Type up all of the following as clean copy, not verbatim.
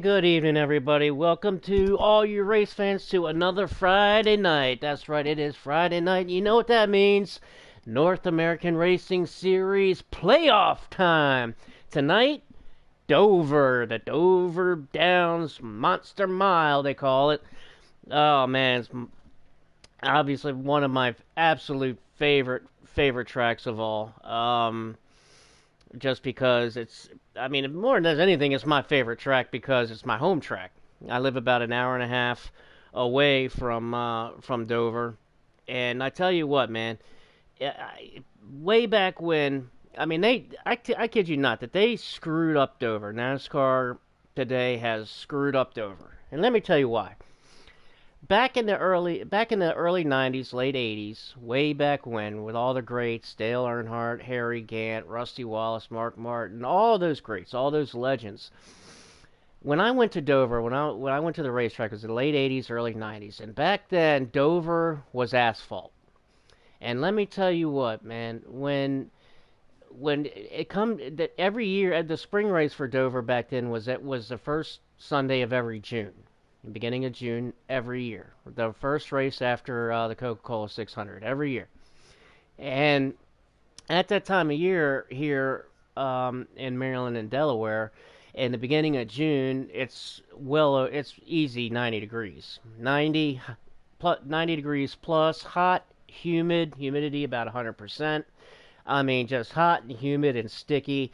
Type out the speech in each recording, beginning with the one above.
good evening, everybody. Welcome to all you race fans to another Friday night. That's right, it is Friday night. You know what that means? North American Racing Series playoff time. Tonight, Dover, the Dover Downs Monster Mile, they call it. Oh man, it's obviously one of my absolute favorite tracks of all. Just because I mean, more than anything, it's my favorite track because it's my home track. I live about an hour and a half away from Dover, and I tell you what, man, way back when, I mean, I kid you not, that they screwed up Dover. NASCAR today has screwed up Dover, and let me tell you why. Back in the early 90s, late 80s, way back when, with all the greats, Dale Earnhardt, Harry Gant, Rusty Wallace, Mark Martin, all those greats, all those legends. When I went to Dover, when I went to the racetrack, it was the late 80s, early 90s, and back then Dover was asphalt. And let me tell you what, man, when it come that every year at the spring race for Dover back then was the first Sunday of every June, the beginning of June every year. The first race after the Coca-Cola 600 every year. And at that time of year here in Maryland and Delaware, in the beginning of June, it's easy 90 degrees, 90 degrees plus, hot, humidity about 100%. I mean, just hot and humid and sticky.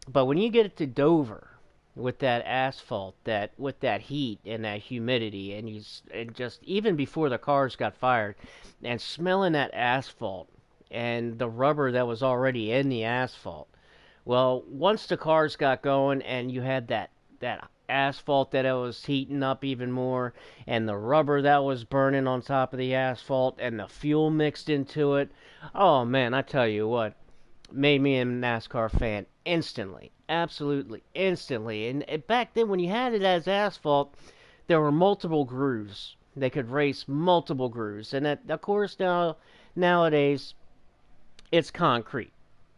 But when you get it to Dover, with that asphalt, that with that heat and that humidity, and just even before the cars got fired, and smelling that asphalt and the rubber that was already in the asphalt. Well, once the cars got going and you had that asphalt that it was heating up even more, and the rubber that was burning on top of the asphalt, and the fuel mixed into it. Oh man, I tell you what, made me a NASCAR fan instantly. Absolutely, instantly. And back then, when you had it as asphalt, there were multiple grooves. They could race multiple grooves. And that, of course, nowadays, it's concrete.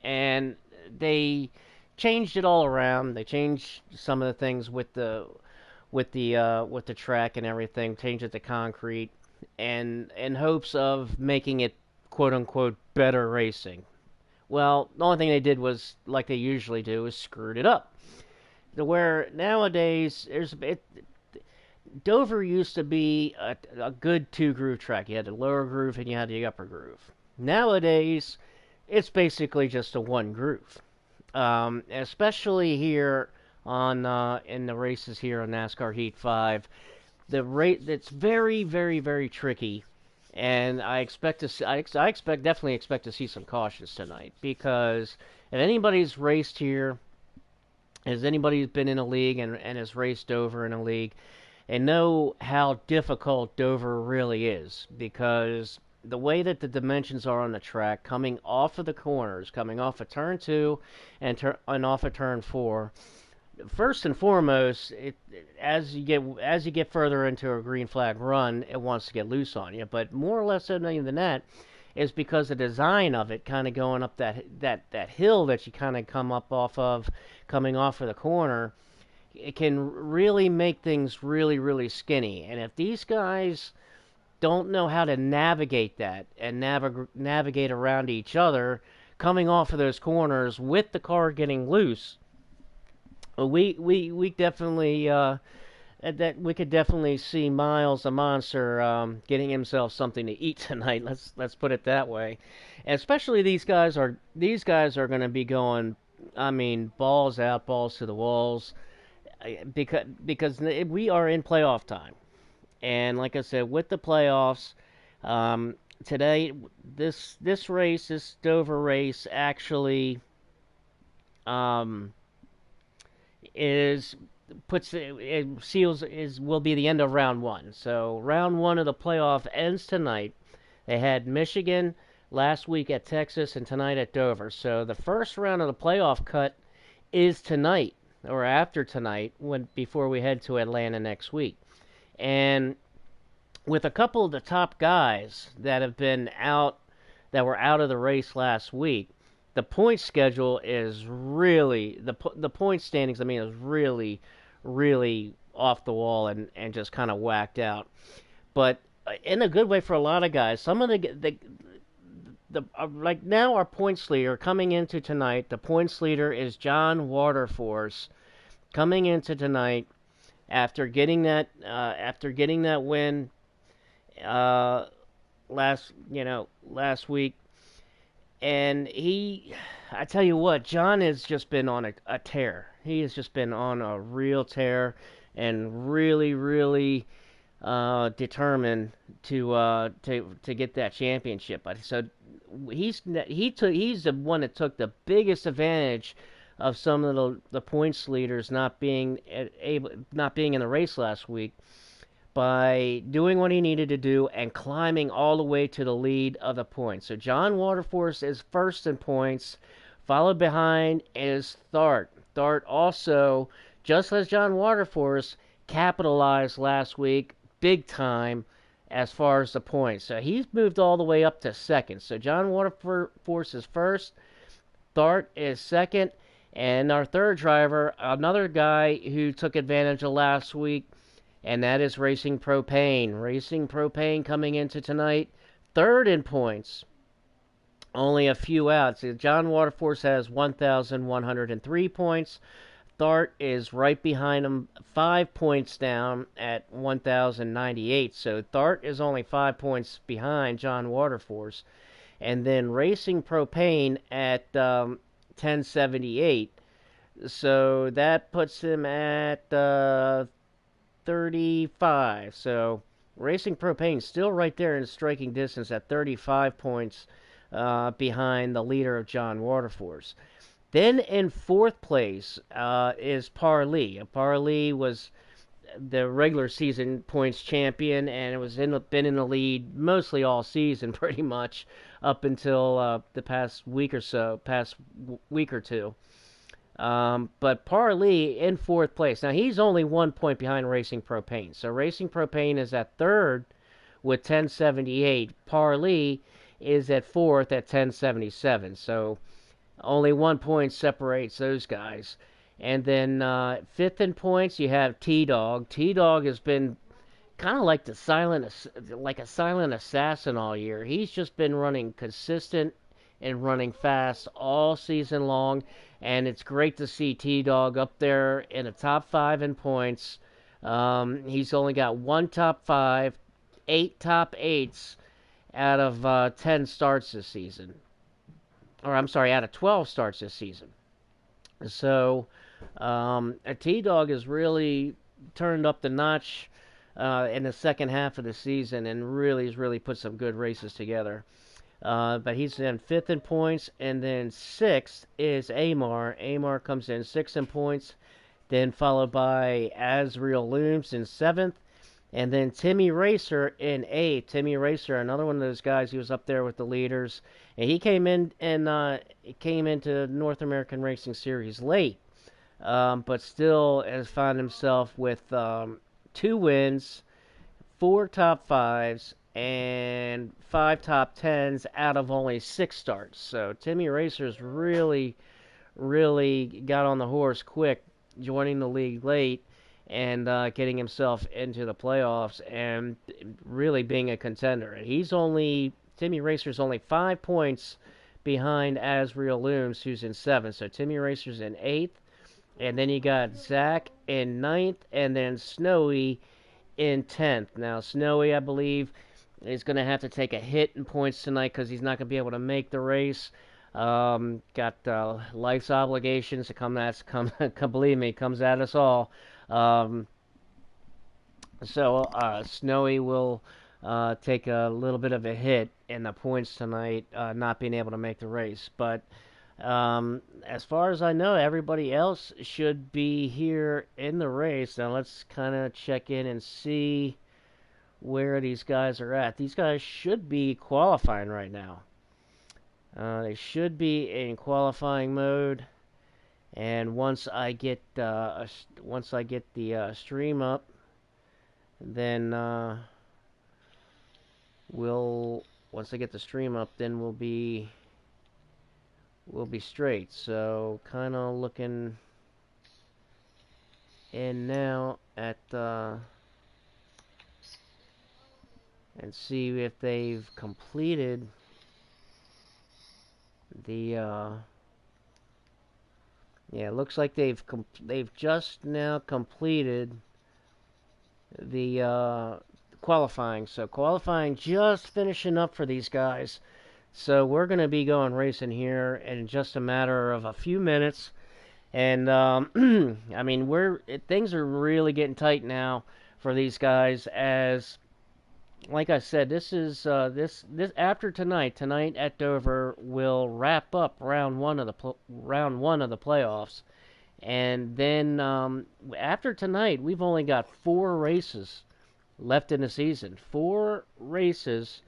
And they changed it all around. They changed some of the things with the track and everything. Changed it to concrete, and in hopes of making it quote unquote better racing. Well, the only thing they did was, like they usually do, is screwed it up. To where nowadays, Dover used to be a good two groove track. You had the lower groove and you had the upper groove. Nowadays, it's basically just a one groove. Especially here on in the races here on NASCAR Heat 5, the rate that's very, very, very tricky, and I expect to see, definitely expect to see some cautions tonight, because if anybody's raced here, has anybody been in a league and has raced Dover in a league, and know how difficult Dover really is, because the way that the dimensions are on the track, coming off of the corners, coming off of turn 2 and off of turn 4. First and foremost, as you get further into a green flag run, it wants to get loose on you. But more or less than that is because the design of it, kind of going up that hill that you kind of come up off of, coming off of the corner, it can really make things really, really skinny. And if these guys don't know how to navigate that and navigate around each other, coming off of those corners with the car getting loose, we definitely that we could definitely see Miles the Monster getting himself something to eat tonight. Let's put it that way. And especially these guys are going to be going. I mean, balls out, balls to the walls, because we are in playoff time. And like I said, with the playoffs, today, this Dover race actually um, is puts it seals is will be the end of round one. So round one of the playoff ends tonight. They had Michigan last week at Texas and tonight at Dover. So the first round of the playoff cut is tonight or after tonight, when before we head to Atlanta next week. And with a couple of the top guys that have been out, that were out of the race last week, the point schedule is really the point standings. I mean, is really, really off the wall and just kind of whacked out. But in a good way for a lot of guys. Some of the like now our points leader coming into tonight. The points leader is John Waterforce coming into tonight after getting that win uh, last week. And I tell you what, John has just been on a tear. He has just been on a real tear, and really, really determined to get that championship. So he's the one that took the biggest advantage of some of the points leaders not being in the race last week by doing what he needed to do and climbing all the way to the lead of the points. So John Waterforce is first in points, followed behind is Thart. Thart also, just as John Waterforce, capitalized last week big time as far as the points. So he's moved all the way up to second. So John Waterforce is first, Thart is second, and our third driver, another guy who took advantage of last week, and that is Racing Propane. Racing Propane coming into tonight, third in points, only a few outs. John Waterforce has 1,103 points. Thart is right behind him, 5 points down at 1,098. So Thart is only 5 points behind John Waterforce. And then Racing Propane at 1078. So that puts him at 35. So Racing Propane still right there in striking distance at 35 points behind the leader of John Waterforce. Then in fourth place is Parley. Parley was the regular season points champion, and it was been in the lead mostly all season, pretty much up until the past week or two. But Parley in fourth place. Now he's only 1 point behind Racing Propane. So Racing Propane is at third with 1078. Parley is at fourth at 1077. So only 1 point separates those guys. And then fifth in points, you have T Dog. T Dog has been kind of like a silent assassin all year. He's just been running consistent and running fast all season long, and it's great to see T Dog up there in the top five in points. He's only got one top five, 8 top 8s out of 10 starts this season. Or I'm sorry, out of 12 starts this season. So T Dog has really turned up the notch in the second half of the season and has really put some good races together. But he's in fifth in points, and then sixth is Amar. Amar comes in sixth in points, then followed by Azriel Looms in seventh, and then Timmy Racer in eighth. Timmy Racer, another one of those guys who was up there with the leaders, and he came in and came into North American Racing Series late, but still has found himself with 2 wins, 4 top 5s, and 5 top 10s out of only 6 starts. So Timmy Racer's really got on the horse quick, joining the league late and getting himself into the playoffs and really being a contender. Timmy Racer's only 5 points behind Azriel Looms, who's in seventh. So Timmy Racer's in eighth, and then you got Zach in ninth, and then Snowy in 10th. Now, Snowy, I believe, is going to have to take a hit in points tonight because he's not going to be able to make the race. Got life's obligations to believe me, comes at us all. So Snowy will take a little bit of a hit in the points tonight, not being able to make the race. But as far as I know, everybody else should be here in the race. Now let's kind of check in and see where these guys are at. These guys should be qualifying right now. They should be in qualifying mode. And once I get the stream up, then once I get the stream up, then we'll be straight. So kind of looking in now at and see if they've completed the yeah, it looks like they've just now completed the qualifying. So qualifying just finishing up for these guys. So we're going to be going racing here in just a matter of a few minutes. And I mean, things are really getting tight now for these guys. As like I said, this is this after tonight at Dover will wrap up round one of the playoffs. And then after tonight, we've only got 4 races left in the season. 4 races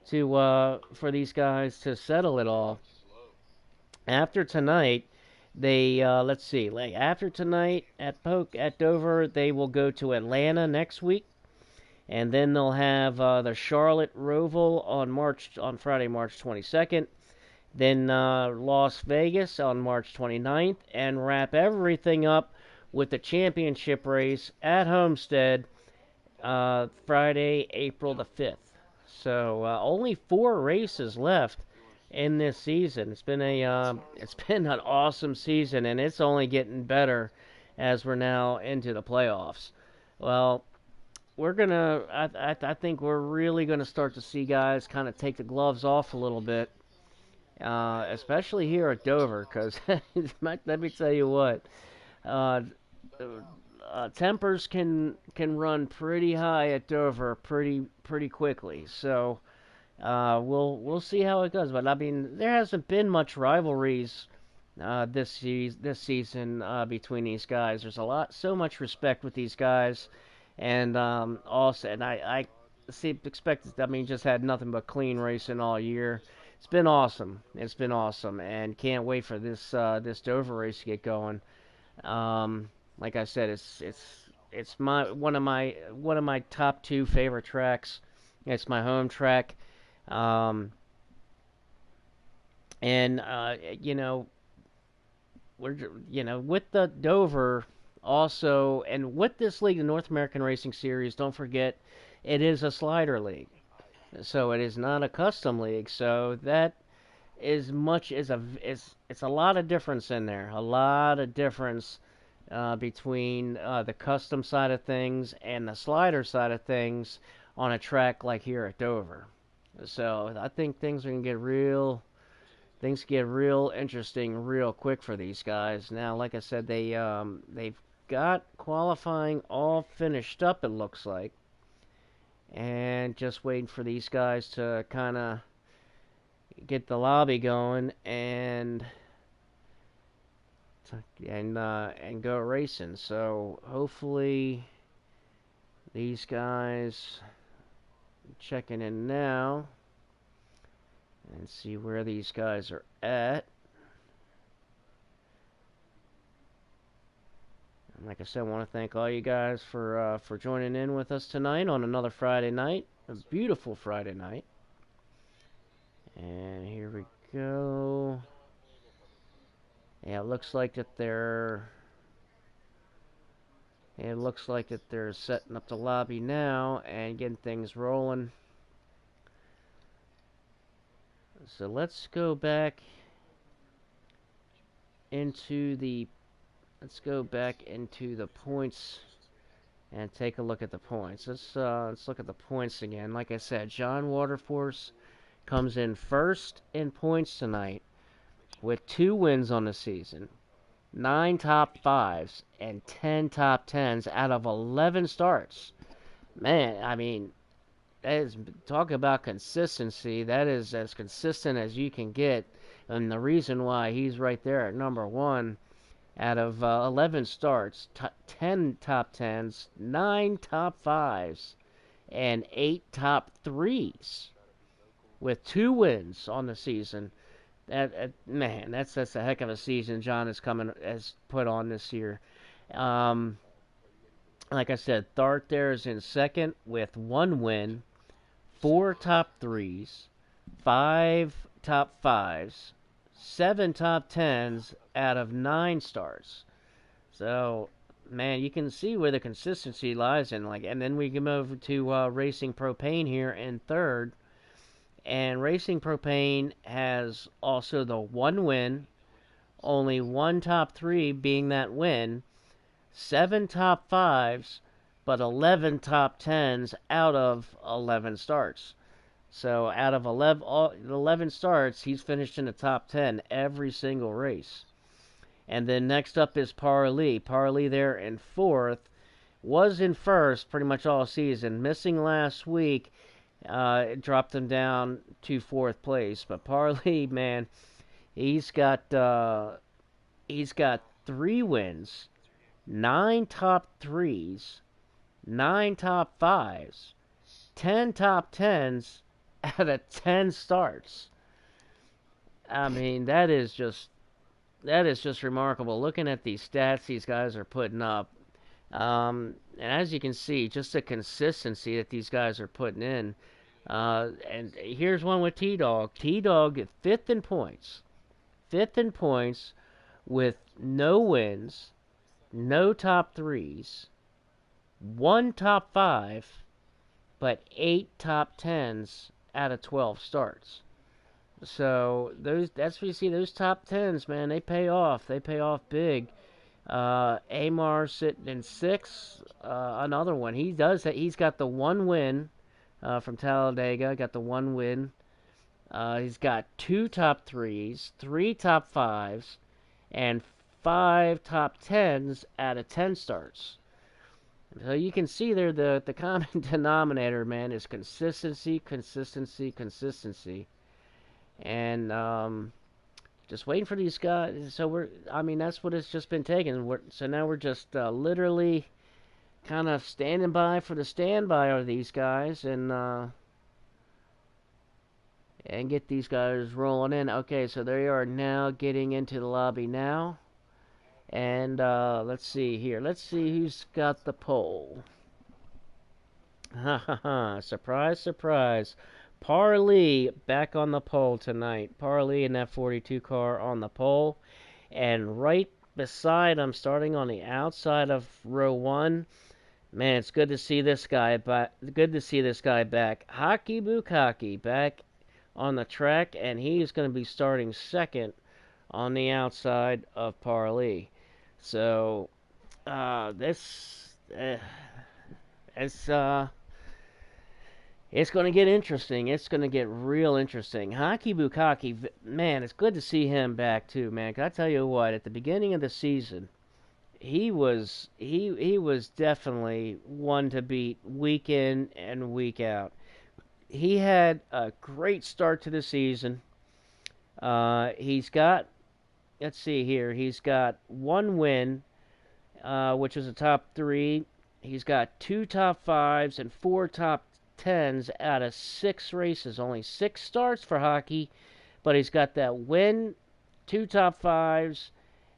to for these guys to settle it all. After tonight, they let's see, like after tonight at Dover, they will go to Atlanta next week, and then they'll have the Charlotte Roval on Friday, March 22nd. Then Las Vegas on March 29th, and wrap everything up with the championship race at Homestead Friday, April the 5th. So only 4 races left in this season. It's been an awesome season, and it's only getting better as we're now into the playoffs. Well, I think we're really gonna start to see guys kind of take the gloves off a little bit, especially here at Dover, because let me tell you what, uh, tempers can run pretty high at Dover pretty quickly. So we'll see how it goes. But I mean, there hasn't been much rivalries this season between these guys. There's so much respect with these guys, and also, and I see expected. I mean, just had nothing but clean racing all year. It's been awesome. It's been awesome, and can't wait for this Dover race to get going. Like I said, it's my one of my top 2 favorite tracks. It's my home track. Um, and we're with the Dover also, and with this league, the North American Racing Series. Don't forget, it is a slider league, so it is not a custom league. So that is much is a is it's a lot of difference in there. A lot of difference between the custom side of things and the slider side of things on a track like here at Dover. So I think things get real interesting real quick for these guys. Now, like I said, they've got qualifying all finished up. It looks like, and just waiting for these guys to kind of get the lobby going and go racing. So hopefully these guys checking in now and see where these guys are at. And like I said, I want to thank all you guys for joining in with us tonight on another Friday night, a beautiful Friday night. And here we go. Yeah, it looks like that they're setting up the lobby now and getting things rolling. So let's go back into the points and take a look at the points. Let's look at the points again. Like I said, John Waterforce comes in first in points tonight with 2 wins on the season, 9 top 5s, and 10 top 10s out of 11 starts. Man, I mean, talk about consistency. That is as consistent as you can get, and the reason why he's right there at number 1 out of 11 starts, 10 top 10s, 9 top 5s, and 8 top 3s with 2 wins on the season. Man, that's a heck of a season John has put on this year. Like I said, Thart there is in second with 1 win, 4 top 3s, 5 top 5s, 7 top 10s out of 9 starts. So, man, you can see where the consistency lies in. Like, and then we can move to Racing Propane here in third. And Racing Propane has also the one win, only one top three being that win, seven top fives, but 11 top tens out of 11 starts. So out of 11 starts, he's finished in the top 10 every single race. And then next up is Parley. Parley there in fourth. Was in first pretty much all season. Missing last week, it dropped him down to fourth place. But Parley, man, he's got uh, he's got 3 wins, 9 top 3s, 9 top 5s, 10 top 10s out of 10 starts. I mean, that is just remarkable. Looking at these stats these guys are putting up, and as you can see, just the consistency that these guys are putting in. And here's one with T Dog. T Dog fifth in points with no wins, no top threes, one top five, but 8 top 10s out of 12 starts. So that's what you see. Those top tens, man, they pay off. They pay off big. Amar sitting in sixth. Another one. He does that. He's got the one win from Talladega. Got the one win. He's got 2 top 3s, 3 top 5s, and 5 top 10s out of 10 starts. So you can see there the common denominator, man, is consistency, consistency, consistency. And just waiting for these guys. So I mean, that's what it's just been taking. So now we're just literally kind of standing by for the standby of these guys and get these guys rolling in. Okay, so they are now getting into the lobby now. And let's see here. Let's see who's got the pole. Ha ha ha. Surprise, surprise. Parley back on the pole tonight. Parley in that 42 car on the pole. And right beside him, starting on the outside of row one, man, it's good to see this guy back. Good to see this guy back. Haki Bukaki back on the track, and he's going to be starting second on the outside of Parley. So this it's going to get interesting. It's going to get real interesting. Haki Bukaki, man, it's good to see him back too, man. 'Cause I tell you what, at the beginning of the season, he was definitely one to beat week in and week out. He had a great start to the season. He's got, let's see here, he's got one win, which is a top three. He's got 2 top 5s and 4 top 10s out of 6 races. Only 6 starts for Haki, but he's got that win, 2 top 5s,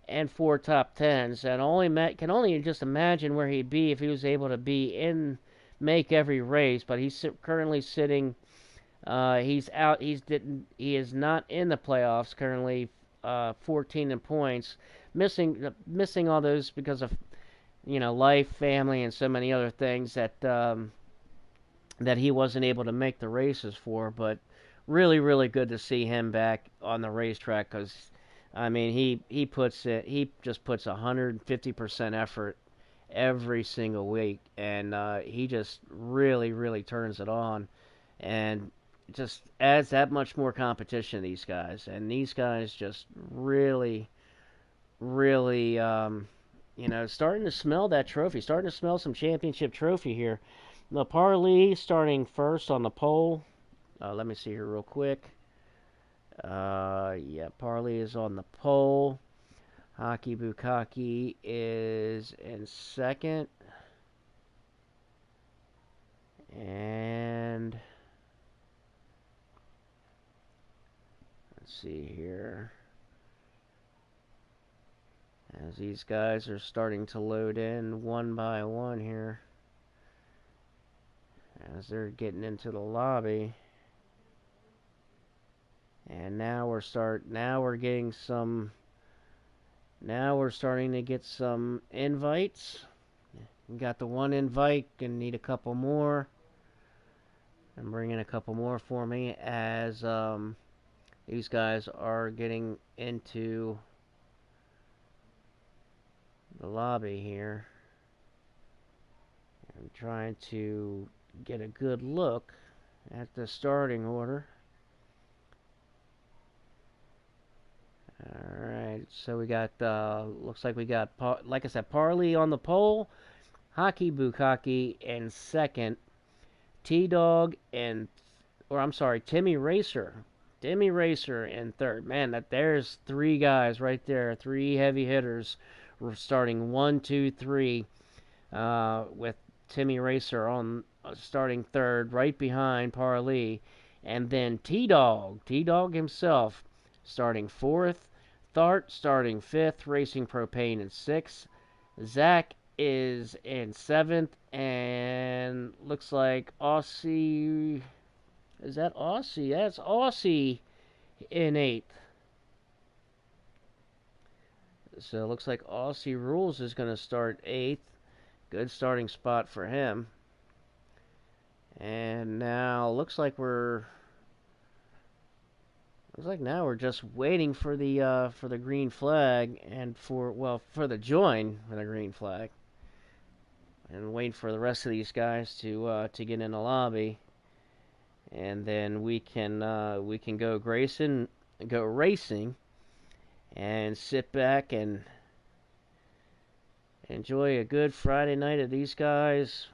and 4 top 10s. And can only just imagine where he'd be if he was able to make every race. But he's currently sitting. He's out. He is not in the playoffs currently. 14 in points, missing all those because of life, family, and so many other things that he wasn't able to make the races for. But really, really good to see him back on the racetrack because, I mean, he just puts 150% effort every single week, and he just really, really turns it on, and just adds that much more competition to these guys. And these guys just really, really, starting to smell that trophy, starting to smell some championship trophy here. The Parley starting first on the pole. Let me see here real quick. Yeah, Parley is on the pole. Haki Bukaki is in second. And let's see here. As these guys are starting to load in one by one here. As they're getting into the lobby. And now we're getting some Now we're starting to get some invites. We got the one invite, gonna need a couple more. I'm bringing a couple more for me as these guys are getting into the lobby here. I'm trying to get a good look at the starting order. Alright, so we got, looks like we got, like I said, Parley on the pole, Hockey Bukkake in second, T-Dog and, or I'm sorry, Timmy Racer. Timmy Racer in third. Man, there's three guys right there, three heavy hitters. We're starting 1, 2, 3, with Timmy Racer on starting third, right behind Parley, and then T-Dog himself, starting fourth. Thart starting fifth, Racing Propane in sixth. Zach is in seventh, and looks like Aussie. Is that Aussie? That's Aussie in eighth. So it looks like Aussie Rules is going to start eighth. Good starting spot for him. And now looks like now we're just waiting for the green flag and for the join for the green flag, and waiting for the rest of these guys to get in the lobby, and then we can go racing, and sit back and enjoy a good Friday night of these guys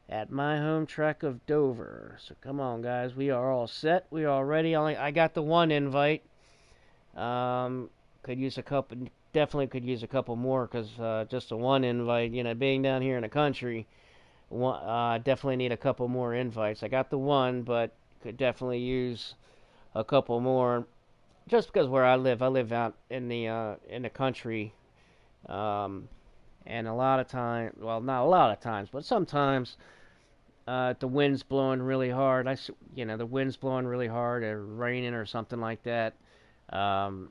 at my home track of Dover. So come on, guys, we are all set. We are all ready. I got the one invite. Could use a couple. Definitely could use a couple more because just the one invite, being down here in the country, definitely need a couple more invites. I got the one, but could definitely use a couple more. Just because where I live out in the country, and a lot of times, well, not a lot of times, but sometimes the wind's blowing really hard. The wind's blowing really hard, or raining or something like that,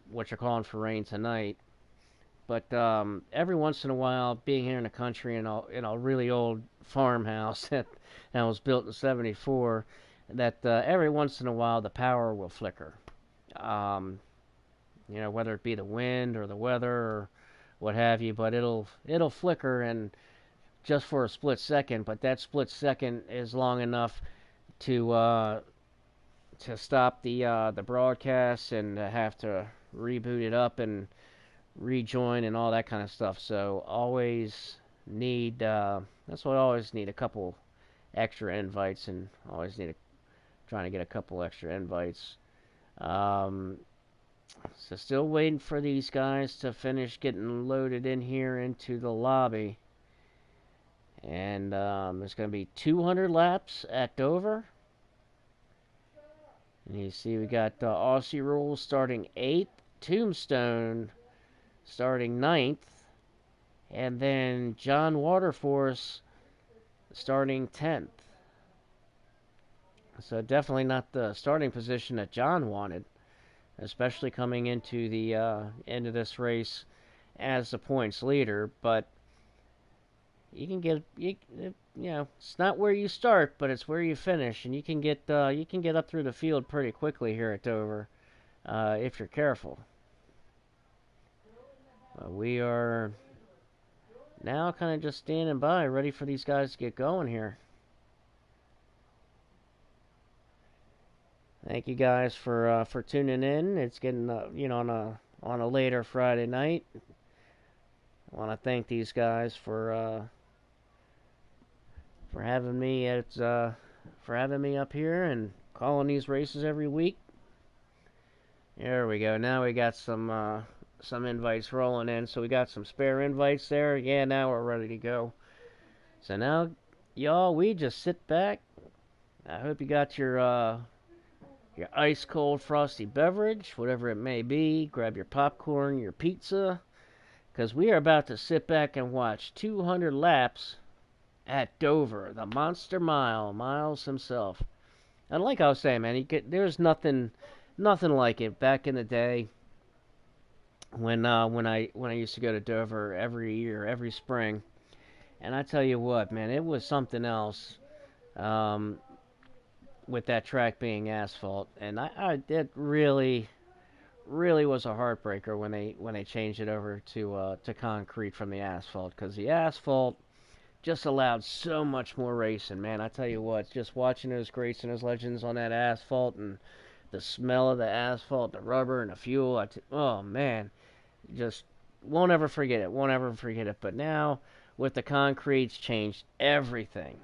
which are calling for rain tonight. But every once in a while, being here in the country in a really old farmhouse that was built in '74, that every once in a while the power will flicker. Um, whether it be the wind or the weather or what have you, but it'll flicker, and just for a split second. But that split second is long enough to stop the broadcast and have to reboot it up and rejoin and all that kind of stuff. So always need that's why I always need a couple extra invites, and always trying to get a couple extra invites. Um, so still waiting for these guys to finish getting loaded in here into the lobby. And there's going to be 200 laps at Dover. And you see we got Aussie Rules starting 8th, Tombstone starting 9th, and then John Waterforce starting 10th. So definitely not the starting position that John wanted, especially coming into the end of this race as the points leader. But you can get it's not where you start, but it's where you finish, and you can get up through the field pretty quickly here at Dover if you're careful. We are now kind of just standing by, ready for these guys to get going here. Thank you guys for tuning in. It's getting on a later Friday night. I want to thank these guys for having me up here and calling these races every week. There we go. Now we got some invites rolling in. So we got some spare invites there. Yeah, now we're ready to go. So now, y'all, we just sit back. I hope you got your ice cold frosty beverage, whatever it may be. Grab your popcorn, your pizza, because we are about to sit back and watch 200 laps at Dover, the Monster Mile, Miles himself. And like I was saying, man, there's nothing like it. Back in the day, when I used to go to Dover every year, every spring. And I tell you what, man, it was something else. Um, with that track being asphalt, and it really was a heartbreaker when they changed it over to concrete from the asphalt, because the asphalt just allowed so much more racing, man. I tell you what, just watching those greats and those legends on that asphalt, and the smell of the asphalt, the rubber and the fuel, oh man, just won't ever forget it, won't ever forget it. But now with the concretes, changed everything,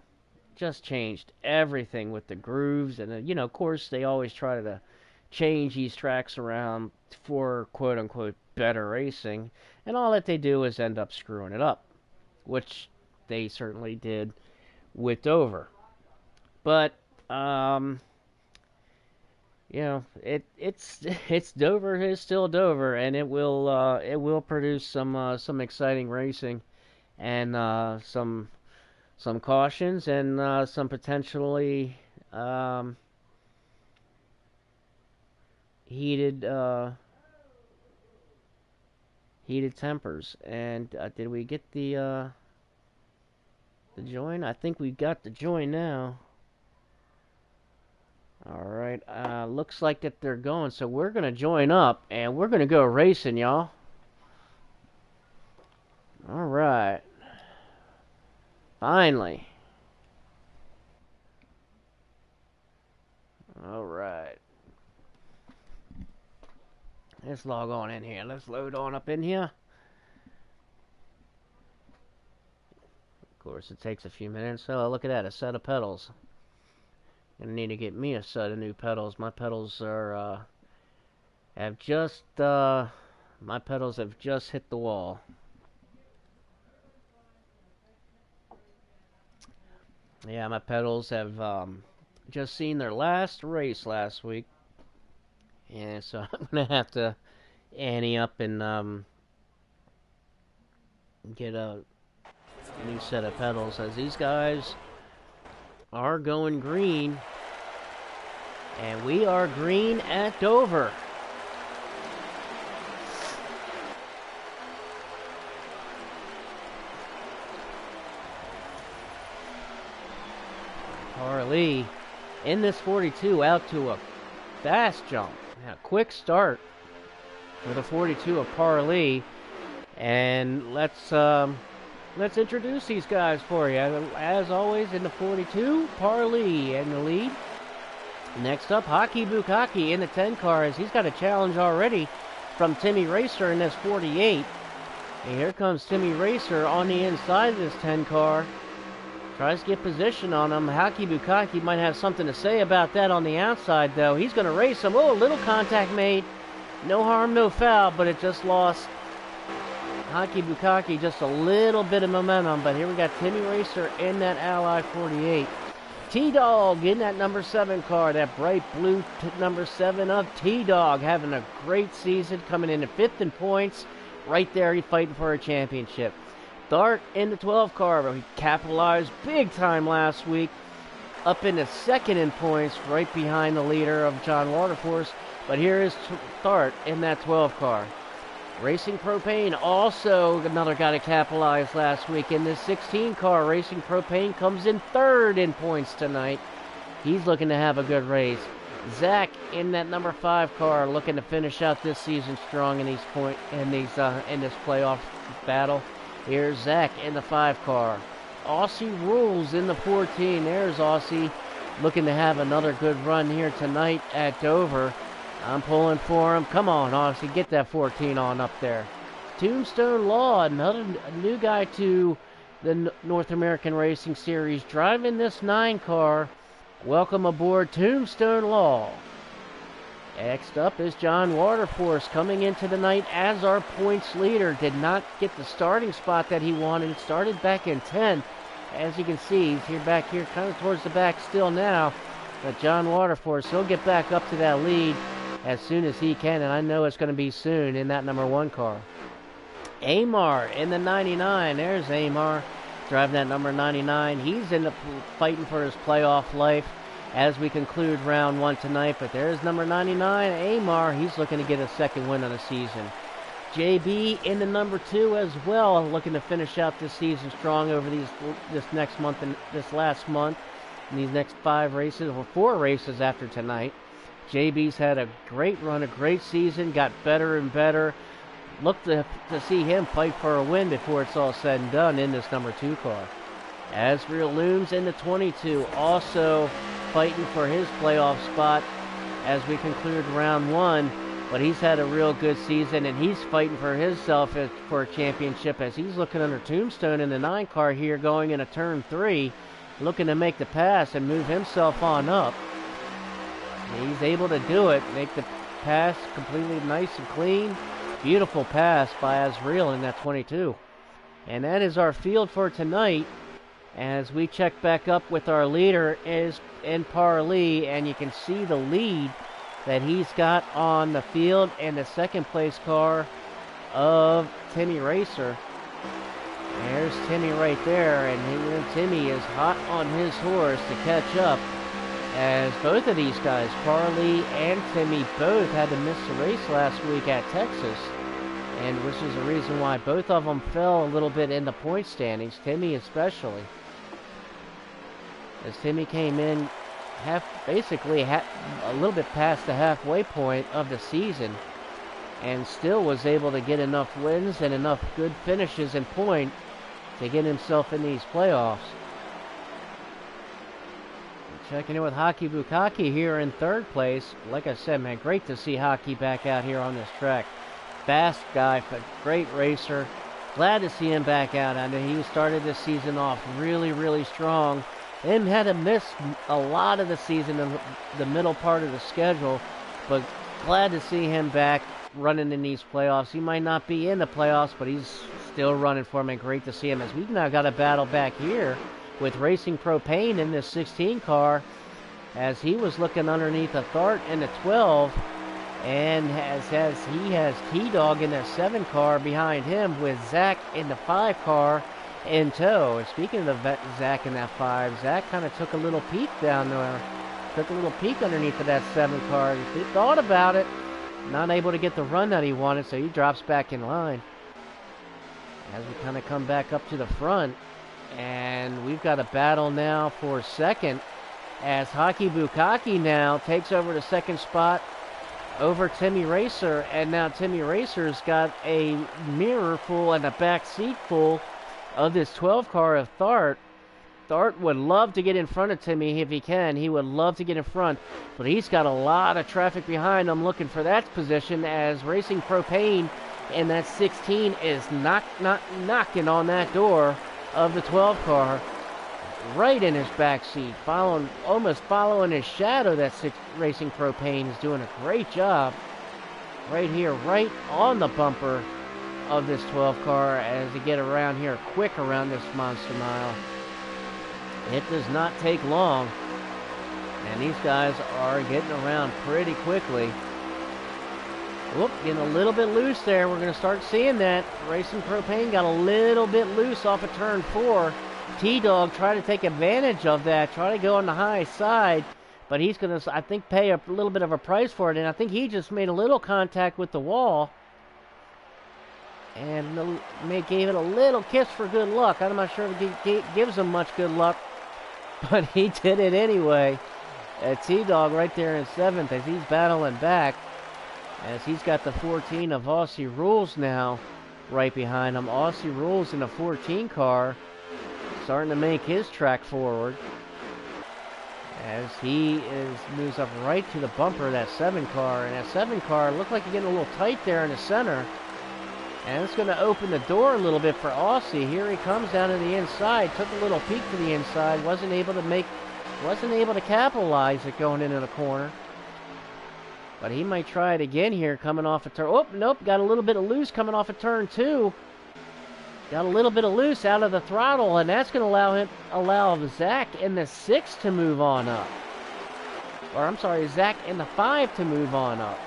just changed everything with the grooves, and of course they always try to change these tracks around for quote unquote better racing, and all that they do is end up screwing it up, which they certainly did with Dover. But it's Dover is still Dover, and it will produce some exciting racing, and some cautions, and some potentially heated heated tempers. And did we get the join? I think we got the join now. All right. Looks like that they're going, so we're gonna join up and we're gonna go racing, y'all. All right. Finally. All right. Let's log on in here. Let's load on up in here. Of course, it takes a few minutes. Oh, look at that, a set of pedals. Gonna need to get me a set of new pedals. My pedals are my pedals have just hit the wall. Yeah, my pedals have just seen their last race last week, and so I'm gonna have to ante up and get a new set of pedals, as these guys are going green, and we are green at Dover. Harley in this 42 out to a fast jump. A quick start for the 42 of Parley. And let's introduce these guys for you. As always, in the 42, Parley in the lead. Next up, Haki Bukaki in the 10 car, as he's got a challenge already from Timmy Racer in this 48. And here comes Timmy Racer on the inside of this 10 car. Tries to get position on him. Haki Bukaki might have something to say about that on the outside, though. He's going to race him. Oh, a little contact made. No harm, no foul, but it just lost Haki Bukaki just a little bit of momentum. But here we got Timmy Racer in that Ally 48. T-Dog in that number 7 car, that bright blue number 7 of T-Dog, having a great season, coming in at 5th in points. Right there, he's fighting for a championship. Dart in the 12 car, but he capitalized big time last week. Up in the 2nd in points, right behind the leader of John Waterforce. But here is Dart in that 12 car. Racing Propane, also another guy to capitalize last week. In this 16 car, Racing Propane comes in 3rd in points tonight. He's looking to have a good race. Zach in that number 5 car, looking to finish out this season strong in this playoff battle. Here's Zach in the 5 car. Aussie Rules in the 14. There's Aussie, looking to have another good run here tonight at Dover. I'm pulling for him. Come on, Aussie, get that 14 on up there. Tombstone Law, another new guy to the North American Racing Series, driving this 9 car. Welcome aboard, Tombstone Law. Next up is John Waterforce, coming into the night as our points leader. Did not get the starting spot that he wanted. Started back in 10th. As you can see, he's back here, kind of towards the back still now. But John Waterforce, he'll get back up to that lead as soon as he can, and I know it's going to be soon in that number 1 car. Amar in the 99. There's Amar driving that number 99. He's in the fighting for his playoff life as we conclude round 1 tonight. But there's number 99, Amar. He's looking to get a 2nd win of the season. JB in the number 2 as well, looking to finish out this season strong over this next month and this last month, and these next 5 races, or 4 races after tonight. JB's had a great run, a great season, got better and better. Look to see him fight for a win before it's all said and done in this number 2 car. Asriel Looms in the 22, also fighting for his playoff spot as we conclude round 1. But he's had a real good season, and he's fighting for himself for a championship as he's looking under Tombstone in the 9 car here going into turn 3, looking to make the pass and move himself on up. He's able to do it, make the pass completely nice and clean. Beautiful pass by Asriel in that 22. And that is our field for tonight as we check back up with our leader is in Parley, and you can see the lead that he's got on the field and the second place car of Timmy Racer. There's Timmy right there, and Timmy is hot on his horse to catch up as both of these guys, Parley and Timmy, both had to miss the race last week at Texas, and which is the reason why both of them fell a little bit in the point standings, Timmy especially. As Timmy came in basically a little bit past the halfway point of the season and still was able to get enough wins and enough good finishes and point to get himself in these playoffs. Checking in with Hockey Bukaki here in 3rd place. Like I said, man, great to see Hockey back out here on this track. Fast guy, but great racer. Glad to see him back out. I know he started this season off really, really strong. Him had to miss a lot of the season in the middle part of the schedule, but glad to see him back running in these playoffs. He might not be in the playoffs, but he's still running for me. Great to see him as we've now got a battle back here with Racing Propane in this 16 car as he was looking underneath a Thart in the 12, and he has T-Dog in the 7 car behind him with Zach in the 5 car in tow. And speaking of Zach in that 5, Zach kind of took a little peek down there, took a little peek underneath of that 7 car. He thought about it, not able to get the run that he wanted, so he drops back in line. As we kind of come back up to the front, and we've got a battle now for second as Hockey Bukaki now takes over the 2nd spot over Timmy Racer, and now Timmy Racer's got a mirror full and a back seat full of this 12 car of Thart. Thart would love to get in front of Timmy if he can. He would love to get in front, but he's got a lot of traffic behind him looking for that position as Racing Propane in that 16 is knocking on that door of the 12 car right in his back seat, almost following his shadow. That Racing Propane is doing a great job right here, right on the bumper of this 12 car as they get around here quick around this Monster Mile. It does not take long, and these guys are getting around pretty quickly. Whoop, getting a little bit loose there. We're going to start seeing that. Racing Propane got a little bit loose off of turn 4. T-Dog tried to take advantage of that, try to go on the high side, but he's going to, I think, pay a little bit of a price for it, and I think he just made a little contact with the wall and gave it a little kiss for good luck. I'm not sure if it gives him much good luck, but he did it anyway. T-Dog right there in 7th as he's battling back, as he's got the 14 of Aussie Rules now right behind him. Aussie Rules in the 14 car starting to make his track forward as he moves up right to the bumper of that 7 car. And that 7 car looked like he's getting a little tight there in the center, and it's going to open the door a little bit for Aussie. Here he comes down to the inside, took a little peek to the inside, wasn't able to capitalize it going into the corner. But he might try it again here coming off a turn. Oh, nope, got a little bit of loose coming off of turn 2. Got a little bit of loose out of the throttle, and that's going to allow Zach in the 6 to move on up. Or I'm sorry, Zach in the 5 to move on up.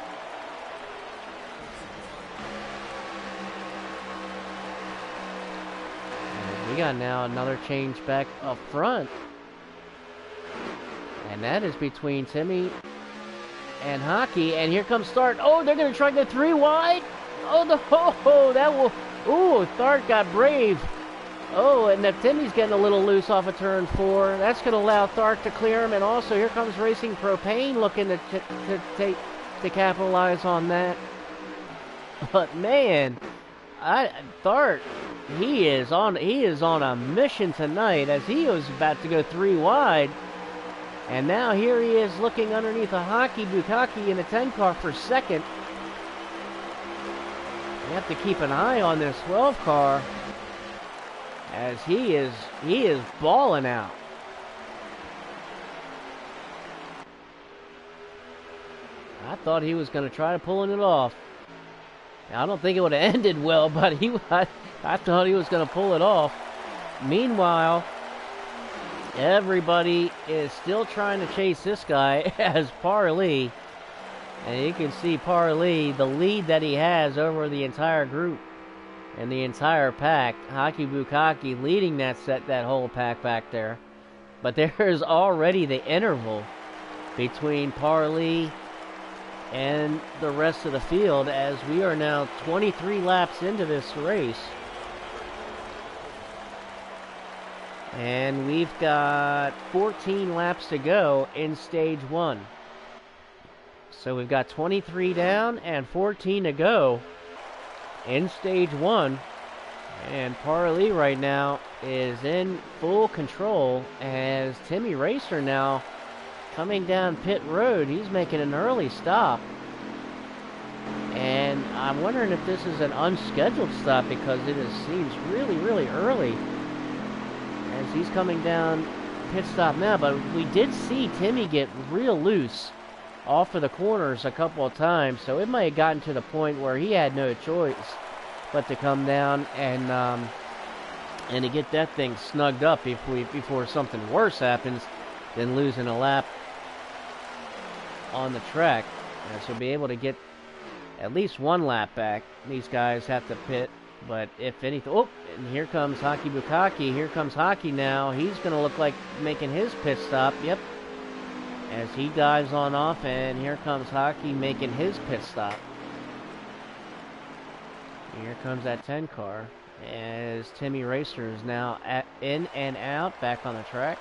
And we got now another change back up front. And that is between Timmy and Hockey, and here comes Start. Oh, they're going to try to go 3 wide. Oh, that will. Ooh, Thart got brave. Oh, and now Timmy's getting a little loose off of turn 4. That's going to allow Thart to clear him. And also, here comes Racing Propane looking to capitalize on that. But man, Thart, he is on a mission tonight as he was about to go 3 wide. And now here he is looking underneath a Hockey Bukaki in a 10 car for second. You have to keep an eye on this 12 car as he is balling out. I thought he was going to try to pulling it off. I don't think it would have ended well, but I thought he was going to pull it off. Meanwhile, everybody is still trying to chase this guy as Parley. And you can see Parley, the lead that he has over the entire group and the entire pack. Hockey Bukaki leading that whole pack back there. But there's already the interval between Parley and the rest of the field as we are now 23 laps into this race. And we've got 14 laps to go in stage 1. So we've got 23 down and 14 to go in stage 1. And Parley right now is in full control as Timmy Racer now coming down pit road. He's making an early stop. And I'm wondering if this is an unscheduled stop because seems really, really early as he's coming down pit stop now. But we did see Timmy get real loose off of the corners a couple of times, so it might have gotten to the point where he had no choice but to come down and to get that thing snugged up before something worse happens than losing a lap on the track. And so be able to get at least 1 lap back. These guys have to pit, but if anything, oh, and here comes Hockey Bukaki. Here comes Hockey now. He's going to look like making his pit stop. Yep. As he dives on off, and here comes Hockey making his pit stop. Here comes that 10 car as Timmy Racer is now in and out back on the track.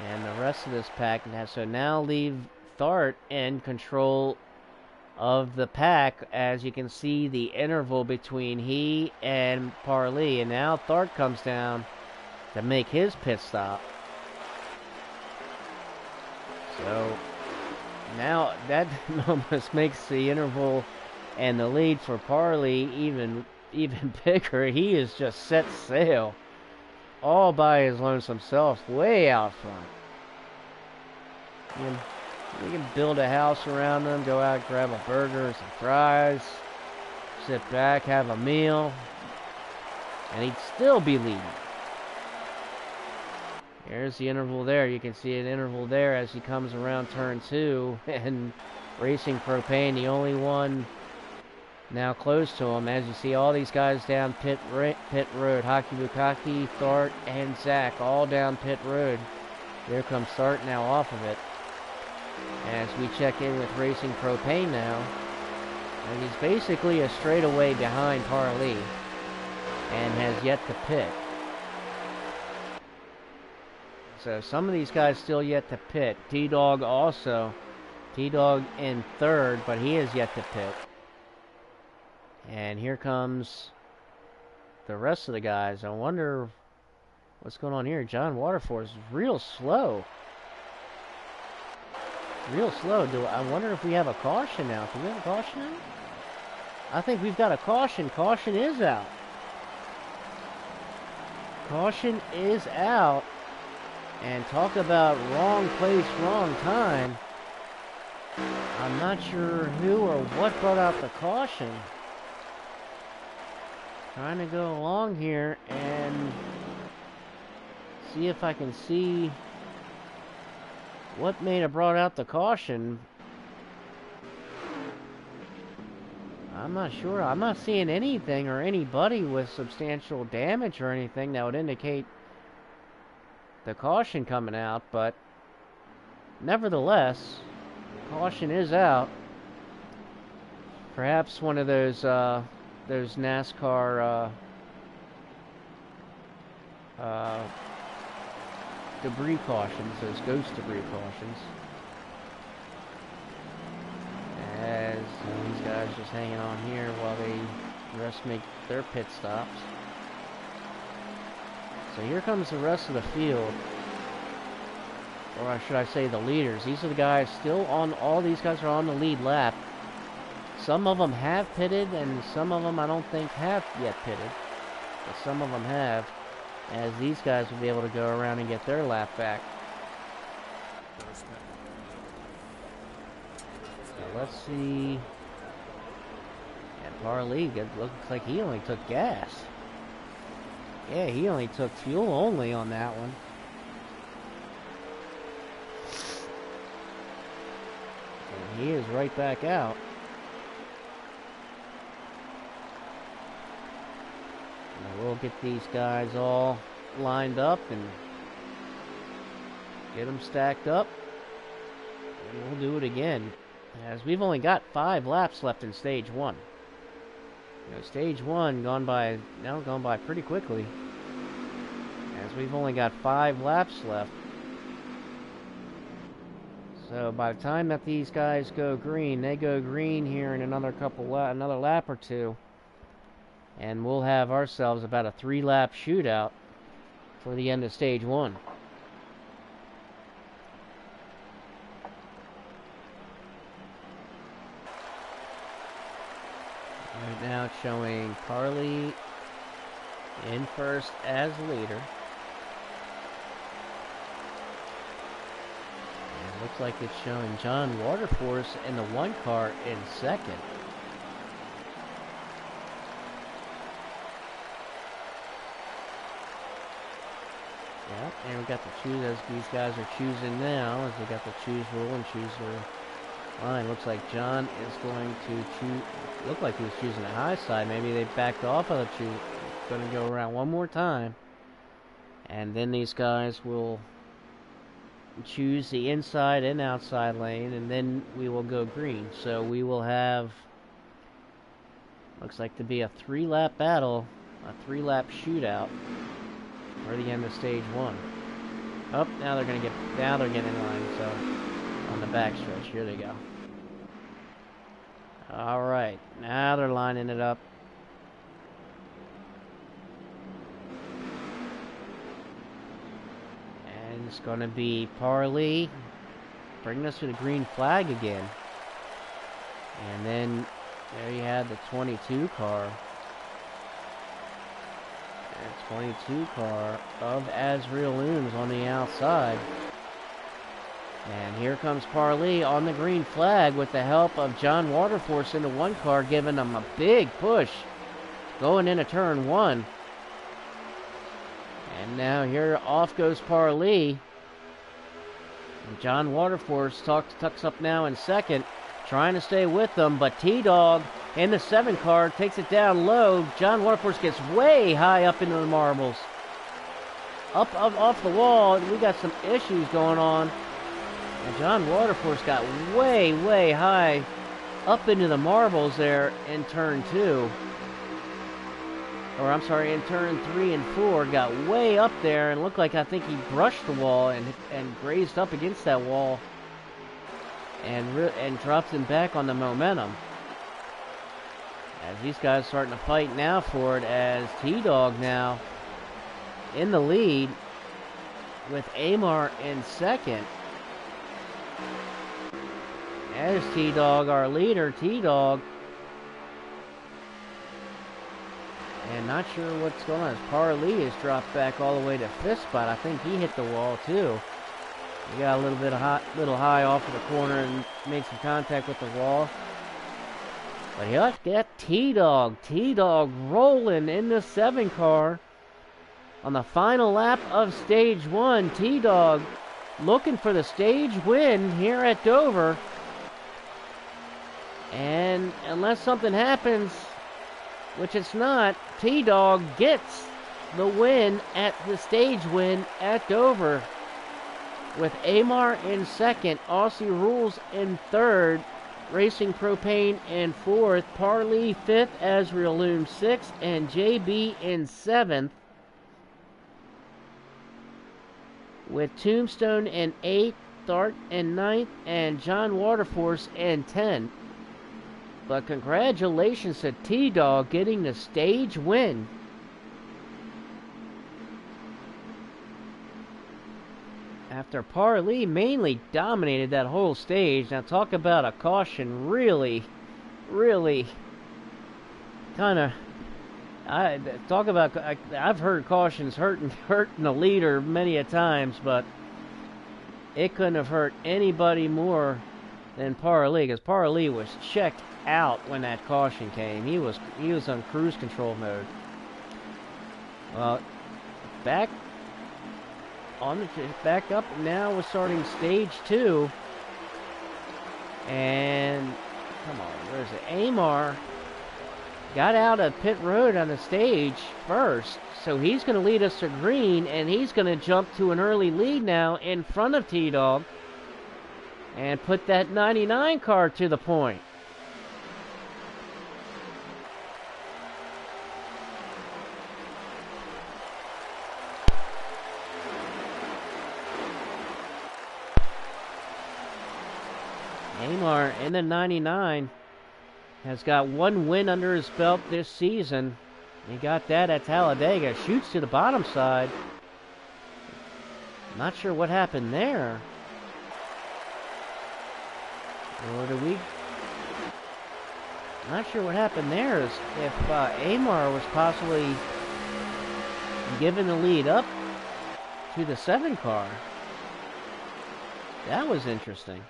And the rest of this pack so now leave Thart in control of the pack. As you can see the interval between he and Parley, and now Thart comes down to make his pit stop. So now that almost makes the interval and the lead for Parley even bigger. He is just set sail all by his lonesome self, way out front. You can build a house around them, go out, grab a burger and some fries, sit back, have a meal, and he'd still be leading. There's the interval there. You can see an interval there as he comes around turn 2. And Racing Propane, the only one now close to him. As you see all these guys down pit road. Hockey Bukaki, Thart, and Zach all down pit road. There comes Thart now off of it. As we check in with Racing Propane now. And he's basically a straightaway behind Parley and has yet to pit. So some of these guys still yet to pit. T-Dog also. T-Dog in 3rd, but he is yet to pit. And here comes the rest of the guys. I wonder what's going on here. John Waterforce is real slow. Real slow. I wonder if we have a caution now. Do we have a caution now? I think we've got a caution. Caution is out. Caution is out. And talk about wrong place, wrong time. I'm not sure who or what brought out the caution. Trying to go along here and see if I can see what may have brought out the caution. I'm not sure. I'm not seeing anything or anybody with substantial damage or anything that would indicate the caution coming out, but nevertheless, caution is out Perhaps one of those NASCAR debris cautions, those ghost debris cautions. As these guys just hanging on here while the rest make their pit stops. So here comes the rest of the field. Or should I say the leaders. These are the guys still on, all these guys are on the lead lap. Some of them have pitted, and some of them I don't think have yet pitted. But some of them have, as these guys will be able to go around and get their lap back. So let's see. And Parley, it looks like he only took gas. Yeah, he only took fuel only on that one. And he is right back out. And we'll get these guys all lined up and get them stacked up. And we'll do it again. As we've only got 5 laps left in stage 1. You know, stage 1 gone by pretty quickly. As we've only got 5 laps left. So by the time that these guys go green, they go green here in another lap or two, and we'll have ourselves about a 3-lap shootout for the end of stage 1. Right now it's showing Parley in first as leader. And it looks like it's showing John Waterforce in the 1 car in second. Yeah, and we got the choose, as these guys are choosing now, as they got the choose rule and choose their line. Looks like John is going to choose, looked like he was choosing the high side. Maybe they backed off of the choose. Going to go around one more time. And then these guys will choose the inside and outside lane, and then we will go green. So we will have, looks like to be a 3-lap battle, a 3-lap shootout for the end of stage 1. Oh, now they're getting in line, so on the backstretch. Here they go. Alright, now they're lining it up. And it's going to be Parley bringing us to the green flag again. And then there you have the 22 car. 22 car of Azriel Looms on the outside. And here comes Parley on the green flag with the help of John Waterforce in the 1 car, giving them a big push going into turn 1. And now here off goes Parley. And John Waterforce tucks up now in second, trying to stay with them, but T-Dog in the 7 car takes it down low. John Waterforce gets way high up into the marbles. Up off the wall, we got some issues going on. And John Waterforce got way, way high up into the marbles there in turn 2. Or I'm sorry, in turn 3 and 4, got way up there and looked like, I think he brushed the wall and grazed up against that wall and drops him back on the momentum. As these guys starting to fight now for it, as T-Dog now in the lead with Amar in second. There's T-Dog, our leader, T-Dog. And not sure what's going on. As Parley has dropped back all the way to 5th spot. I think he hit the wall too. He got a little bit little high off of the corner and made some contact with the wall. But he'll get T-Dog. T-Dog rolling in the 7 car on the final lap of stage 1. T-Dog looking for the stage win here at Dover. And unless something happens, which it's not, T-Dog gets the win at the stage win at Dover. With Amar in second, Aussie Rules in third, Racing Propane in 4th, Parley 5th, Azrael Loom 6th, and JB in 7th. With Tombstone in 8th, Thart in 9th, and John Waterforce in 10th. But congratulations to T-Dog getting the stage win. After Parley mainly dominated that whole stage. Now talk about a caution really kind of... I've heard cautions hurting the leader many a times, but it couldn't have hurt anybody more than Parley, because Parley was checked out when that caution came. He was on cruise control mode. Well, back up now. We're starting stage 2, and come on, where's it? Amar got out of pit road on the stage first, so he's going to lead us to green, and he's going to jump to an early lead now in front of T-Dog and put that 99 car to the point. Amar in the 99 has got 1 win under his belt this season. He got that at Talladega. Shoots to the bottom side. Not sure what happened there. Or do we... Not sure what happened there. Is if Amar was possibly given the lead up to the 7 car. That was interesting.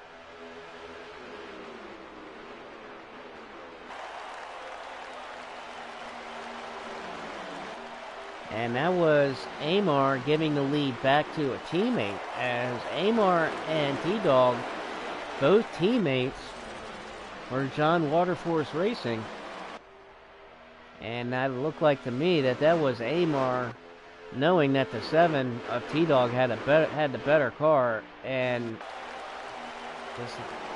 And that was Amar giving the lead back to a teammate, as Amar and T-Dog, both teammates, were John Waterforce Racing. And that looked like to me that was Amar knowing that the 7 of T-Dog had the better car, and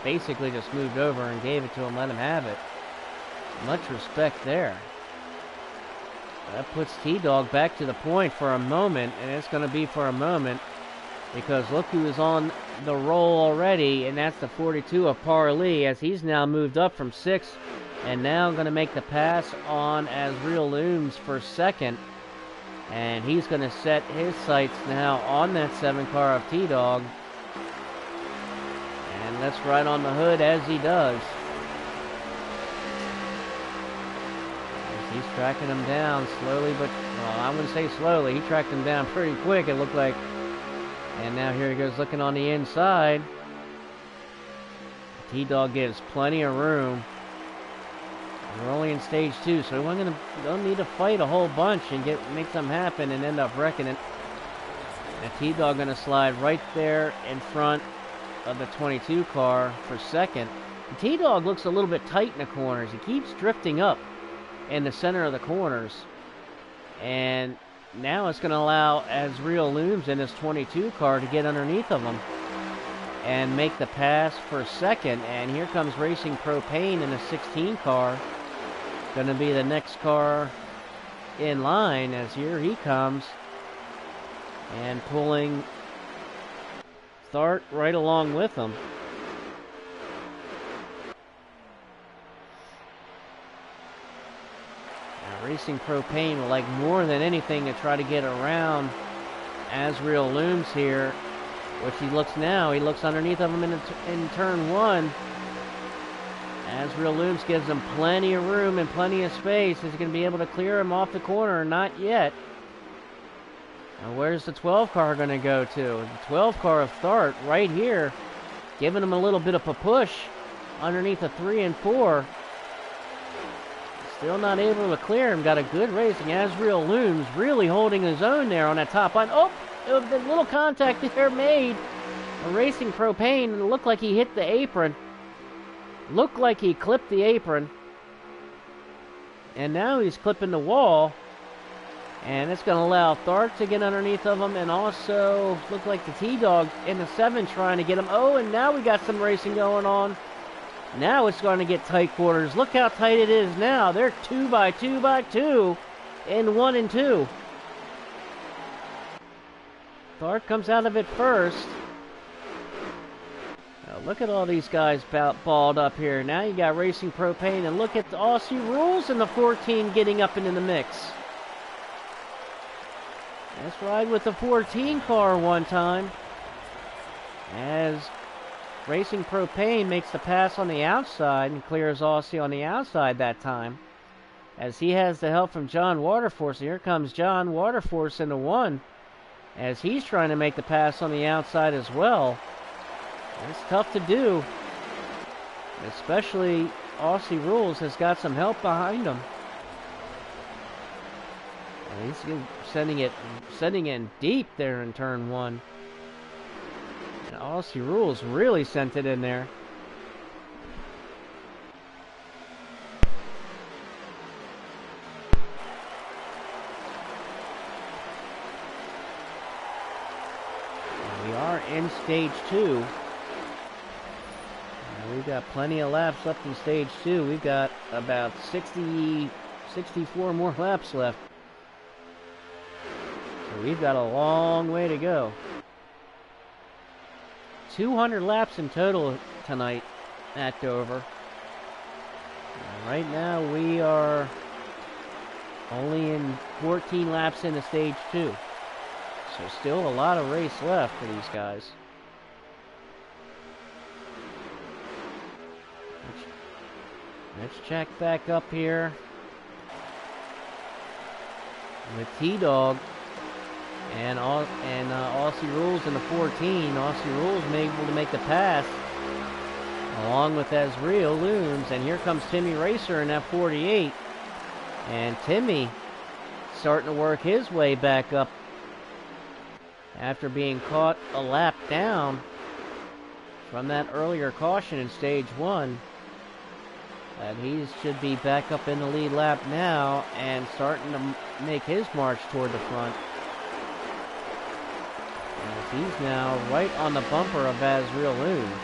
basically just moved over and gave it to him, let him have it. Much respect there. That puts T-Dog back to the point for a moment, and it's going to be for a moment, because look who is on the roll already, and that's the 42 of Parley, as he's now moved up from 6th, and now going to make the pass on Azrael Looms for 2nd, and he's going to set his sights now on that 7 car of T-Dog, and that's right on the hood as he does. He's tracking him down slowly, but, well, I wouldn't say slowly. He tracked him down pretty quick, it looked like. And now here he goes looking on the inside. T-Dog gives plenty of room. We're only in stage 2, so we don't need to fight a whole bunch and make something happen and end up wrecking it. And T-Dog going to slide right there in front of the 22 car for 2nd. T-Dog looks a little bit tight in the corners. He keeps drifting up in the center of the corners, and now it's going to allow Azrael Looms in his 22 car to get underneath of him and make the pass for 2nd. And here comes Racing Propane in a 16 car, going to be the next car in line, as here he comes and pulling Thart right along with him. Racing Propane would like more than anything to try to get around Azrael Looms here, which he looks underneath of him in turn 1. Azrael Looms gives him plenty of room and plenty of space. Is he going to be able to clear him off the corner? Not yet. Now where's the 12 car going to go to? The 12 car of Thart right here, giving him a little bit of a push underneath the 3 and 4. Still not able to clear him. Got a good racing. Azrael Looms really holding his own there on that top line. Oh, the little contact there made. Racing Propane, and it looked like he hit the apron. Looked like he clipped the apron. And now he's clipping the wall. And it's going to allow Thart to get underneath of him, and also look like the T-Dog in the 7 trying to get him. Oh, and now we got some racing going on. Now it's going to get tight quarters. Look how tight it is now. They're 2 by 2 by 2 in 1 and 2. Tharp comes out of it first. Now look at all these guys balled up here. Now you got Racing Propane, and look at the Aussie Rules in the 14 getting up into the mix. Let's ride with the 14 car one time. As Racing Propane makes the pass on the outside and clears Aussie on the outside that time. As he has the help from John Waterforce. Here comes John Waterforce into 1. As he's trying to make the pass on the outside as well. It's tough to do. Especially Aussie Rules has got some help behind him. And he's sending in deep there in turn 1. And Aussie Rules really sent it in there. And we are in stage 2. We've got plenty of laps left in stage 2. We've got about 64 more laps left. So we've got a long way to go. 200 laps in total tonight at Dover. Right now we are only in 14 laps into stage 2. So still a lot of race left for these guys. Let's check back up here with T-Dog and Aussie Rules in the 14. Aussie Rules able to make the pass along with Azriel Looms, and here comes Timmy Racer in that 48. And Timmy starting to work his way back up after being caught a lap down from that earlier caution in stage 1. And he should be back up in the lead lap now and starting to make his march toward the front. As he's now right on the bumper of Azriel Looms.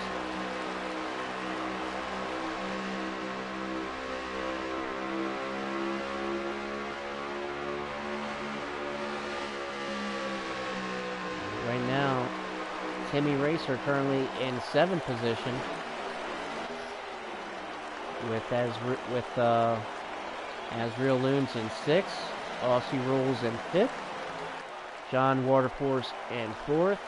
Right now, Timmy Racer currently in 7th position. With Azriel Looms in 6th, Aussie Rules in 5th, John Waterforce in 4th.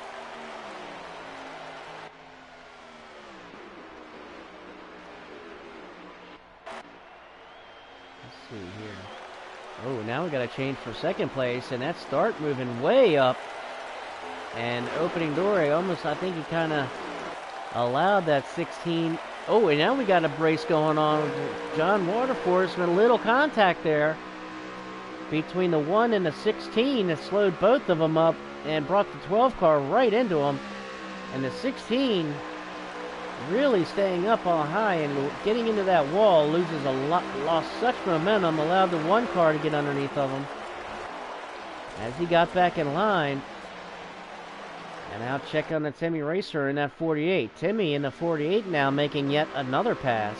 Let's see here. Oh, now we got to change for 2nd place, and that's Tharp moving way up. And opening door, I think he kind of allowed that 16. Oh, and now we got a brace going on. John Waterforce with a little contact there between the 1 and the 16 that slowed both of them up and brought the 12 car right into them. And the 16 really staying up all high and getting into that wall, loses a lot, lost such momentum, allowed the 1 car to get underneath of him. As he got back in line. And now check on the Timmy Racer in that 48. Timmy in the 48 now making yet another pass.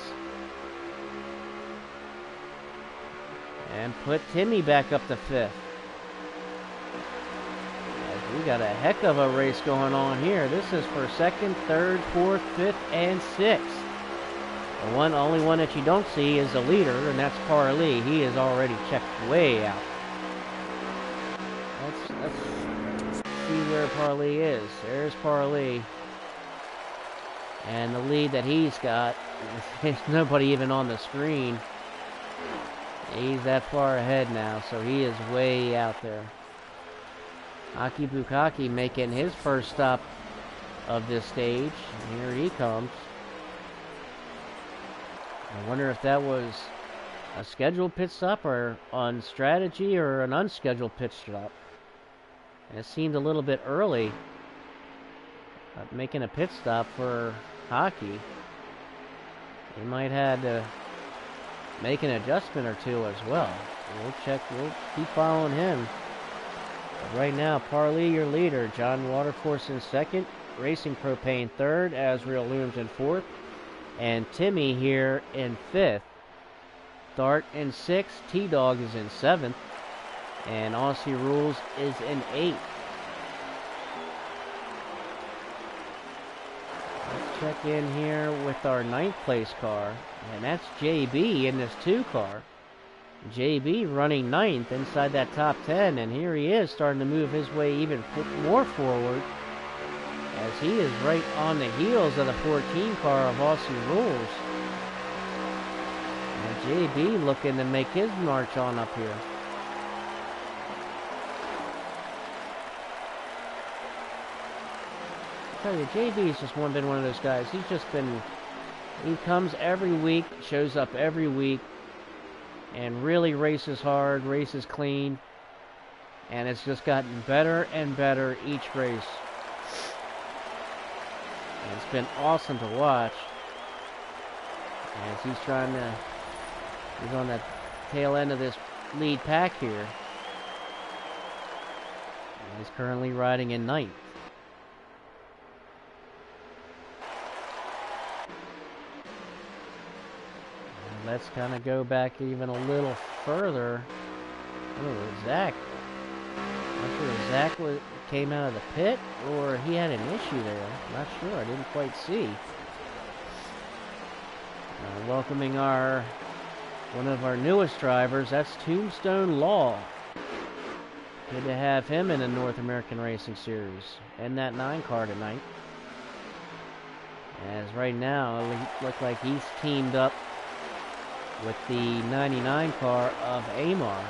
And put Timmy back up to 5th. As we got a heck of a race going on here. This is for 2nd, 3rd, 4th, 5th, and 6th. The only one that you don't see is the leader, and that's Parley. He is already checked way out. Let's see where Parley is. There's Parley. And the lead that he's got, there's nobody even on the screen. He's that far ahead now, so he is way out there. Aki Bukaki making his first stop of this stage. And here he comes. I wonder if that was a scheduled pit stop or on strategy or an unscheduled pit stop. And it seemed a little bit early making a pit stop for Hockey. He might have to make an adjustment or two as well. We'll keep following him. But right now, Parley, your leader. John Waterforce in 2nd. Racing Propane 3rd. Azriel Looms in 4th. and Timmy here in 5th. Dart in 6th, T-Dog is in 7th, and Aussie Rules is in 8th. Let's check in here with our 9th place car, and that's JB in this 2 car. JB running 9th inside that top 10, and here he is starting to move his way even more forward, as he is right on the heels of the 14 car of Aussie Rules. And JB looking to make his march on up here. I tell you, JB's just been one of those guys. He's just been, he comes every week, shows up every week, and really races hard, races clean, and it's just gotten better and better each race. And it's been awesome to watch as he's on the tail end of this lead pack here. And he's currently riding in 9th. And let's kind of go back even a little further. Oh, Zach. I'm not sure if Zach came out of the pit or he had an issue there. Not sure. I didn't quite see. Welcoming one of our newest drivers. That's Tombstone Law. Good to have him in the North American Racing Series and that 9 car tonight. As right now, it looks like he's teamed up with the 99 car of Amar.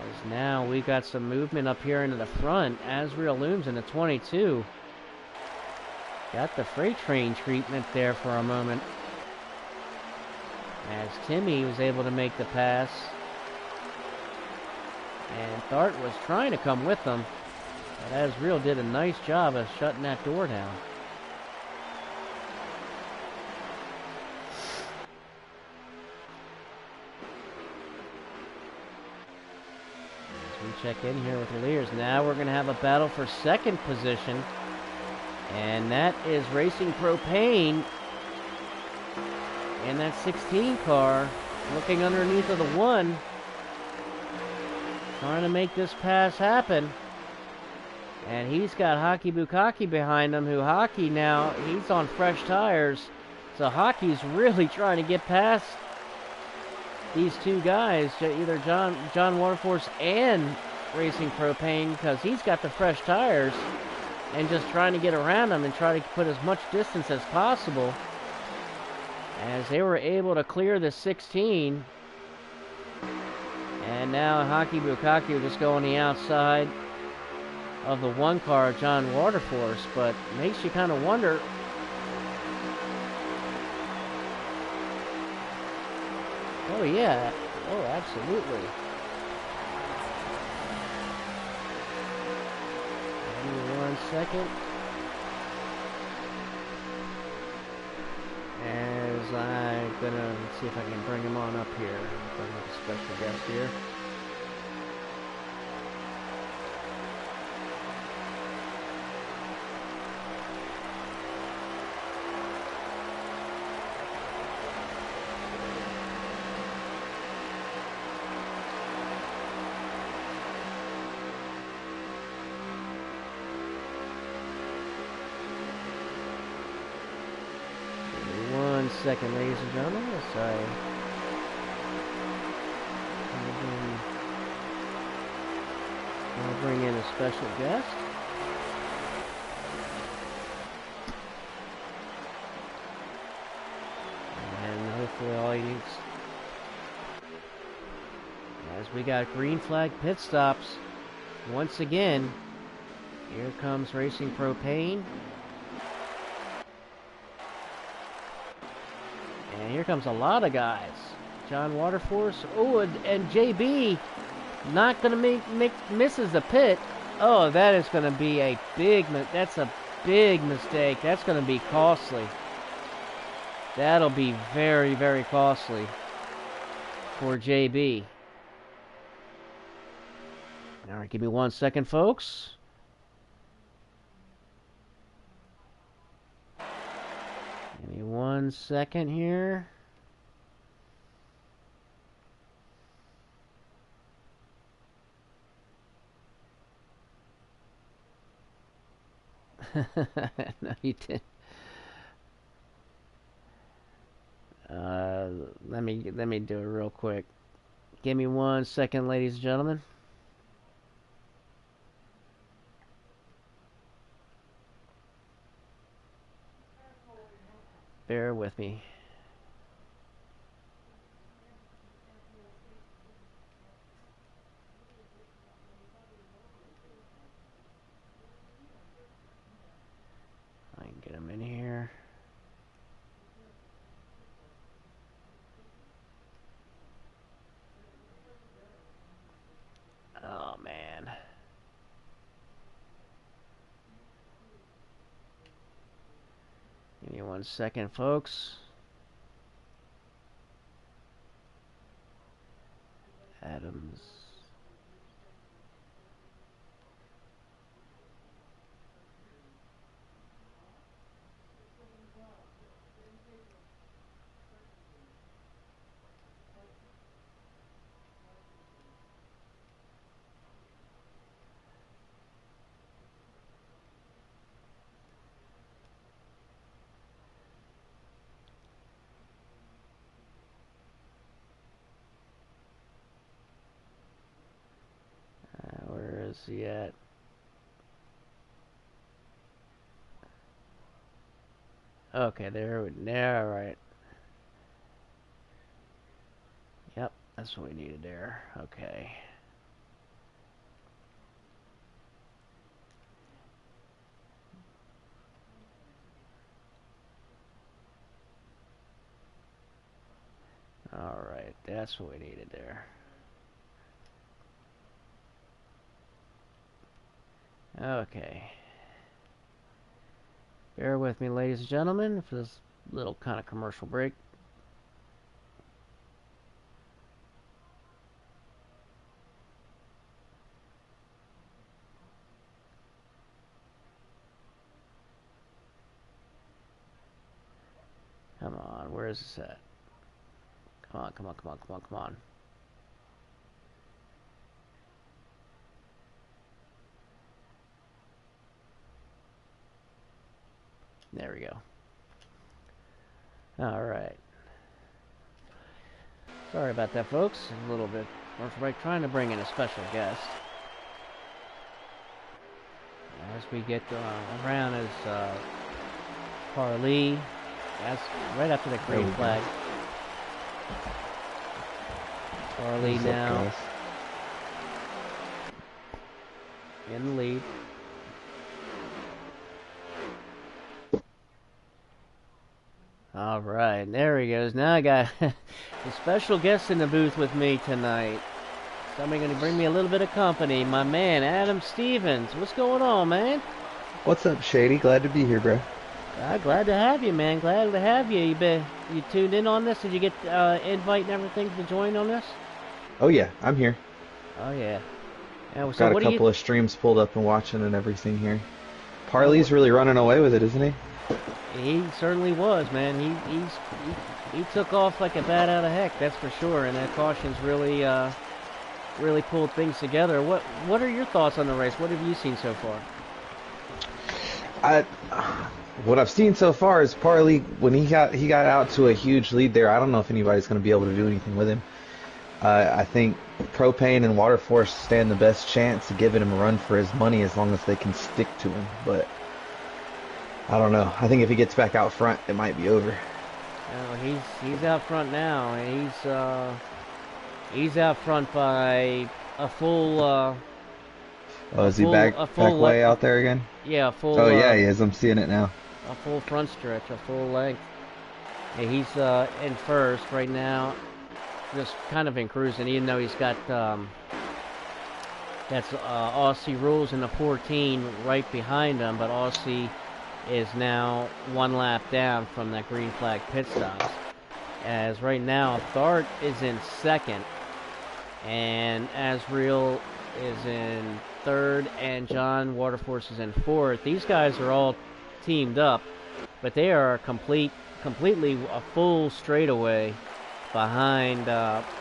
As now we got some movement up here into the front. Azrael Looms in the 22. Got the freight train treatment there for a moment, as Timmy was able to make the pass. And Thart was trying to come with them, but Azrael did a nice job of shutting that door down. As we check in here with the leaders, now we're going to have a battle for 2nd position. And that is Racing Propane in that 16 car, looking underneath of the 1, trying to make this pass happen. And he's got Hockey Bukaki behind him, who Hockey now, he's on fresh tires. So Hockey's really trying to get past these 2 guys, either John Waterforce and Racing Propane, because he's got the fresh tires, and just trying to get around them and try to put as much distance as possible. As they were able to clear the 16. And now Hockey Bukaki will just go on the outside of the 1 car, John Waterforce, but makes you kind of wonder. Oh yeah, oh absolutely. 1 second. As I'm gonna see if I can bring him on up here. Bring up a special guest here. Second, ladies and gentlemen, as I'll bring in a special guest. And hopefully all he needs, as we got green flag pit stops once again. Here comes Racing Propane. And here comes a lot of guys. John Waterforce. Oh, and JB not going to misses the pit. Oh, that is going to be a big, that's a big mistake. That's going to be costly. That'll be very, very costly for JB. All right, give me 1 second, folks. Give me 1 second here. No, you didn't. Let me do it real quick. Give me 1 second, ladies and gentlemen. Bear with me. I can get them in here. Oh, man. Give me 1 second, folks. Adams. Where is he at? Okay, there. All right. Yep, that's what we needed there. Okay. All right, that's what we needed there. Okay. Bear with me, ladies and gentlemen, for this little kind of commercial break. Come on, where is this at? Come on, come on, come on, come on, come on. There we go. All right. Sorry about that, folks. A little bit commercial break. Trying to bring in a special guest. As we get around is Parlee. That's right after the green flag. Parlee now in the lead. All right, there he goes. Now I got a special guest in the booth with me tonight. Somebody going to bring me a little bit of company. My man, Adam Stevens. What's going on, man? What's up, Shady? Glad to be here, bro. Glad to have you, man. Glad to have you. You tuned in on this? Did you get invite and everything to join on this? Oh yeah, I'm here. Oh yeah. So got a couple of streams pulled up and watching and everything here. Parlee's really running away with it, isn't he? He certainly was, man. He took off like a bat out of heck, that's for sure. And that caution's really pulled things together. What are your thoughts on the race? What have you seen so far? What I've seen so far is Parlee, when he got out to a huge lead there. I don't know if anybody's going to be able to do anything with him. I think Propane and Water Force stand the best chance of giving him a run for his money as long as they can stick to him. But I don't know. I think if he gets back out front, it might be over. Oh, he's out front now. He's out front by a full. Oh, is he back way out there again? Yeah, a full. Oh yeah, he is. I'm seeing it now. A full front stretch, a full length. Yeah, he's in first right now, just kind of in cruising, even though he's got that's Aussie Rules in the 14 right behind him, but Aussie is now 1 lap down from that green flag pit stops. As right now, Thart is in second, and Asriel is in third, and John Waterforce is in fourth. These guys are all teamed up, but they are a complete completely a full straightaway behind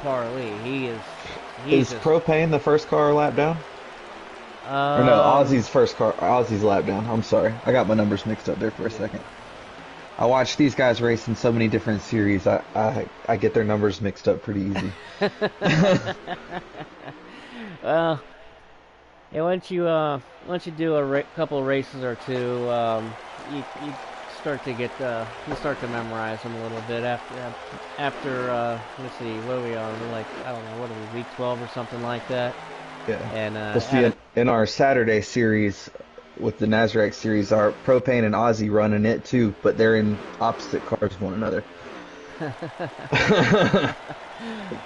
Parley. He's Is just Propane the first car lap down? Or no, um Ozzy's first car, Ozzy's lap down. I'm sorry. I got my numbers mixed up there for a second. I watch these guys race in so many different series. I get their numbers mixed up pretty easy. well, yeah, once you do a couple races or two, you start to get you start to memorize them a little bit after let's see, what are we on? Like, I don't know, what are we, week 12 or something like that? Yeah. And We'll see in our Saturday series with the Nasdaq series, our Propane and Ozzy running it too, but they're in opposite cars of one another.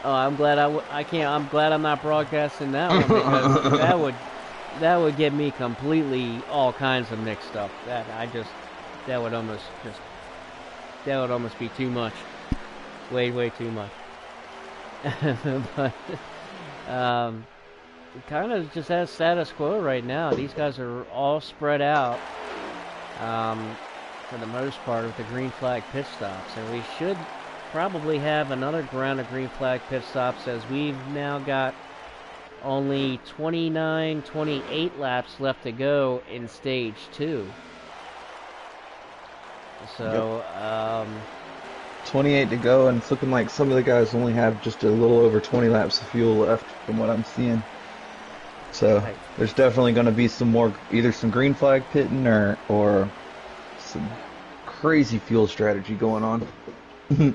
oh, I'm glad I can't. I'm glad I'm not broadcasting that one because that would get me completely all kinds of mixed up. That would almost be too much, way too much. But kind of just has status quo right now. These guys are all spread out for the most part with the green flag pit stops, and we should probably have another round of green flag pit stops as we've now got only 29, 28 laps left to go in stage 2. So, 28 to go, and it's looking like some of the guys only have just a little over 20 laps of fuel left from what I'm seeing. So right. there's definitely going to be some more, either some green flag pitting or some crazy fuel strategy going on. Yeah,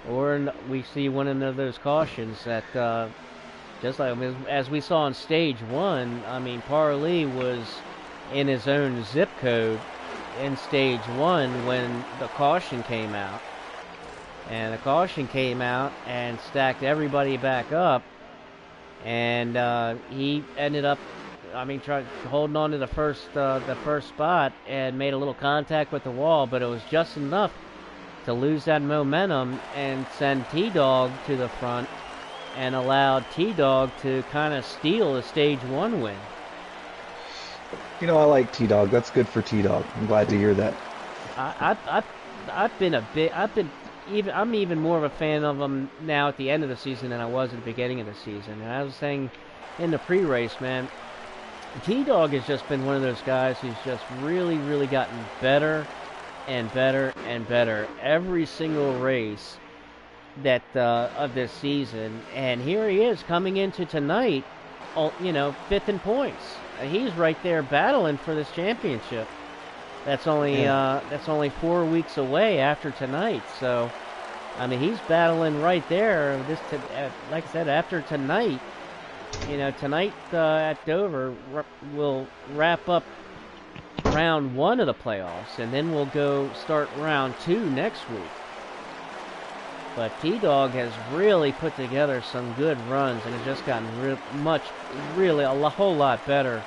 or we see one of those cautions that just like as we saw in stage 1. I mean, Parley was in his own zip code in stage 1 when the caution came out, and the caution came out and stacked everybody back up, and he ended up, I mean, holding on to the first spot and made a little contact with the wall, but it was just enough to lose that momentum and send T-Dog to the front and allowed T-Dog to kind of steal a stage 1 win. You know, I like T-Dog. That's good for T-Dog. I'm glad to hear that. I'm even more of a fan of him now at the end of the season than I was at the beginning of the season. And I was saying in the pre-race, man, T-Dog has just been one of those guys who's just really, really gotten better and better and better every single race that of this season. And here he is coming into tonight, you know, 5th in points. He's right there battling for this championship. That's only 4 weeks away after tonight. So, I mean, he's battling right there. Like I said, after tonight, you know, tonight at Dover we'll wrap up round 1 of the playoffs, and then we'll go start round 2 next week. But T-Dog has really put together some good runs and has just gotten really a whole lot better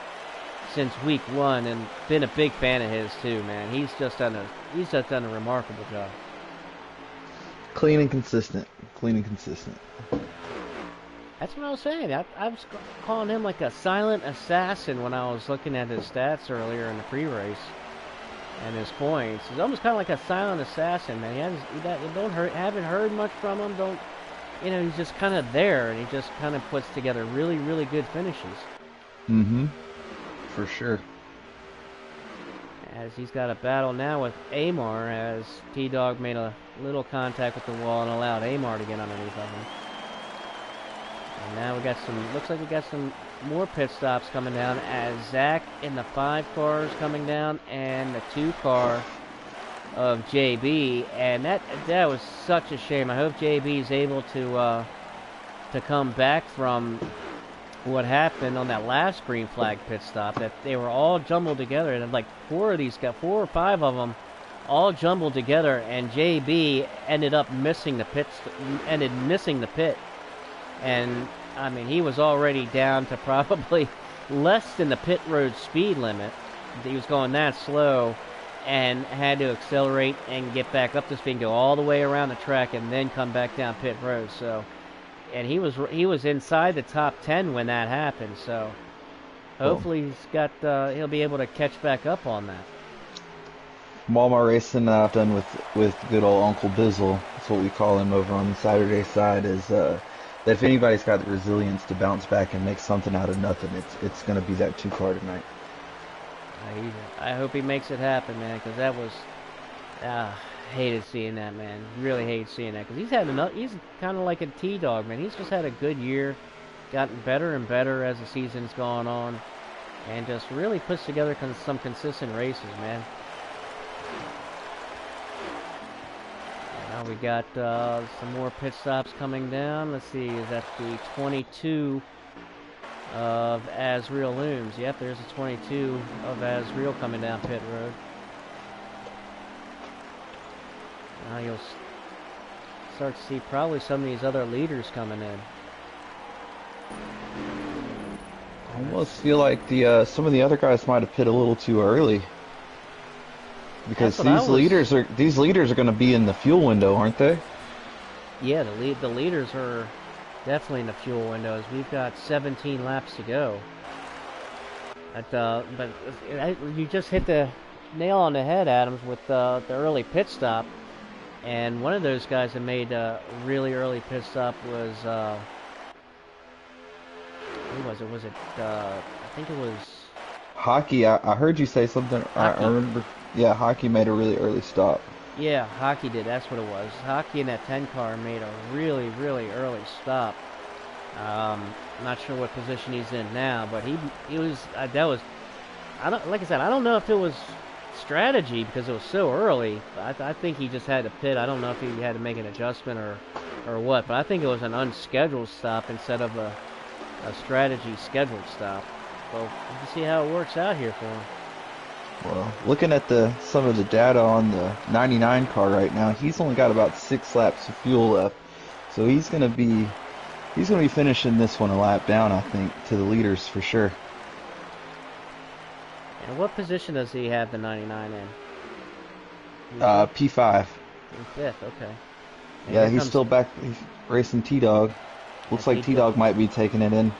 since week 1, and been a big fan of his too, man. He's just done a remarkable job. Clean and consistent. Clean and consistent. That's what I was saying. I was calling him like a silent assassin when I was looking at his stats earlier in the pre-race and his points. He's almost kind of like a silent assassin, man. Haven't heard much from him. He's just kind of there, and he just kind of puts together really, really good finishes. Mm-hmm. For sure. As he's got a battle now with Amar, as T-Dog made a little contact with the wall and allowed Amar to get underneath of him. And now looks like we got some more pit stops coming down as Zach in the 5 car is coming down and the 2 car of JB, and that was such a shame. I hope JB is able to come back from what happened on that last green flag pit stop, that they were all jumbled together, and like 4 or 5 of them all jumbled together, and JB ended missing the pit. And I mean, he was already down to probably less than the pit road speed limit. He was going that slow and had to accelerate and get back up to speed and go all the way around the track and then come back down pit road. So, and he was inside the top 10 when that happened. So hopefully he'll be able to catch back up on that. Walmart Racing that I've done with good old Uncle Bizzle, that's what we call him over on the Saturday side, is that if anybody's got the resilience to bounce back and make something out of nothing, it's going to be that two car tonight. I hope he makes it happen, man, because that was hated seeing that, man. Really hated seeing that, because he's kind of like a T-Dog, man. He's just had a good year, gotten better and better as the season's gone on, and just really puts together some consistent races, man. Now we got some more pit stops coming down. Let's see, is that the 22 of Azriel Looms? Yep, there's a 22 of Azriel coming down pit road. Now you'll start to see probably some of these other leaders coming in. I almost feel like some of the other guys might have pit a little too early. Because these leaders are going to be in the fuel window, aren't they? Yeah, the leaders are definitely in the fuel windows. We've got 17 laps to go. But you just hit the nail on the head, Adams, with the early pit stop. And one of those guys that made a really early pit stop was who was it? Was it I think it was Hockey. I heard you say something. Hockey. I remember. Yeah, Hockey made a really early stop. Yeah, Hockey did. That's what it was. Hockey in that 10 car made a really early stop. Not sure what position he's in now, but he was that was. Like I said, I don't know if it was strategy because it was so early. I think he just had to pit. I don't know if he had to make an adjustment or what, but I think it was an unscheduled stop instead of a strategy scheduled stop. So you can see how it works out here for him. Well, looking at some of the data on the 99 car right now, he's only got about 6 laps of fuel left, so he's gonna be finishing this one a lap down, I think, to the leaders for sure. And what position does he have the 99 in? P5. In fifth, okay. And yeah, he's still back. He's racing T-Dog. Looks like T-Dog might be taking it in.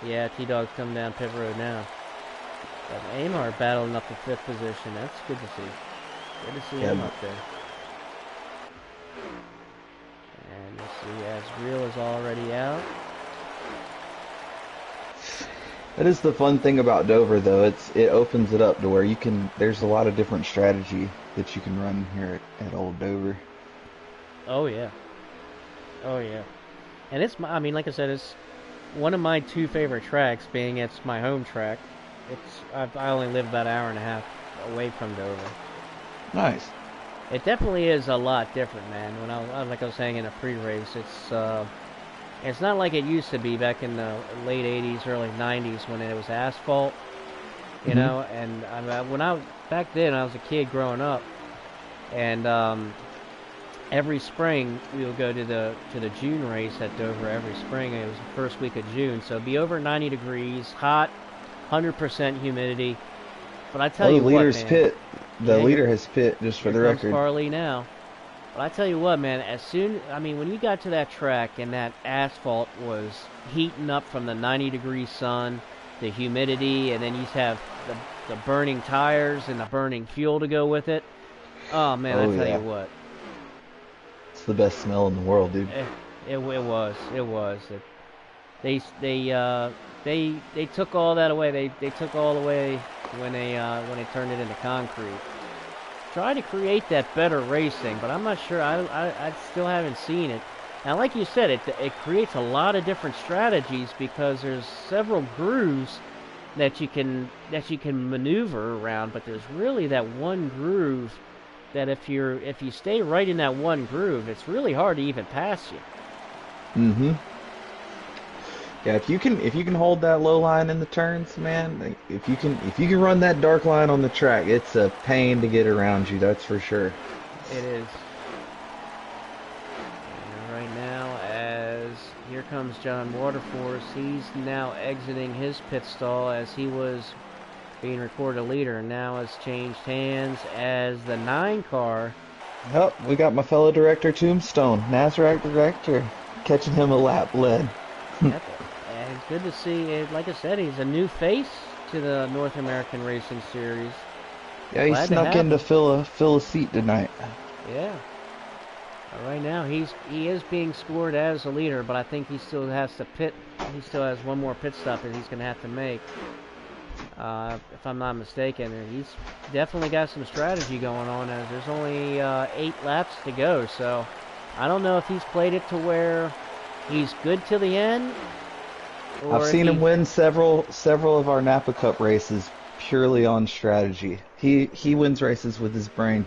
Yeah, T-Dog's coming down pit road now. But Amar battling up to 5th position. That's good to see. Good to see him up there. And let's see, Azriel is already out. That is the fun thing about Dover, though. It opens it up to where there's a lot of different strategy that you can run here at Old Dover. Oh yeah. Oh yeah. And I mean, like I said, it's one of my 2 favorite tracks, being it's my home track. I only live about an hour and a half away from Dover. Nice. It definitely is a lot different, man. Like I was saying in a pre-race, it's not like it used to be back in the late 80s, early 90s when it was asphalt, you know. And back then I was a kid growing up, and every spring we would go to the June race at Dover every spring. It was the first week of June, so it'd be over 90 degrees, hot, 100% humidity. But I tell you what, man. The leader has pit, just for the record. Farley now. But I tell you what, man, when you got to that track and that asphalt was heating up from the 90-degree sun, the humidity, and then you have the burning tires and the burning fuel to go with it. Oh, man, I tell you what. It's the best smell in the world, dude. It was. They took all that away. They took all away when they turned it into concrete. Try to create that better racing, but I'm not sure. I still haven't seen it. Now, like you said, it creates a lot of different strategies because there's several grooves that you can maneuver around, but there's really that one groove that if you stay right in that one groove, it's really hard to even pass you. Mm-hmm. Yeah, if you can hold that low line in the turns, man, if you can run that dark line on the track, it's a pain to get around you, that's for sure. It is. And right now, as here comes John Waterforce, he's now exiting his pit stall as he was being recorded leader, and now has changed hands as the 9 car. Oh, we got my fellow director Tombstone, NASRAC director, catching him a lap lead. Yep. And it's good to see, like I said, he's a new face to the North American Racing Series. Yeah, he Glad to snuck have in to him. fill a seat tonight. Yeah. Right now, he is being scored as a leader, but I think he still has to pit. He still has one more pit stop that he's going to have to make, if I'm not mistaken. And he's definitely got some strategy going on, as there's only 8 laps to go. So I don't know if he's played it to where he's good till the end, I've or if seen him he. win several of our Napa Cup races purely on strategy. He wins races with his brain.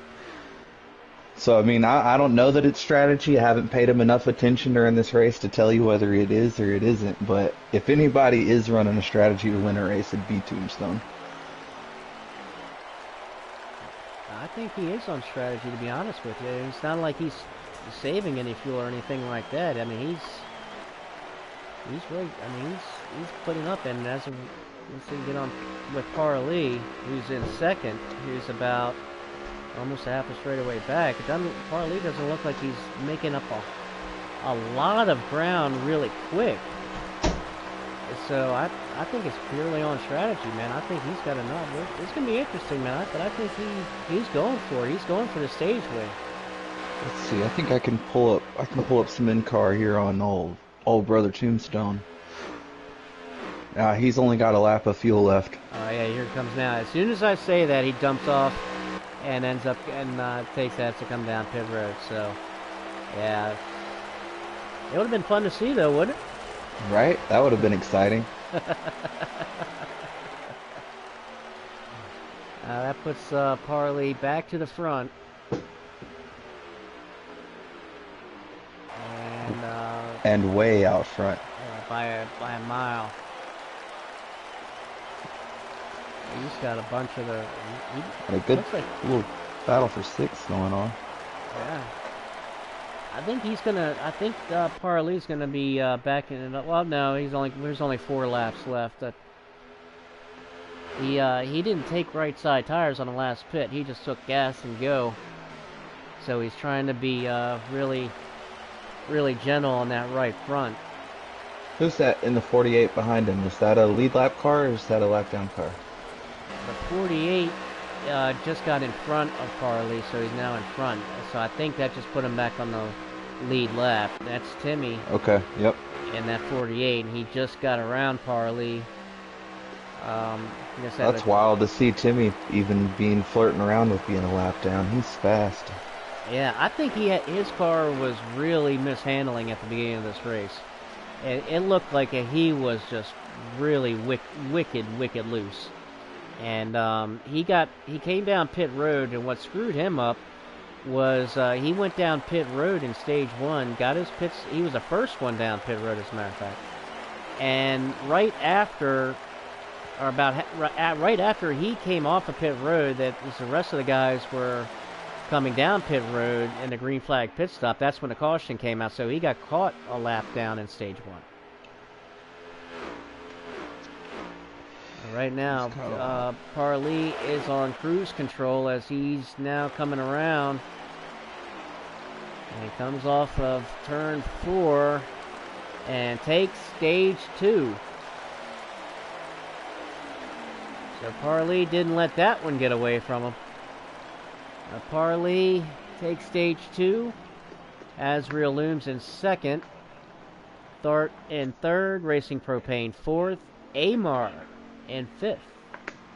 So I mean, I don't know that it's strategy. I haven't paid him enough attention during this race to tell you whether it is or it isn't. But if anybody is running a strategy to win a race, it'd be Tombstone. I think he is on strategy, to be honest with you. It's not like he's saving any fuel or anything like that. I mean, he's really. I mean, he's putting up, and as of, let's see, get on with Parley, who's in second, who's about almost a half a straightaway back. Parley doesn't look like he's making up a lot of ground really quick. So I think it's purely on strategy, man. I think he's got enough. It's gonna be interesting, man. But I think he's going for it. He's going for the stage win. Let's see. I think I can pull up some in car here on old brother Tombstone. He's only got a lap of fuel left. Oh yeah, here it comes now. As soon as I say that, he dumps off and ends up and takes that to come down pit road. So yeah, it would have been fun to see, though, wouldn't it? Right? That would have been exciting. That puts Parley back to the front. And And way out front. by a mile. He's got a bunch of the. And a good Looks like, little battle for sixth going on. yeah. I think he's gonna. I think Parley's gonna be backing it up. Well, no, there's only 4 laps left. He didn't take right side tires on the last pit. He just took gas and go. So he's trying to be really, really gentle on that right front. Who's that in the 48 behind him? Is that a lead lap car or is that a lap down car? The 48 just got in front of Parley, so he's now in front. So I think that just put him back on the lead lap. That's Timmy Okay, yep. in that 48, and he just got around Parley. That's wild to see Timmy even flirting around with being a lap down. He's fast. Yeah, I think his car was really mishandling at the beginning of this race. It looked like he was just really wicked loose. And he came down pit road, and what screwed him up was he went down pit road in stage 1, got his pits. He was the first one down pit road, as a matter of fact. And right after he came off of pit road, the rest of the guys were coming down pit road in the green flag pit stop. That's when the caution came out, so he got caught a lap down in stage 1. Right now, Parley is on cruise control as he's now coming around. And he comes off of turn 4 and takes stage 2. So Parley didn't let that one get away from him. Parley takes stage 2. Azrael Looms in second. Thart in third. Racing Propane fourth. Amar in 5th.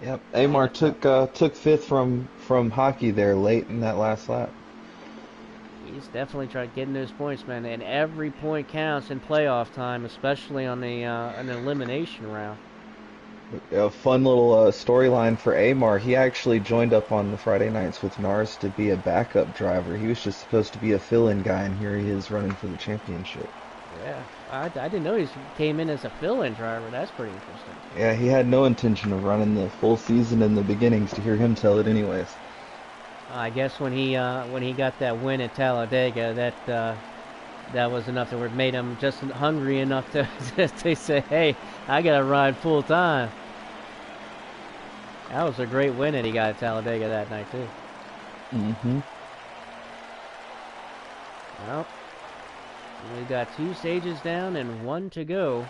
Yep, Amar took 5th from Hockey there late in that last lap. He's definitely trying getting those points, man. And every point counts in playoff time, especially on an elimination round. A fun little storyline for Amar. He actually joined up on the Friday nights with Nars to be a backup driver. He was just supposed to be a fill-in guy, and here he is running for the championship. Yeah, I didn't know he came in as a fill-in driver. That's pretty interesting. Yeah, he had no intention of running the full season in the beginnings, to hear him tell it anyways. I guess when he got that win at Talladega, that was enough that made him just hungry enough to say, hey, I got to ride full time. That was a great win that he got at Talladega that night, too. Mm-hmm. Well, we got 2 stages down and 1 to go.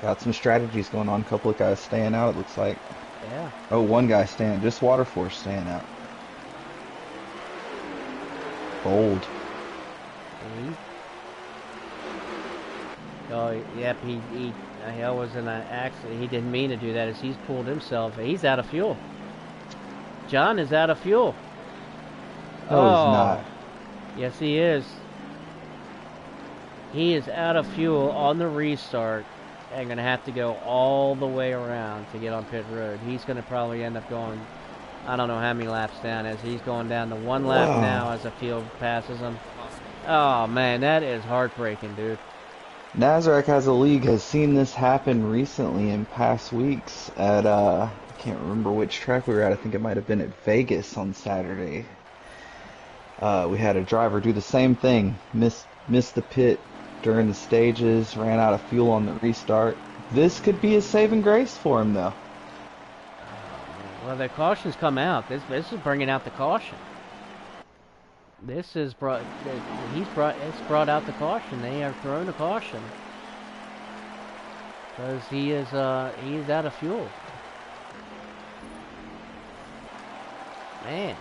Got some strategies going on. A couple of guys staying out, it looks like. Yeah. Oh, one guy staying, just Water Force staying out. Bold. He, oh, yep. He was in an accident. He didn't mean to do that. As he's pulled himself, he's out of fuel. John is out of fuel. No, he's not. Oh, yes, he is. He is out of fuel on the restart and going to have to go all the way around to get on pit road. He's going to probably end up going, I don't know how many laps down, as he's going down to one lap now as the field passes him. Oh, man, that is heartbreaking, dude. Nazarek as a league has seen this happen recently in past weeks at, I can't remember which track we were at. I think it might have been at Vegas on Saturday. We had a driver do the same thing, missed the pit during the stages, ran out of fuel on the restart. This could be a saving grace for him, though. Well, the caution's come out. This is bringing out the caution. This is it's brought out the caution. They have thrown a caution because he is out of fuel. Man,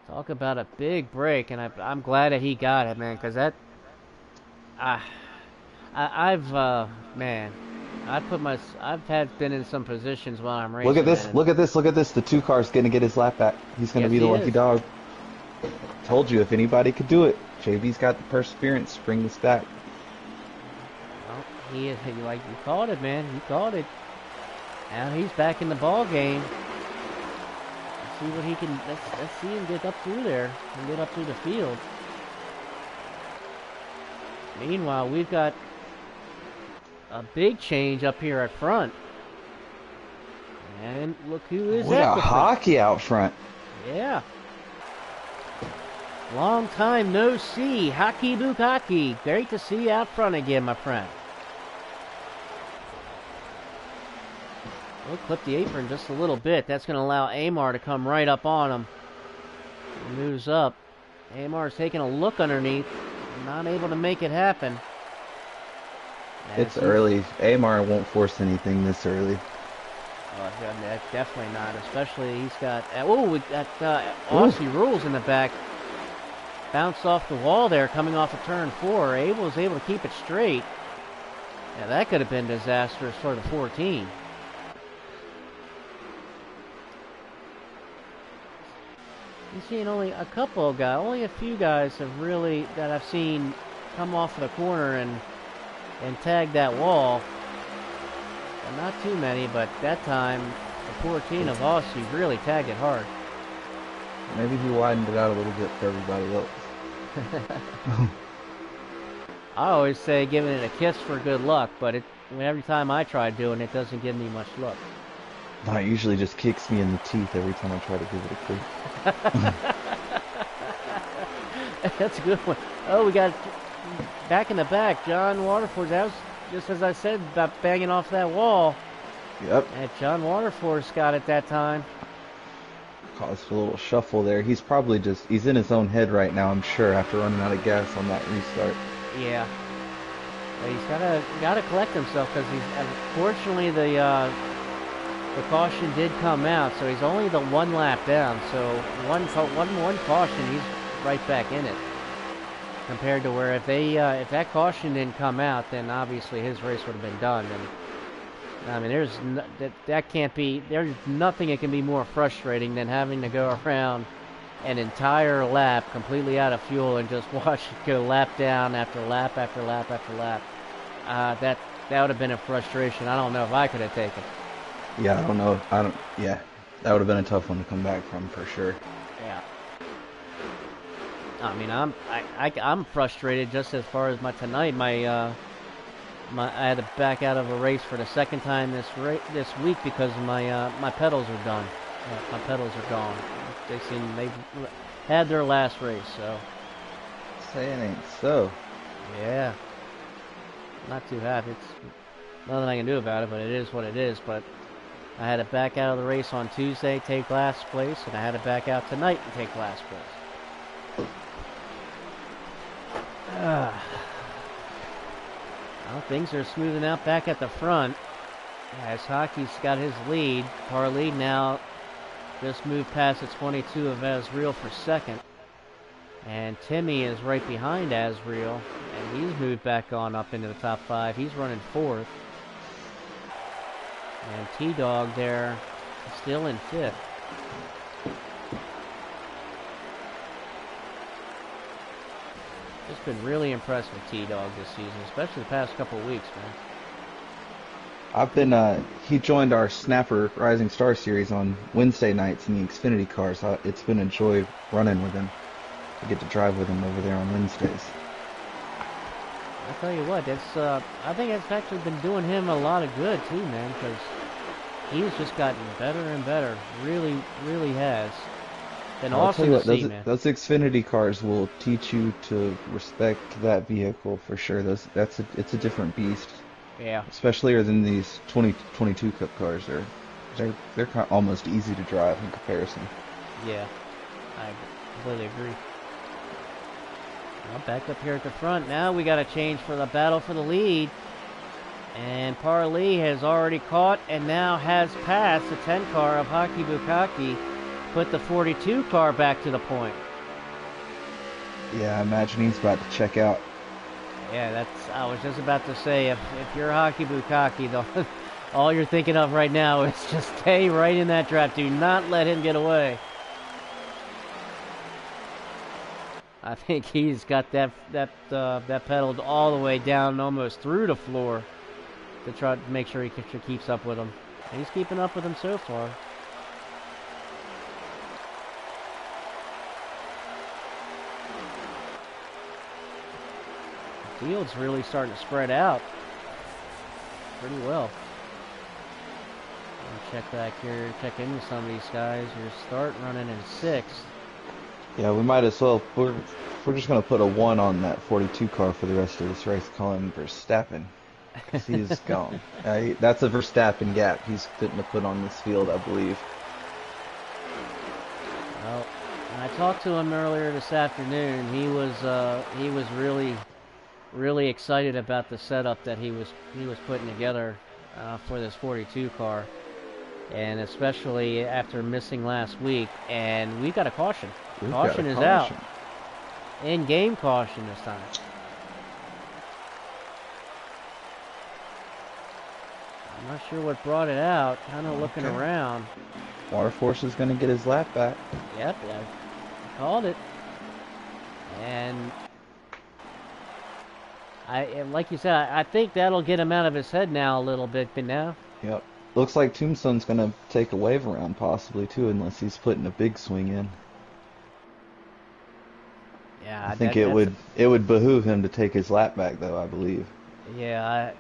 talk about a big break, and I'm glad that he got it, man, because that I've man, I've been in some positions while I'm racing. Look at this! Man, look at this! Look at this! The 2 car's gonna get his lap back. He's gonna yes, be the he lucky is. dog. Told you, if anybody could do it, JB's got the perseverance to bring this back. Well, he like you called it, man. You called it. Now he's back in the ball game. Let's see what he can. Let's see him get up through there and get up through the field. Meanwhile, we've got a big change up here at front. And look who is We at got the front. Hockey out front. Yeah. Long time no see. Hockey Bukaki. Great to see you out front again, my friend. We'll clip the apron just a little bit. That's going to allow Amar to come right up on him. He moves up. Amar's taking a look underneath. Not able to make it happen. It's early. Amar won't force anything this early. Yeah, definitely not. Especially he's got. We got Aussie Rules in the back. Bounced off the wall there, coming off of turn 4. Abel was able to keep it straight. Yeah, that could have been disastrous for the 14. You've seen only a couple of guys, only a few guys have really, that I've seen come off of the corner and tag that wall. And not too many, but that time, the 14 of Aussie really tagged it hard. Maybe he widened it out a little bit for everybody else. I always say giving it a kiss for good luck, but every time I try doing it, it doesn't give me much luck. No, it usually just kicks me in the teeth every time I try to give it a kick. That's a good one. Oh, we got back in the back, John Waterforce. That was just as I said about banging off that wall. Yep. And John Waterforce got it that time. Caused a little shuffle there. He's probably he's in his own head right now, I'm sure, after running out of gas on that restart. Yeah. But he's gotta collect himself because unfortunately the caution did come out, so he's only the 1 lap down. So one caution, he's right back in it. Compared to where if that caution didn't come out, then obviously his race would have been done. And I mean, there's nothing that can be more frustrating than having to go around an entire lap completely out of fuel and just watch it go lap down after lap after lap after lap. That would have been a frustration. I don't know if I could have taken. Yeah, I don't know. Yeah, that would have been a tough one to come back from for sure. Yeah. I mean, I'm frustrated just as far as tonight. I had to back out of a race for the second time this week because my pedals are done. My pedals are gone. They've had their last race, so. Say it ain't so. Yeah. Not too happy. It's nothing I can do about it, but it is what it is. But I had to back out of the race on Tuesday, take last place, and I had to back out tonight and take last place. Well, things are smoothing out back at the front. as Hockey's got his lead. Parley now just moved past the 22 of Asriel for second. And Timmy is right behind Asriel, and he's moved back on up into the top 5. He's running 4th. And T-Dog there still in 5th. Just been really impressed with T-Dog this season, especially the past couple of weeks, man. I've been, he joined our Snapper Rising Star series on Wednesday nights in the Xfinity cars. It's been a joy running with him. I get to drive with him over there on Wednesdays. I tell you what, that's I think it's actually been doing him a lot of good too, man, because he's just gotten better and better. Really, really has. Been awesome to see, man. Those Xfinity cars will teach you to respect that vehicle for sure. It's a different beast. Yeah. Especially than these 2022 Cup cars. They're kind of almost easy to drive in comparison. Yeah, I completely agree. Well, back up here at the front. Now we got a change for the battle for the lead. And Parley has already caught and now has passed the 10 car of Hockey Bukaki. Put the 42 car back to the point. Yeah, I imagine he's about to check out. Yeah, I was just about to say, if you're Hockey Bukaki, all you're thinking of right now is just stay right in that trap. Do not let him get away. I think he's got that pedal all the way down, almost through the floor, to try to make sure he keeps up with him. And he's keeping up with him so far. The field's really starting to spread out pretty well. I'll check back here, check into some of these guys. Your start running in 6th. Yeah, we might as well. We're just gonna put a 1 on that 42 car for the rest of this race. Call him Verstappen. He's gone. That's a Verstappen gap he's fitting to put on this field, I believe. Well, I talked to him earlier this afternoon. He was really excited about the setup that he was putting together for this 42 car, and especially after missing last week. And we got a caution. Caution is out. In-game caution this time. I'm not sure what brought it out. Kind of looking around. Water Force is going to get his lap back. Yep, I called it. And like you said, I think that'll get him out of his head now a little bit. But now. Yep. Looks like Tombstone's going to take a wave around possibly too, unless he's putting a big swing in. Yeah, I think it would behoove him to take his lap back, though. I believe. Yeah,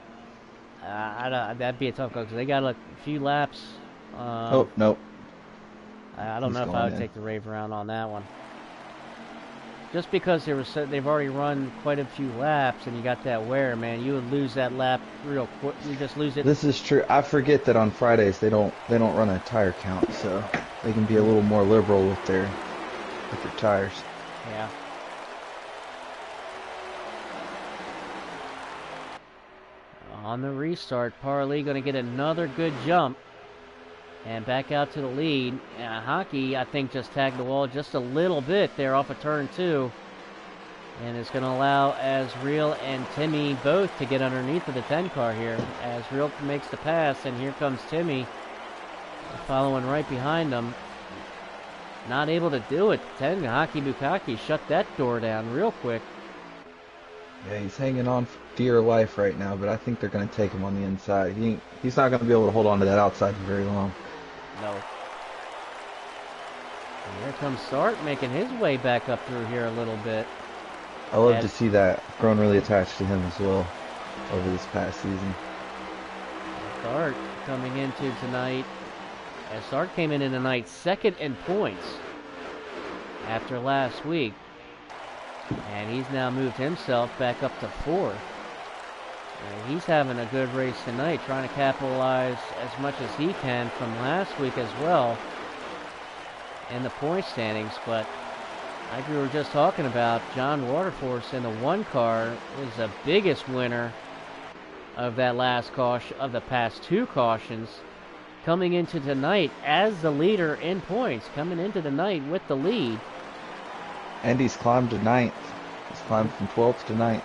that'd be a tough call because they got a few laps. Oh nope. I don't know if I would take the rave around on that one. Just because they've already run quite a few laps, and you got that wear, man, you would lose that lap real quick. You just lose it. This is true. I forget that on Fridays they don't run a tire count, so they can be a little more liberal with their tires. Yeah. On the restart, Parley going to get another good jump and back out to the lead. Hockey, I think, just tagged the wall just a little bit there off of turn 2. And it's going to allow Asriel and Timmy both to get underneath of the 10 car here. Asriel makes the pass, and here comes Timmy following right behind them. Not able to do it. 10 Hockey Bukaki shut that door down real quick. Yeah, he's hanging on for dear life right now, but I think they're going to take him on the inside. He's not going to be able to hold on to that outside for very long. No. And here comes Start making his way back up through here a little bit. I love to see that. I've grown really attached to him as well over this past season. Start coming into tonight. As Start came in tonight second in points after last week. And he's now moved himself back up to 4th. And he's having a good race tonight, trying to capitalize as much as he can from last week as well in the point standings. But like we were just talking about, John Waterforce in the 1 car is the biggest winner of that last caution, of the past 2 cautions, coming into tonight as the leader in points, coming into the night with the lead. And he's climbed to 9th. He's climbed from 12th to 9th.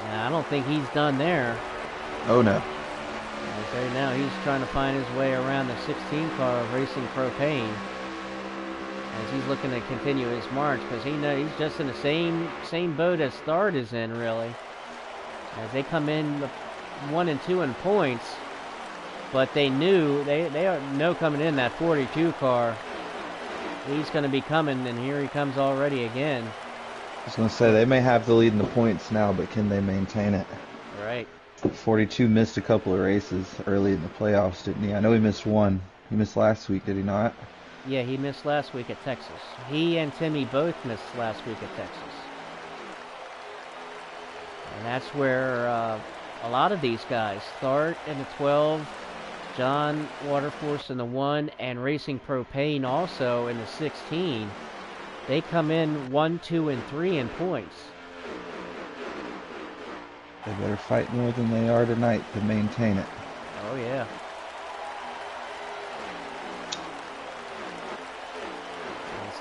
And I don't think he's done there. Oh no. As right now he's trying to find his way around the 16 car of Racing Propane, as he's looking to continue his march, because he knows he's just in the same boat as Thard is in, really. As they come in 1 and 2 in points, but they knew they know coming in that 42 car, he's going to be coming, and here he comes already again. I was going to say, they may have the lead in the points now, but can they maintain it? Right. 42 missed a couple of races early in the playoffs, didn't he? I know he missed one. He missed last week, did he not? Yeah, he missed last week at Texas. He and Timmy both missed last week at Texas. And that's where a lot of these guys, Thart in the 12, John Waterforce in the 1, and Racing Propane also in the 16, they come in 1, 2, and 3 in points. They better fight more than they are tonight to maintain it. Oh, yeah.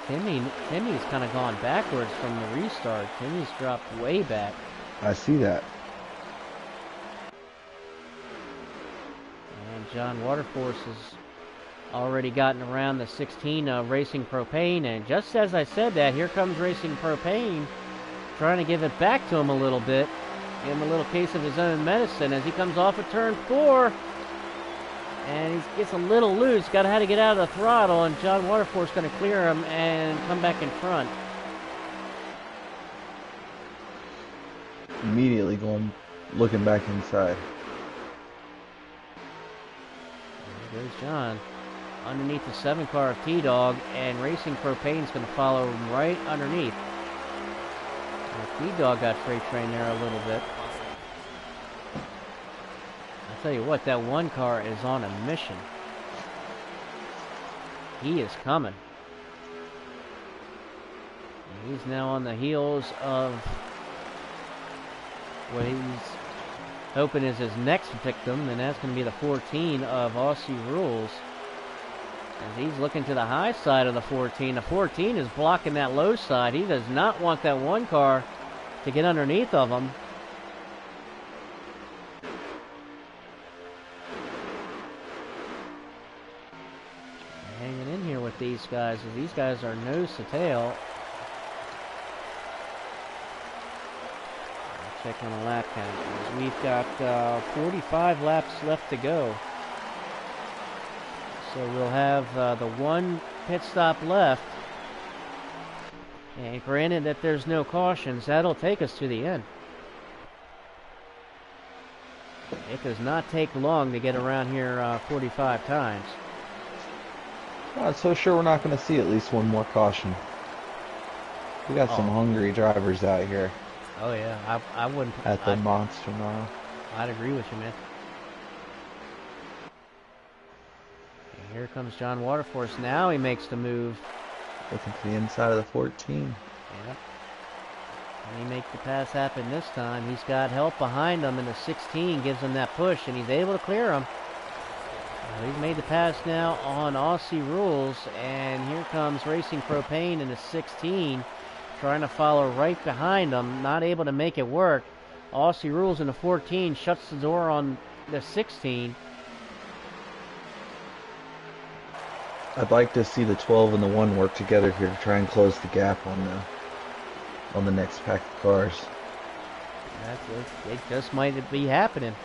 Timmy's kind of gone backwards from the restart. Timmy's dropped way back. I see that. And John Waterforce has already gotten around the 16 of Racing Propane. And just as I said that, here comes Racing Propane, trying to give it back to him a little bit. Give him a little case of his own medicine as he comes off of turn 4. And he gets a little loose. Got to have to get out of the throttle, and John Waterforce going to clear him and come back in front. Immediately looking back inside. There goes John. Underneath the 7 car of T-Dog, and Racing Propane's going to follow him right underneath. T-Dog got freight trained there a little bit. I'll tell you what, that 1 car is on a mission. He is coming. And he's now on the heels of what he's hoping is his next victim, and that's going to be the 14 of Aussie Rules. As he's looking to the high side of the 14. The 14 is blocking that low side. He does not want that 1 car to get underneath of him. Hanging in here with these guys, as these guys are nose to tail. Check on the lap count. We've got 45 laps left to go. So we'll have the 1 pit stop left. And granted that there's no cautions, that'll take us to the end. It does not take long to get around here 45 times. Not so sure we're not going to see at least one more caution. We got some hungry drivers out here. Oh yeah, I wouldn't. At the Monster Mile. I'd agree with you, man. And here comes John Waterforce. Now he makes the move. Looking to the inside of the 14. Yeah. And he makes the pass happen this time. He's got help behind him, and the 16 gives him that push, and he's able to clear him. Well, he's made the pass now on Aussie Rules, and here comes Racing Propane in the 16, trying to follow right behind him, not able to make it work. Aussie Rules in the 14 shuts the door on the 16. I'd like to see the 12 and the 1 work together here to try and close the gap on the next pack of cars. It just might be happening.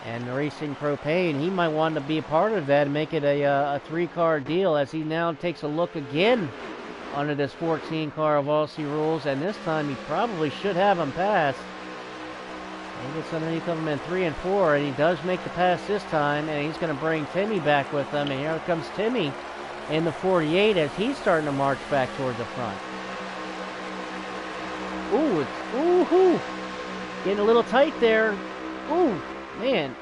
And Racing Propane, he might want to be a part of that and make it a 3-car deal, as he now takes a look again under this 14 car of Aussie Rules, and this time he probably should have him pass. He gets underneath of him in 3 and 4, and he does make the pass this time, and he's going to bring Timmy back with him, and here comes Timmy in the 48 as he's starting to march back towards the front. Ooh, ooh-hoo, getting a little tight there. Ooh, man.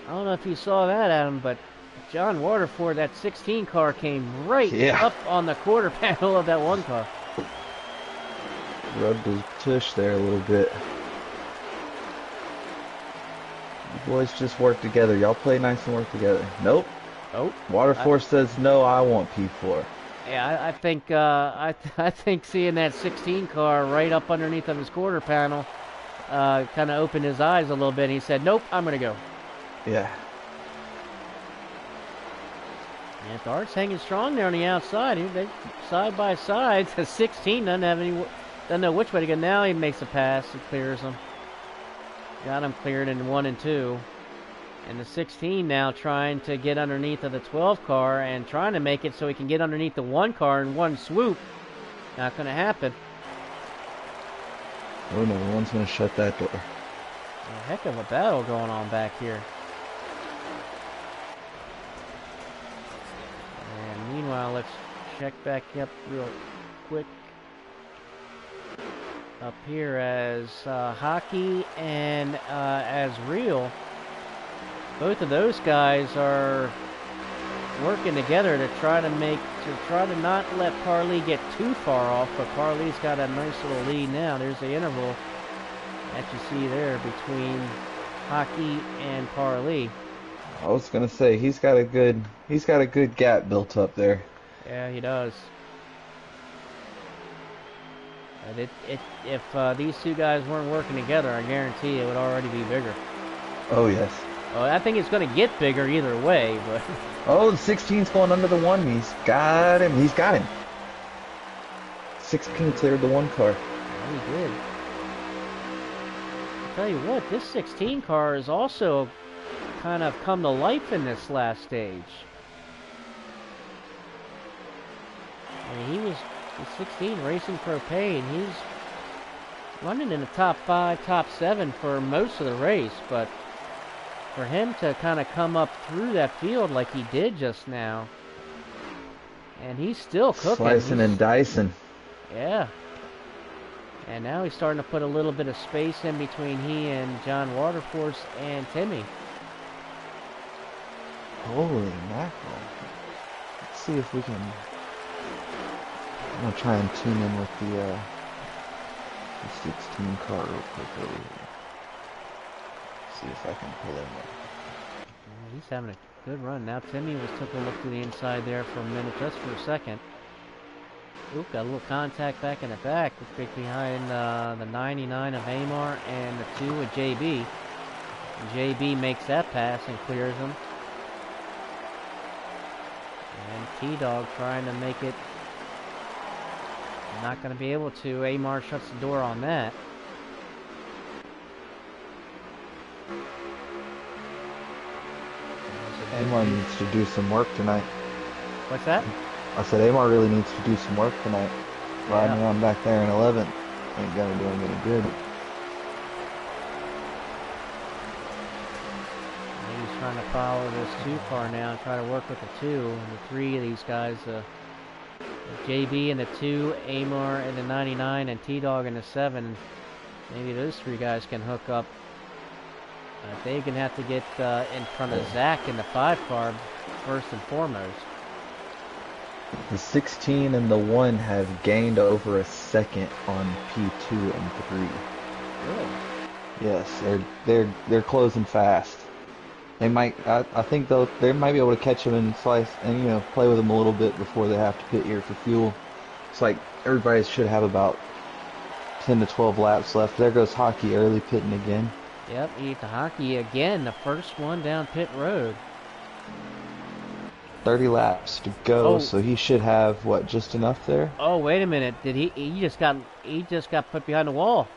I don't know if you saw that, Adam, but John Waterford, that 16 car came right up on the quarter panel of that 1 car. Rubbed his tush there a little bit. boys just work together. Y'all play nice and work together. Nope. Oh, Water I, Force says no. I want P4. yeah, I think I think seeing that 16 car right up underneath of his quarter panel kind of opened his eyes a little bit. He said, "Nope, I'm gonna go." Yeah. Yeah, Dart's hanging strong there on the outside. They side by side. The 16 doesn't know which way to go. Now he makes a pass. He clears him. Got him cleared in 1 and 2. And the 16 now trying to get underneath of the 12 car and trying to make it so he can get underneath the 1 car in one swoop. Not going to happen. Oh no, one's gonna shut that door. A heck of a battle going on back here. And meanwhile, let's check back up real quick. Up here as Hockey and as Real. Both of those guys are working together to try to not let Parley get too far off, but Parley's got a nice little lead now. There's the interval that you see there between Hockey and Parley. I was gonna say he's got a good gap built up there. Yeah, he does. But if these two guys weren't working together, I guarantee it would already be bigger. Oh yes. Well, I think it's going to get bigger either way, but... Oh, the 16's going under the 1. He's got him. He's got him. 16 cleared the 1 car. Yeah, he did. I'll tell you what, this 16 car has also kind of come to life in this last stage. I mean, he was the 16 racing propane. He's running in the top 5, top 7 for most of the race, but for him to kind of come up through that field like he did just now, and he's still cooking. Slicing and dicing. Yeah. And now he's starting to put a little bit of space in between he and John Waterforce and Timmy. Holy mackerel. Let's see if we can... I'm going to try and tune in with the 16 car real quick over here. See if I can pull him up. He's having a good run. Now Timmy took a look to the inside there for a minute, just for a second. Oop, got a little contact back in the back. Looks behind the 99 of Amar and the 2 of JB. And JB makes that pass and clears him. And T-Dog trying to make it. Not going to be able to. Amar shuts the door on that. Amar needs to do some work tonight. What's that? I said Amar really needs to do some work tonight. Riding around back there in 11 ain't gonna do him any good. He's trying to follow this 2 car now and try to work with the 2. And the 3 of these guys, JB and the 2, Amar and the 99, and T-Dog and the 7. Maybe those 3 guys can hook up. They're going to have to get in front of Zach in the 5 car first and foremost. The 16 and the 1 have gained over a second on P2 and 3. Really? Yes, they're closing fast. They might, I think they might be able to catch him and slice and play with him a little bit before they have to pit here for fuel. It's like everybody should have about 10 to 12 laps left. There goes Hockey early pitting again. Yep, eat the Hockey again, the first one down pit road. 30 laps to go, so he should have what, just enough there? Oh, wait a minute. Did he just got put behind the wall.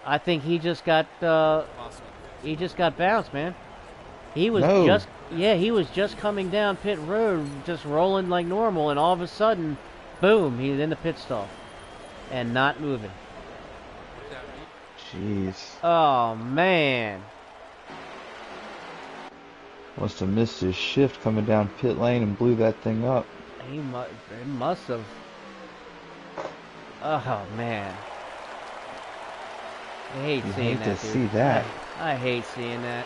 I think he just got bounced, man. He was he was just coming down pit road, just rolling like normal, and all of a sudden, boom, he's in the pit stall and not moving. Jeez. Oh, man. Must have missed his shift coming down pit lane and blew that thing up. He must have. Oh, man. I hate seeing that, dude. See that. I hate seeing that.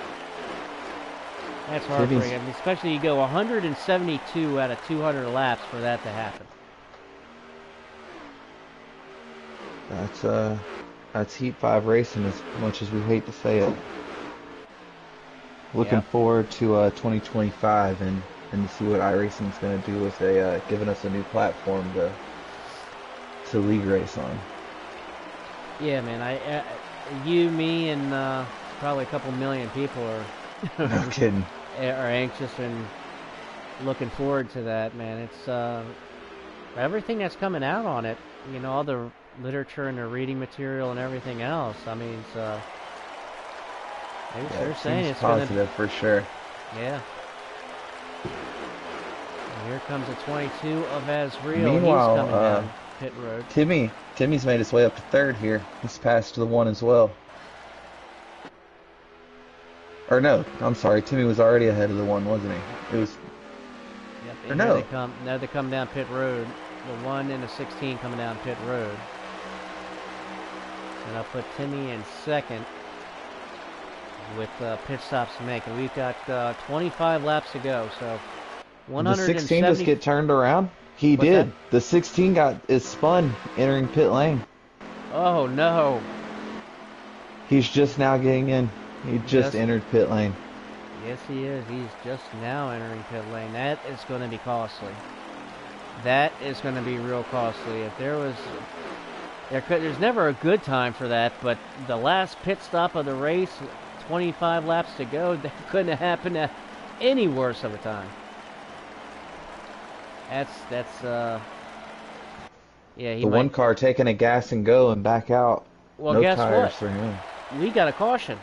That's heartbreaking. I mean, especially you go 172 out of 200 laps for that to happen. That's Heat 5 racing, as much as we hate to say it. Looking Yep. forward to 2025 and to see what iRacing's going to do with giving us a new platform to league race on. Yeah, man. You, me, and probably a couple million people No are kidding. are anxious and looking forward to that, man. It's everything that's coming out on it. You know, all the literature and the reading material and everything else. I mean, it's Yeah, they're it saying seems it's gonna. positive for sure. Yeah. And here comes the 22 of Azriel. He's Meanwhile, coming down pit road. Timmy's made his way up to third here. He's passed the one as well. Or no, I'm sorry. Timmy was already ahead of the one, wasn't he? It was, Yep. or And here they no. come. Now they come down pit road. The 1 and the 16 coming down pit road. And I'll put Timmy in second with pit stops to make. And we've got 25 laps to go. So Did the 16 just 170. get turned around? He What's that? did. The 16 is spun entering pit lane. Oh no! He's just now getting in. He just Just entered pit lane. yes, he is. He's just now entering pit lane. That is going to be costly. That is going to be real costly. If there was, there's never a good time for that. But the last pit stop of the race, 25 laps to go, that couldn't have happened at any worse of a time. That's yeah. He The one might. car taking a gas and go and back out. Well, No guess tires what? for him. We got a caution.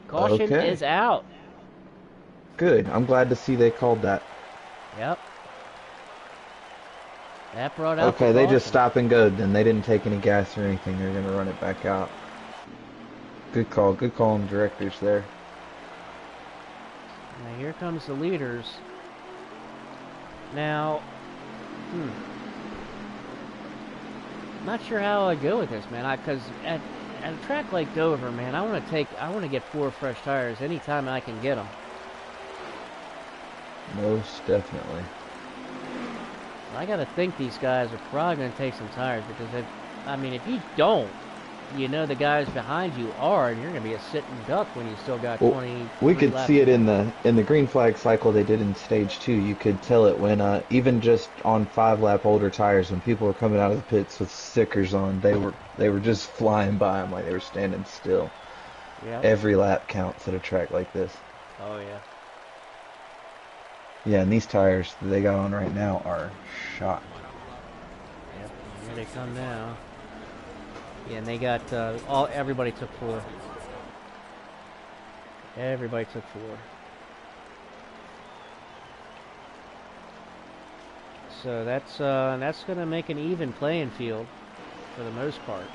Caution Okay. is out. Good. I'm glad to see they called that. Yep. That brought out Okay, the they just caution. stop and go. Then they didn't take any gas or anything. They're gonna run it back out. Good call. Good call on the directors there. Now here comes the leaders. Now, not sure how I go with this, man. Because at a track like Dover, man, I want to get 4 fresh tires anytime I can get them. Most definitely. I got to think these guys are probably going to take some tires because if you don't, you know the guys behind you are, and you're going to be a sitting duck when you still got Well, 23 we could laps see to it go. in the green flag cycle they did in stage 2. You could tell it when even just on 5 lap older tires when people were coming out of the pits with stickers on, they were just flying by them like they were standing still. Yep. Every lap counts at a track like this. Oh yeah. Yeah, and these tires that they got on right now are shot. Yep. Here they come now. Yeah, and they got everybody took 4. Everybody took 4. So that's going to make an even playing field for the most part.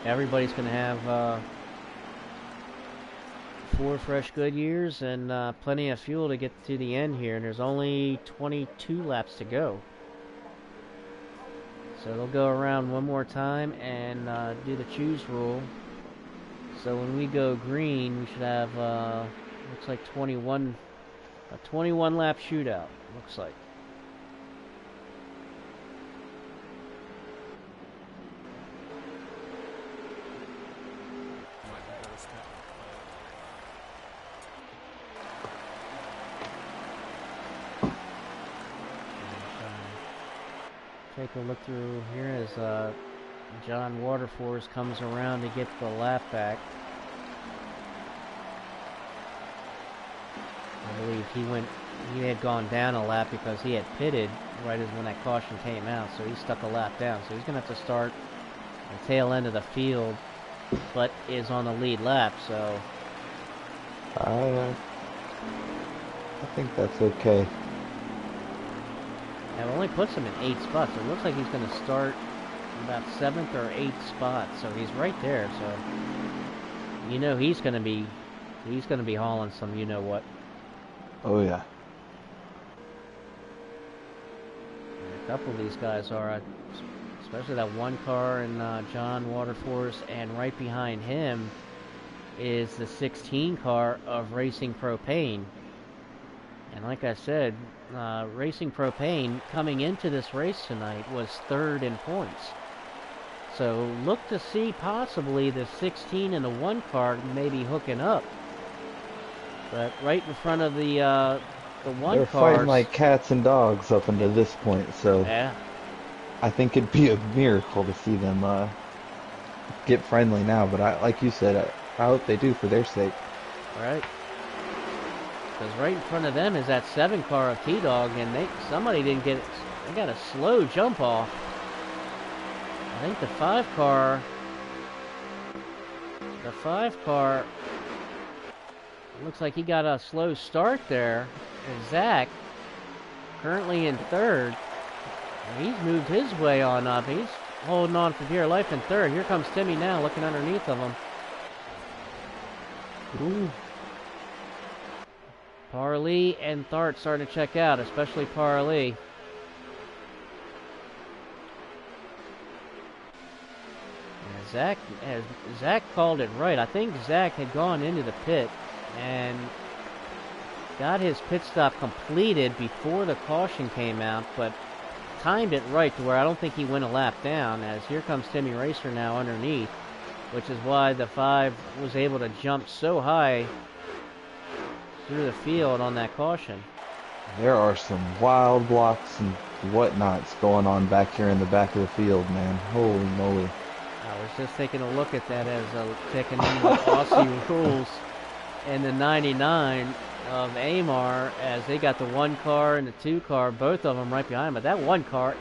Everybody's going to have 4 fresh Goodyears and plenty of fuel to get to the end here. And there's only 22 laps to go. So they'll go around one more time and do the choose rule. So when we go green, we should have looks like a 21 lap shootout. Looks like. Take a look through here as John Waterforce comes around to get the lap back. I believe he had gone down a lap because he had pitted right as when that caution came out, so he stuck a lap down. So he's going to have to start the tail end of the field, but is on the lead lap, so... I think that's okay. That only puts him in 8 spots. So it looks like he's going to start about 7th or 8th spot, so he's right there. So you know he's going to be hauling some you-know-what. Oh yeah. A couple of these guys are, especially that one car and John Waterforce, and right behind him is the 16 car of Racing Propane. And like I said, Racing Propane coming into this race tonight was 3rd in points. So look to see possibly the 16 and the 1 car maybe hooking up But right in front of the one They're fighting cars. like cats and dogs up until this point, so Yeah, I think it'd be a miracle to see them get friendly now. But like you said, I hope they do for their sake. right. Because right in front of them is that 7 car of T-Dog, and somebody didn't get it. They got a slow jump off. I think the 5 car. The 5 car. Looks like he got a slow start there. And Zach, currently in 3rd. He's moved his way on up. He's holding on for dear life in 3rd. Here comes Timmy now, looking underneath of him. Ooh. Parley and Thart starting to check out, especially Parley. Zach called it right. I think Zach had gone into the pit and got his pit stop completed before the caution came out, but timed it right to where I don't think he went a lap down, as here comes Timmy Racer now underneath, which is why the 5 was able to jump so high through the field on that caution. There are some wild blocks and whatnots going on back here in the back of the field, man. Holy moly. I was just taking a look at that as checking in with Aussie Rules and the 99 of Amar, as they got the 1 car and the 2 car, both of them right behind him. But that 1 car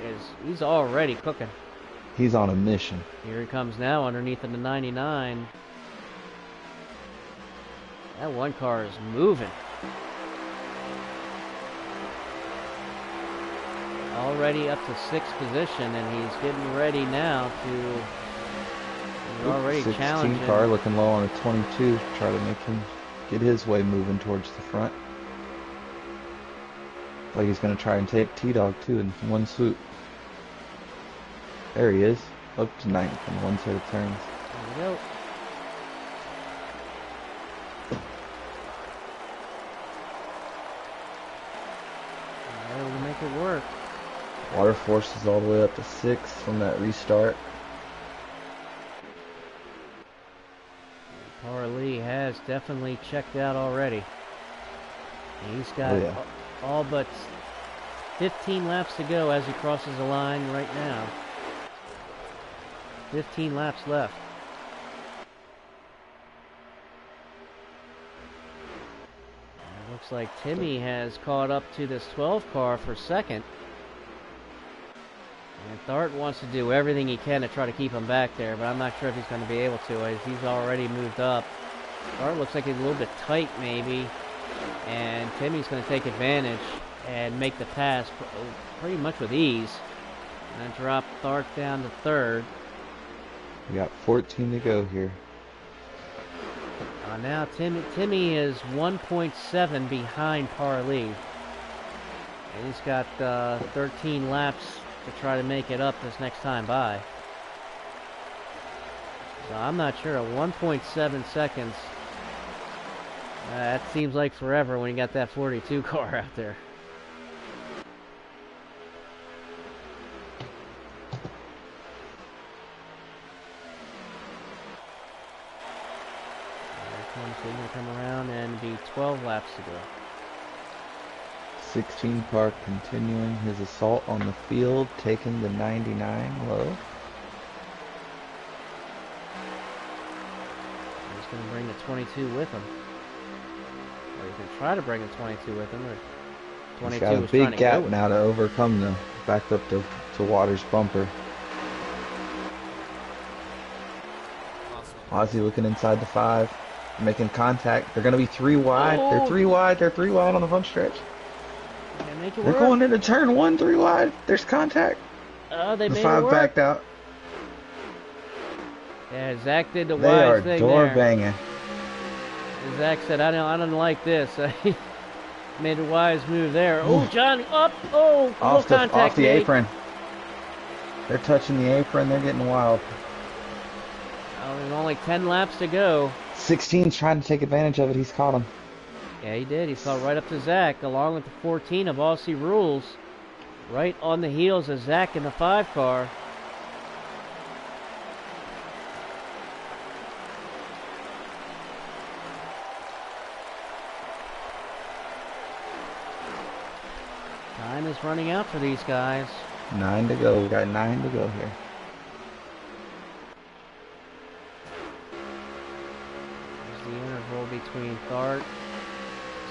he's already cooking. He's on a mission. Here he comes now underneath of the 99. That 1 car is moving. Already up to 6th position, and he's getting ready now to... He's already 16 challenging. car looking low on a 22. Try to make him get his way moving towards the front. Like he's going to try and take T-Dog too in one swoop. There he is. Up to 9th in one set of turns. There we go. Able to make it work. Water Force is all the way up to 6th from that restart. Parley has definitely checked out already. He's got all but 15 laps to go as he crosses the line right now. 15 laps left. It looks like Timmy has caught up to this 12 car for 2nd. And Thart wants to do everything he can to try to keep him back there, but I'm not sure if he's going to be able to, as he's already moved up. Thart looks like he's a little bit tight, maybe, and Timmy's going to take advantage and make the pass pretty much with ease. And drop Thart down to 3rd. We got 14 to go here. Now Timmy is 1.7 behind Parley. And he's got 13 laps to try to make it up this next time by. So I'm not sure, 1.7 seconds. That seems like forever when you got that 42 car out there. He's going to come around and be 12 laps to go. 16 car continuing his assault on the field, taking the 99 low. He's going to bring the 22 with him. Or he's going to try to bring the 22 with him. Or 22 He's got a big gap now to overcome the back up to Waters' bumper. Aussie looking inside the 5, making contact. They're going to be 3 wide. Oh. They're 3 wide. They're 3 wide on the front stretch. They're going into turn 1, 3 wide. There's contact. They the made 5 it work. backed out. Yeah, Zach did the They wise are thing door there. banging. Zach said, I don't like this. He made a wise move there. Oh, Johnny, up. Oh, Off contact the made. apron. They're touching the apron. They're getting wild. Oh, there's only 10 laps to go. 16's trying to take advantage of it. He's caught him. Yeah, he did. He fell right up to Zach, along with the 14 of Aussie Rules. Right on the heels of Zach in the 5 car. Time is running out for these guys. 9 to go. We got 9 to go here. There's the interval between Thart,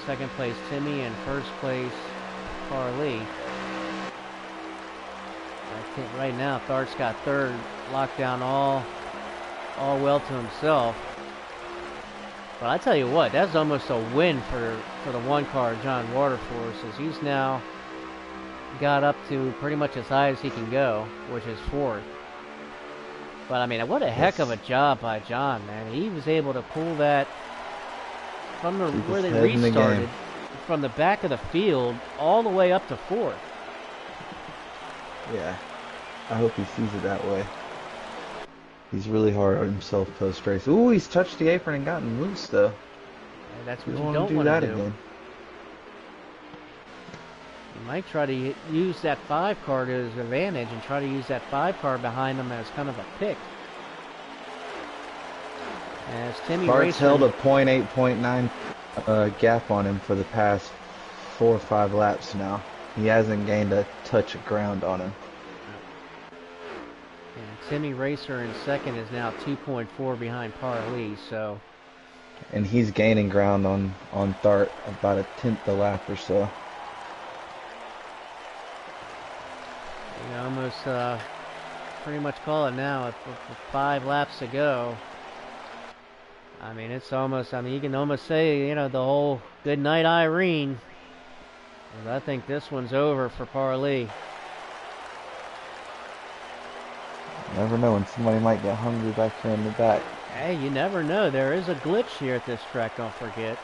second place Timmy, and first place Parley. I think right now Thart's got third, locked down all well to himself. But I tell you what, that's almost a win for the one car, John Waterforce, as he's now got up to pretty much as high as he can go, which is fourth. But I mean, what a heck of a job by John, man. He was able to pull that from where they restarted, from the back of the field all the way up to fourth. Yeah, I hope he sees it that way. He's really hard on himself post-race. Ooh, he's touched the apron and gotten loose, though. And that's what you you don't do want that to do. Again. You might try to use that 5 car to his advantage and try to use that 5 car behind him as kind of a pick. As Timmy Bart's held a 0.8, 0.9 gap on him for the past 4 or 5 laps now. He hasn't gained a touch of ground on him. And Timmy Racer in second is now 2.4 behind Parley, so... And he's gaining ground on Thart about a tenth a lap or so. You can almost pretty much call it now with 5 laps to go. I mean, it's almost, I mean, you can almost say, you know, the whole good night Irene. And I think this one's over for Parley. Never know when somebody might get hungry back here in the back. Hey, you never know. There is a glitch here at this track, don't forget.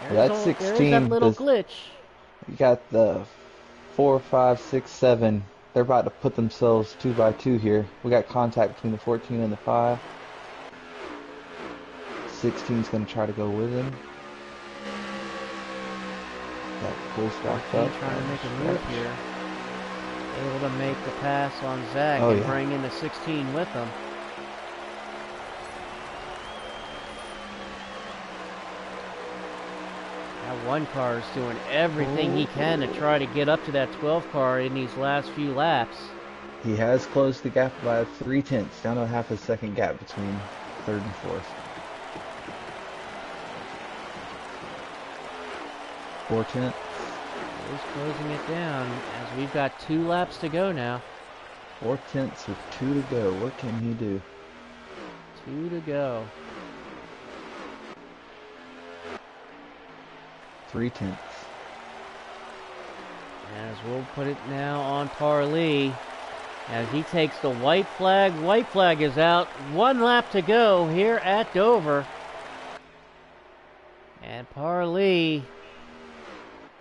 That's 16. There's that little glitch. You got the 4, 5, 6, 7. They're about to put themselves 2 by 2 here. We got contact between the 14 and the 5. 16's going to try to go with him. That full stop up. Trying to make a move here. Able to make the pass on Zach and bring in the 16 with him. That 1 car is doing everything he can to try to get up to that 12 car in these last few laps. He has closed the gap by 3 tenths, down to a half a second gap between third and fourth. 4 tenths. He's closing it down as we've got 2 laps to go now. 4 tenths with 2 to go. What can he do? 2 to go. 3 tenths. As we'll put it now on Parley. As he takes the white flag. White flag is out. 1 lap to go here at Dover. And Parley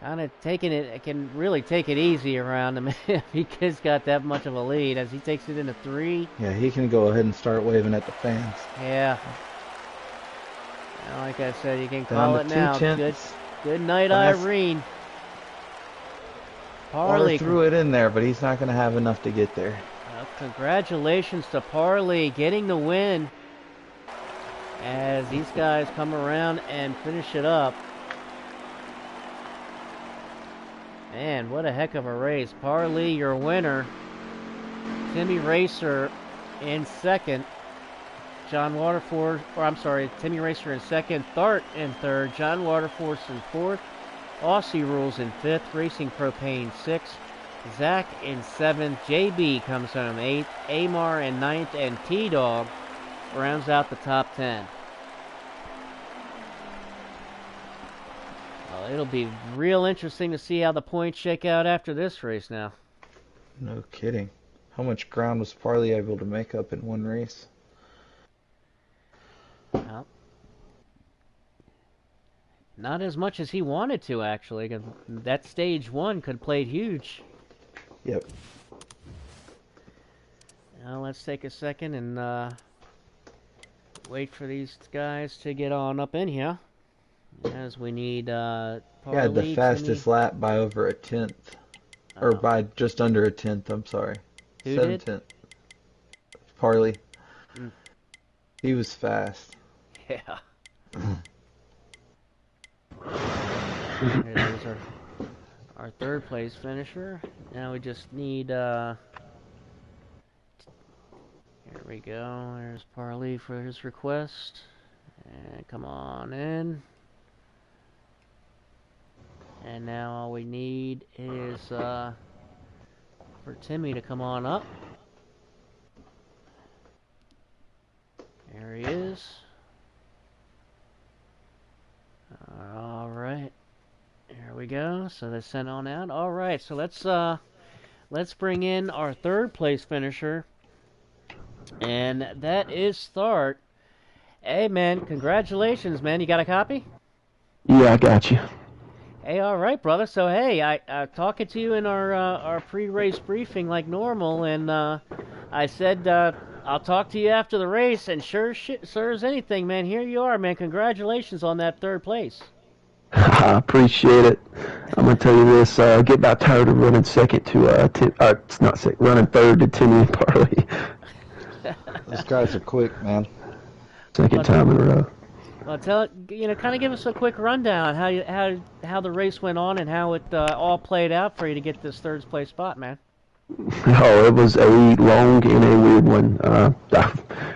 kind of taking it, can really take it easy around him if he's got that much of a lead as he takes it into 3. Yeah, he can go ahead and start waving at the fans. Yeah. Like I said, you can call it now. Good night, Irene. Parley threw it in there, but he's not going to have enough to get there. Congratulations to Parley getting the win as these guys come around and finish it up. Man, what a heck of a race. Parley, your winner. Timmy Racer in second. John Waterforce, or I'm sorry, Timmy Racer in second. Thart in third. John Waterforce in fourth. Aussie Rules in fifth. Racing Propane sixth. Zach in seventh. JB comes home eighth. Amar in ninth. And T-Dog rounds out the top 10. Well, it'll be real interesting to see how the points shake out after this race now. No kidding. How much ground was Parley able to make up in one race? Well, not as much as he wanted to, actually. 'Cause that stage 1 could have played huge. Yep. Now let's take a second and wait for these guys to get on up in here. As we need Parley, yeah, the fastest lap by over a tenth. Or by just under a tenth, I'm sorry. Who 7/10. Parley. He was fast. Yeah. Those are our third place finisher. Now we just need, here we go. There's Parley for his request. And come on in. And now all we need is, for Timmy to come on up. There he is. Alright. There we go. So they sent on out. Alright, so let's bring in our third place finisher. And that is Start. Hey man, congratulations, man. You got a copy? Yeah, I got you. Hey, alright, brother. So hey, I talking to you in our pre-race briefing like normal, and I said I'll talk to you after the race, and sure as anything, man, here you are, man. Congratulations on that third place. I appreciate it. I'm gonna tell you this: get about tired of running second to not second, running third to Timmy and Parley. Those guys are quick, man. Second time in a row. Well, kind of give us a quick rundown how the race went on and how it all played out for you to get this third place spot, man. Oh, it was a long and a weird one. I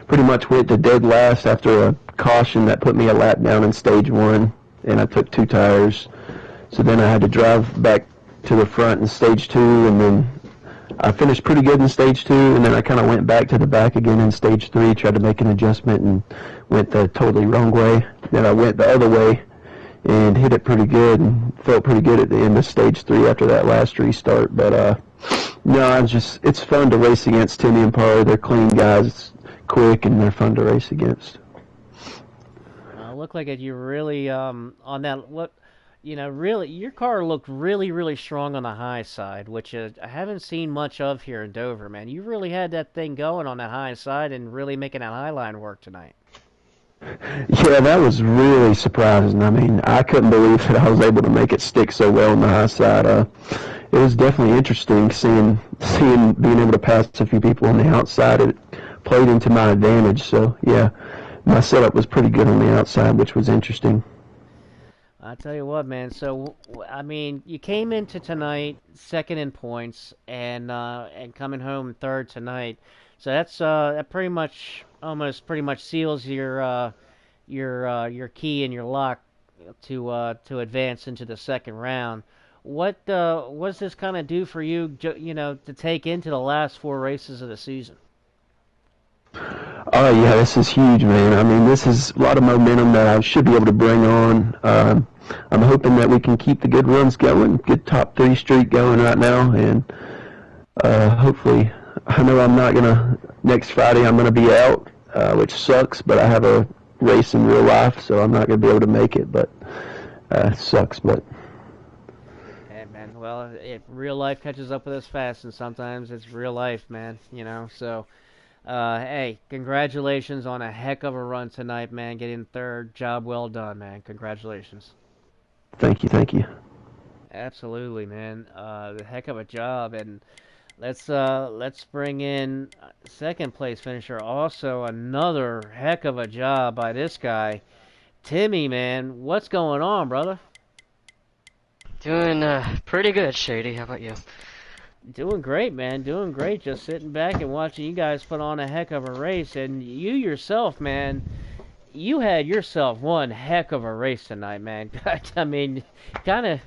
pretty much went to dead last after a caution that put me a lap down in stage one, and I took 2 tires. So then I had to drive back to the front in stage 2, and then I finished pretty good in stage 2, and then I kind of went back to the back again in stage 3, tried to make an adjustment, and went the totally wrong way. Then I went the other way and hit it pretty good, and felt pretty good at the end of stage 3 after that last restart. But no, it's fun to race against Timmy and Parley. They're clean guys, quick, and they're fun to race against. Looked like you really on that look. Really, your car looked really, really strong on the high side, which I haven't seen much of here in Dover, man. You really had that thing going on that high side and really making that high line work tonight. Yeah, that was really surprising. I mean, I couldn't believe that I was able to make it stick so well on the high side. It was definitely interesting seeing being able to pass a few people on the outside. It played into my advantage. So yeah, my setup was pretty good on the outside, which was interesting. I tell you what, man. So I mean, you came into tonight second in points and coming home third tonight. So that pretty much pretty much seals your key and your lock to advance into the second round. What does this kind of do for you, to take into the last 4 races of the season? Oh yeah, this is huge, man. I mean, this is a lot of momentum that I should be able to bring on. I'm hoping that we can keep the good runs going, good top 3 streak going right now, and hopefully, I know I'm not next Friday I'm gonna be out, which sucks, but I have a race in real life, so I'm not gonna be able to make it, but it sucks, but. Hey, man, well, real life catches up with us fast, and sometimes it's real life, man, so. Hey, congratulations on a heck of a run tonight, man. Getting third. Job well done, man. Congratulations. Thank you. Absolutely, man. The heck of a job. And let's bring in second place finisher. Also another heck of a job by this guy. Timmy, man. What's going on, brother? Doing pretty good, Shady. How about you? Doing great, man. Doing great. Just sitting back and watching you guys put on a heck of a race. And you yourself, man, you had yourself one heck of a race tonight, man. I mean, kind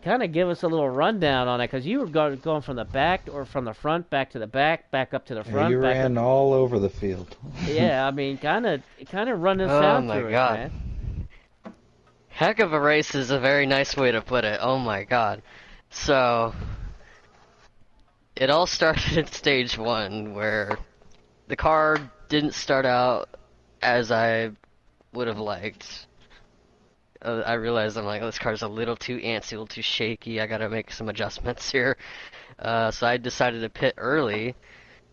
of give us a little rundown on it, because you were going from the back or from the front back to the back up to the front. You ran all over the field. Yeah, I mean, kind of run us out through it, man. Heck of a race is a very nice way to put it. Oh my god. So it all started at stage 1, where the car didn't start out as I would have liked. I realized I'm like, oh, this car's a little too antsy, a little too shaky. I gotta make some adjustments here. So I decided to pit early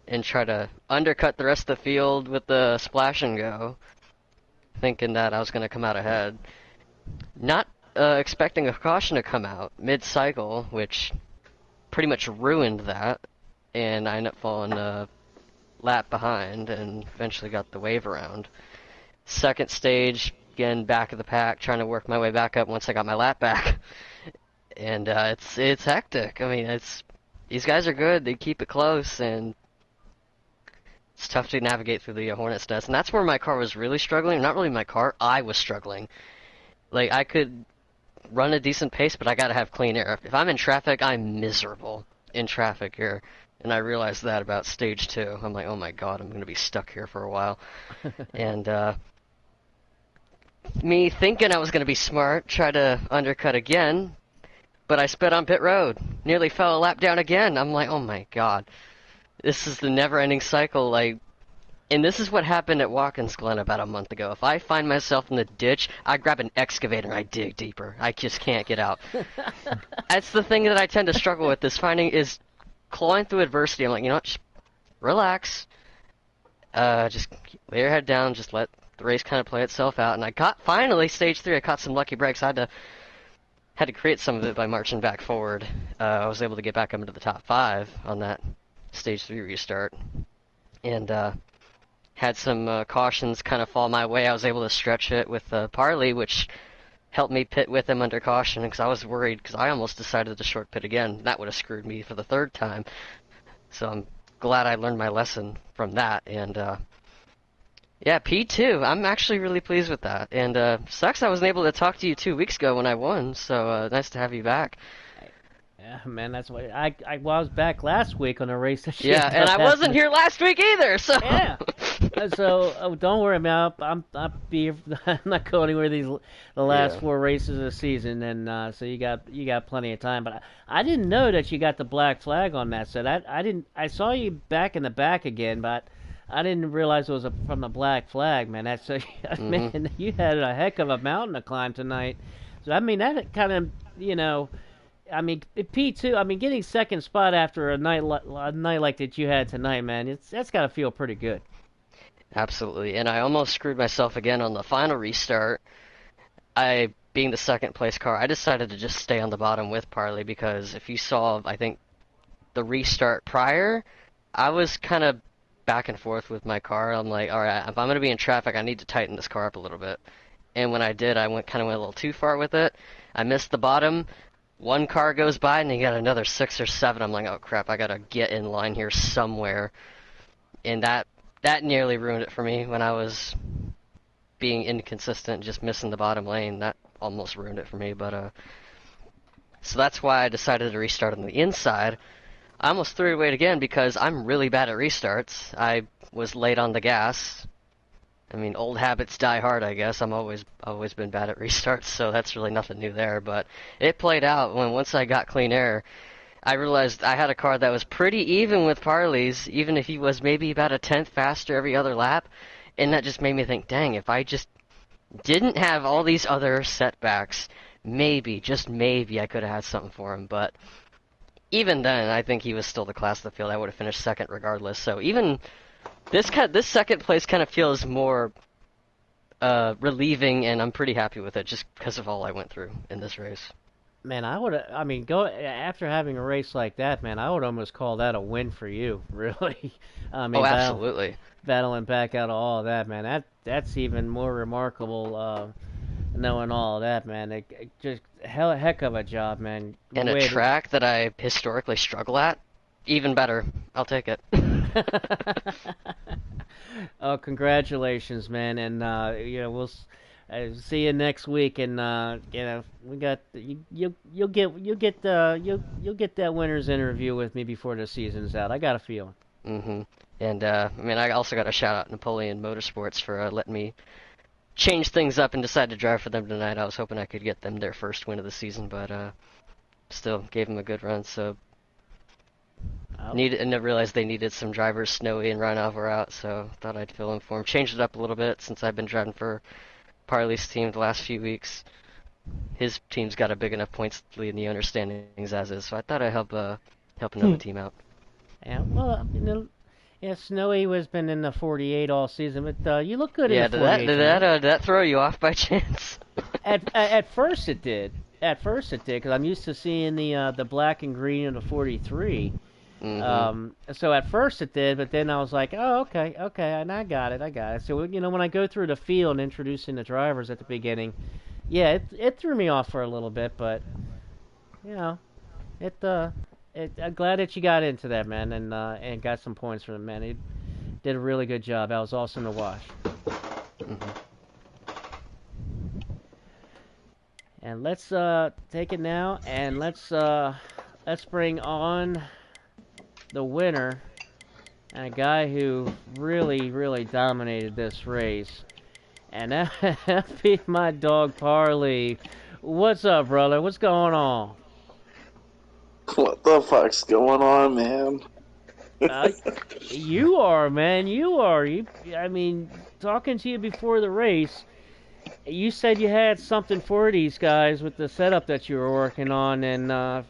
and try to undercut the rest of the field with the splash and go, thinking that I was gonna come out ahead. Not expecting a caution to come out mid-cycle, which pretty much ruined that, and I ended up falling a lap behind and eventually got the wave around. Second stage, again, back of the pack, trying to work my way back up once I got my lap back. and it's hectic. I mean, it's these guys are good. They keep it close, and it's tough to navigate through the Hornet's Nest. And that's where my car was really struggling. Not really my car. I was struggling. Like, I could run a decent pace, but I gotta have clean air. If I'm in traffic, I'm miserable in traffic here. And I realized that about stage 2. I'm like, oh my god, I'm gonna be stuck here for a while. And me thinking I was gonna be smart, try to undercut again, but I sped on pit road. Nearly fell a lap down again. I'm like, oh my god. This is the never-ending cycle, like, and this is what happened at Watkins Glen about a month ago. If I find myself in the ditch, I grab an excavator and I dig deeper. I just can't get out. That's the thing that I tend to struggle with, is clawing through adversity. I'm like, you know what, just relax. Just lay your head down, just let the race kind of play itself out. And finally, stage 3, I caught some lucky breaks. I had to create some of it by marching back forward. I was able to get back up into the top 5 on that stage 3 restart. And, had some cautions kind of fall my way. I was able to stretch it with Parley, which helped me pit with him under caution, because I was worried, because I almost decided to short pit again. That would have screwed me for the 3rd time. So I'm glad I learned my lesson from that. And yeah, P2, I'm actually really pleased with that. And sucks I wasn't able to talk to you 2 weeks ago when I won, so nice to have you back. Yeah, man, that's why I was back last week on a race that she Yeah, and I wasn't here last week either, so... Yeah. So don't worry, man. I'm not going anywhere the last 4 races of the season, and so you got plenty of time. But I didn't know that you got the black flag on that set. I saw you back in the back again, but I didn't realize it was from the black flag, man. Man, you had a heck of a mountain to climb tonight. So I mean, that kind of, I mean, P2. I mean, getting second spot after a night like that you had tonight, man. That's got to feel pretty good. Absolutely, and I almost screwed myself again on the final restart. Being the second place car, I decided to just stay on the bottom with Parley, because if you saw, I think, the restart prior, I was kind of back and forth with my car. I'm like, all right, if I'm going to be in traffic, I need to tighten this car up a little bit. And when I did, I went a little too far with it. I missed the bottom. One car goes by, and you got another 6 or 7. I'm like, oh crap, I got to get in line here somewhere. And that nearly ruined it for me when I was being inconsistent, just missing the bottom lane. That almost ruined it for me, but so that's why I decided to restart on the inside. I almost threw it away again because I'm really bad at restarts. I was late on the gas. I mean, old habits die hard, I guess. I'm always been bad at restarts, so that's really nothing new there. But it played out once I got clean air. I realized I had a car that was pretty even with Parley's, even if he was maybe about a 10th faster every other lap, and that just made me think, dang, if I just didn't have all these other setbacks, maybe, just maybe, I could have had something for him. But even then, I think he was still the class of the field. I would have finished second regardless. So even this second place kind of feels more relieving, and I'm pretty happy with it just because of all I went through in this race. Man, go after having a race like that, man. I would almost call that a win for you, really. I mean, absolutely. Battling back out of all of that, man. That's even more remarkable. Knowing all of that, man. It just heck of a job, man. And a track that I historically struggle at, even better. I'll take it. Oh, congratulations, man, and we'll see you next week, and we got you'll get that winner's interview with me before the season's out. I got a feeling. And I mean, I also got to shout out Napoleon Motorsports for letting me change things up and decide to drive for them tonight. I was hoping I could get them their first win of the season, but still gave them a good run. So and I realized they needed some drivers. Snowy and Ryan Alvar out, so thought I'd fill in for him. Changed it up a little bit since I've been driving for Parley's team the last few weeks. His team's got a big enough points lead in the owner standings as is, so I thought I'd help another team out. Yeah, well, Snowy has been in the 48 all season, but you look good in the 48. Did that throw you off by chance? At first it did. At first it did, because I'm used to seeing the black and green in the 43. So at first it did, but then I was like, oh, okay, and I got it. So, when I go through the field and introducing the drivers at the beginning, yeah, it threw me off for a little bit, but you know, it I'm glad that you got into that, man, and got some points from it, man. It did a really good job. That was awesome to watch. And let's take it now, and let's bring on the winner, and a guy who really dominated this race, and that be my dog Parley. What's up, brother? What's going on? What the fuck's going on, man? Uh, you are, man. You are. I mean, talking to you before the race, you said you had something for these guys with the setup that you were working on, and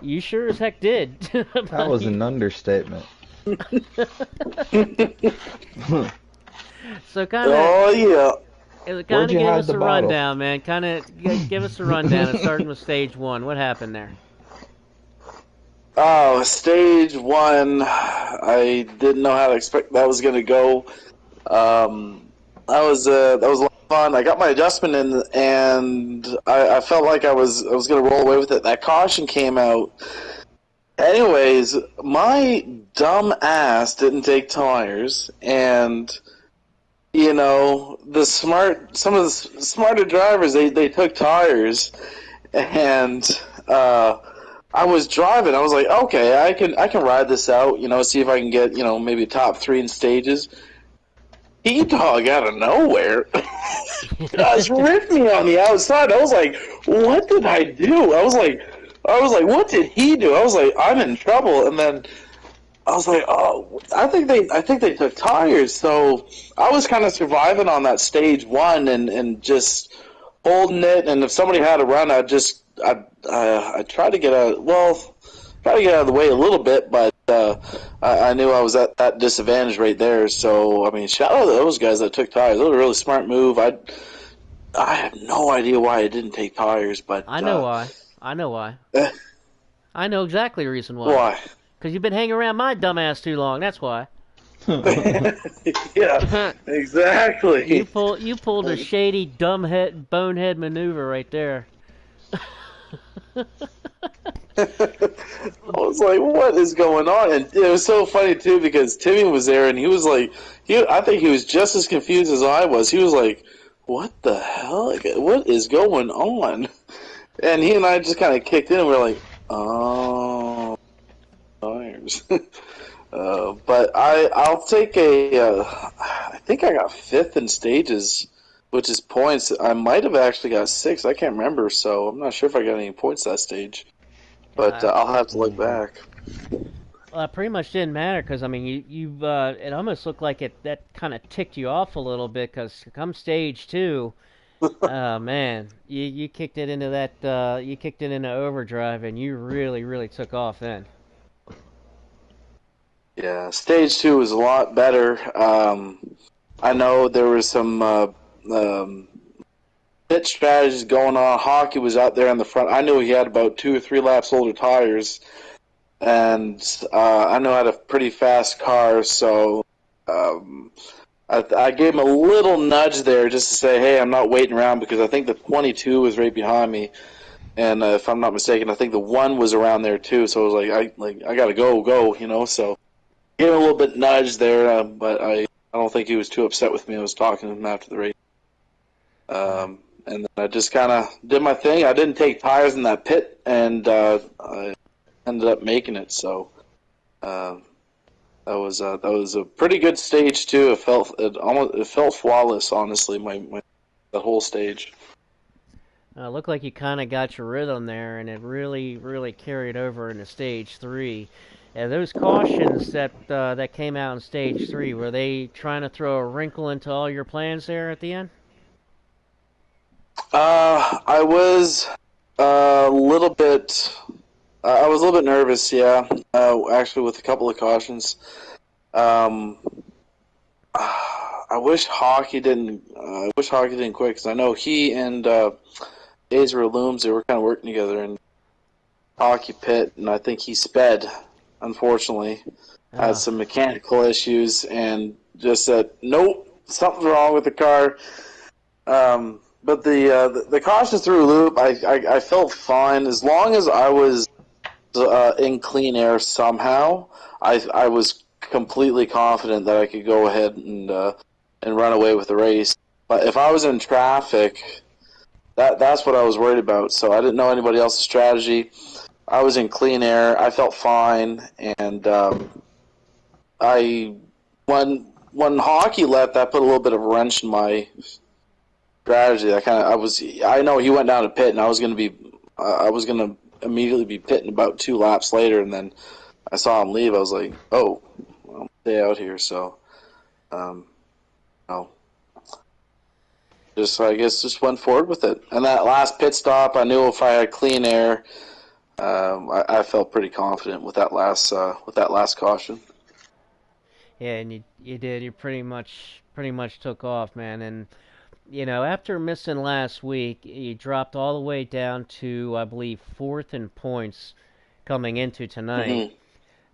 you sure as heck did. That was an understatement. So kind Oh yeah. of Where'd you give hide us the a bottle? rundown, man. Kind of give us a rundown, and starting with stage one. What happened there? Oh, stage one. I didn't know how to expect that was gonna go. That was a lot of fun. I got my adjustment in, and I felt like I was gonna roll away with it. That caution came out. Anyways, my dumb ass didn't take tires, and some of the smarter drivers they took tires, and I was driving. I was like, okay, I can ride this out. See if I can get maybe top 3 in stages. E-Dog out of nowhere just ripped me on the outside. I was like, what did I do? I was like, what did he do? I was like, I'm in trouble. And then I was like, oh, I think they took tires. So I was kind of surviving on that stage one and just holding it. And if somebody had a run, I tried to get out. Well, try to get out of the way a little bit, but I knew I was at that disadvantage right there. So I mean, shout out to those guys that took tires. That was a really smart move. I have no idea why I didn't take tires, but I know why. I know why. I know exactly the reason why. Why? Because you've been hanging around my dumbass too long. That's why. Yeah, exactly. You pulled a shady bonehead maneuver right there. I was like, what is going on? And it was so funny too because Timmy was there and he was like, I think he was just as confused as I was. He was like, what the hell? What is going on? And he and I just kind of kicked in and we were like, oh, tires. But I'll take I think I got 5th in stages, which is points. I might have actually got 6th. I can't remember, so I'm not sure if I got any points that stage. But I'll have to look back. Well, it pretty much didn't matter because I mean, it almost looked like that kind of ticked you off a little bit because come stage 2, man, you kicked it into you kicked it into overdrive and you really took off then. Yeah, stage 2 was a lot better. I know there was some pit strategies going on. Hockey was out there in the front. I knew he had about 2 or 3 laps older tires, and I know I had a pretty fast car, so I gave him a little nudge there just to say, hey, I'm not waiting around because I think the 22 was right behind me, and if I'm not mistaken, I think the 1 was around there too. So I was like, I gotta go, So gave him a little bit nudge there, but I don't think he was too upset with me. I was talking to him after the race. And then I just kind of did my thing. I didn't take tires in that pit, and I ended up making it. So that was a pretty good stage too. It felt flawless, honestly. The whole stage. Looked like you kind of got your rhythm there, and it really carried over into stage 3. And those cautions that came out in stage 3, were they trying to throw a wrinkle into all your plans there at the end? I was a little bit. I was a little bit nervous, yeah. Actually, with a couple of cautions. I wish hockey didn't. I wish hockey didn't quit because I know he and Ezra Looms, they were kind of working together in hockey pit, and I think he sped. Unfortunately, had some mechanical issues, and just said, nope, something's wrong with the car. but the caution through loop, I felt fine as long as I was in clean air somehow. I was completely confident that I could go ahead and run away with the race. But if I was in traffic, that's what I was worried about. So I didn't know anybody else's strategy. I was in clean air. I felt fine, and I when hockey left, that put a little bit of a wrench in my strategy. I know he went down to pit, and I was gonna immediately be pitting about 2 laps later, and then I saw him leave. I was like, oh, I'll stay out here. So, no. I guess just went forward with it. And that last pit stop, I knew if I had clean air, I felt pretty confident with that last caution. Yeah, and you did. You pretty much took off, man. And after missing last week, you dropped all the way down to, I believe, 4th in points coming into tonight.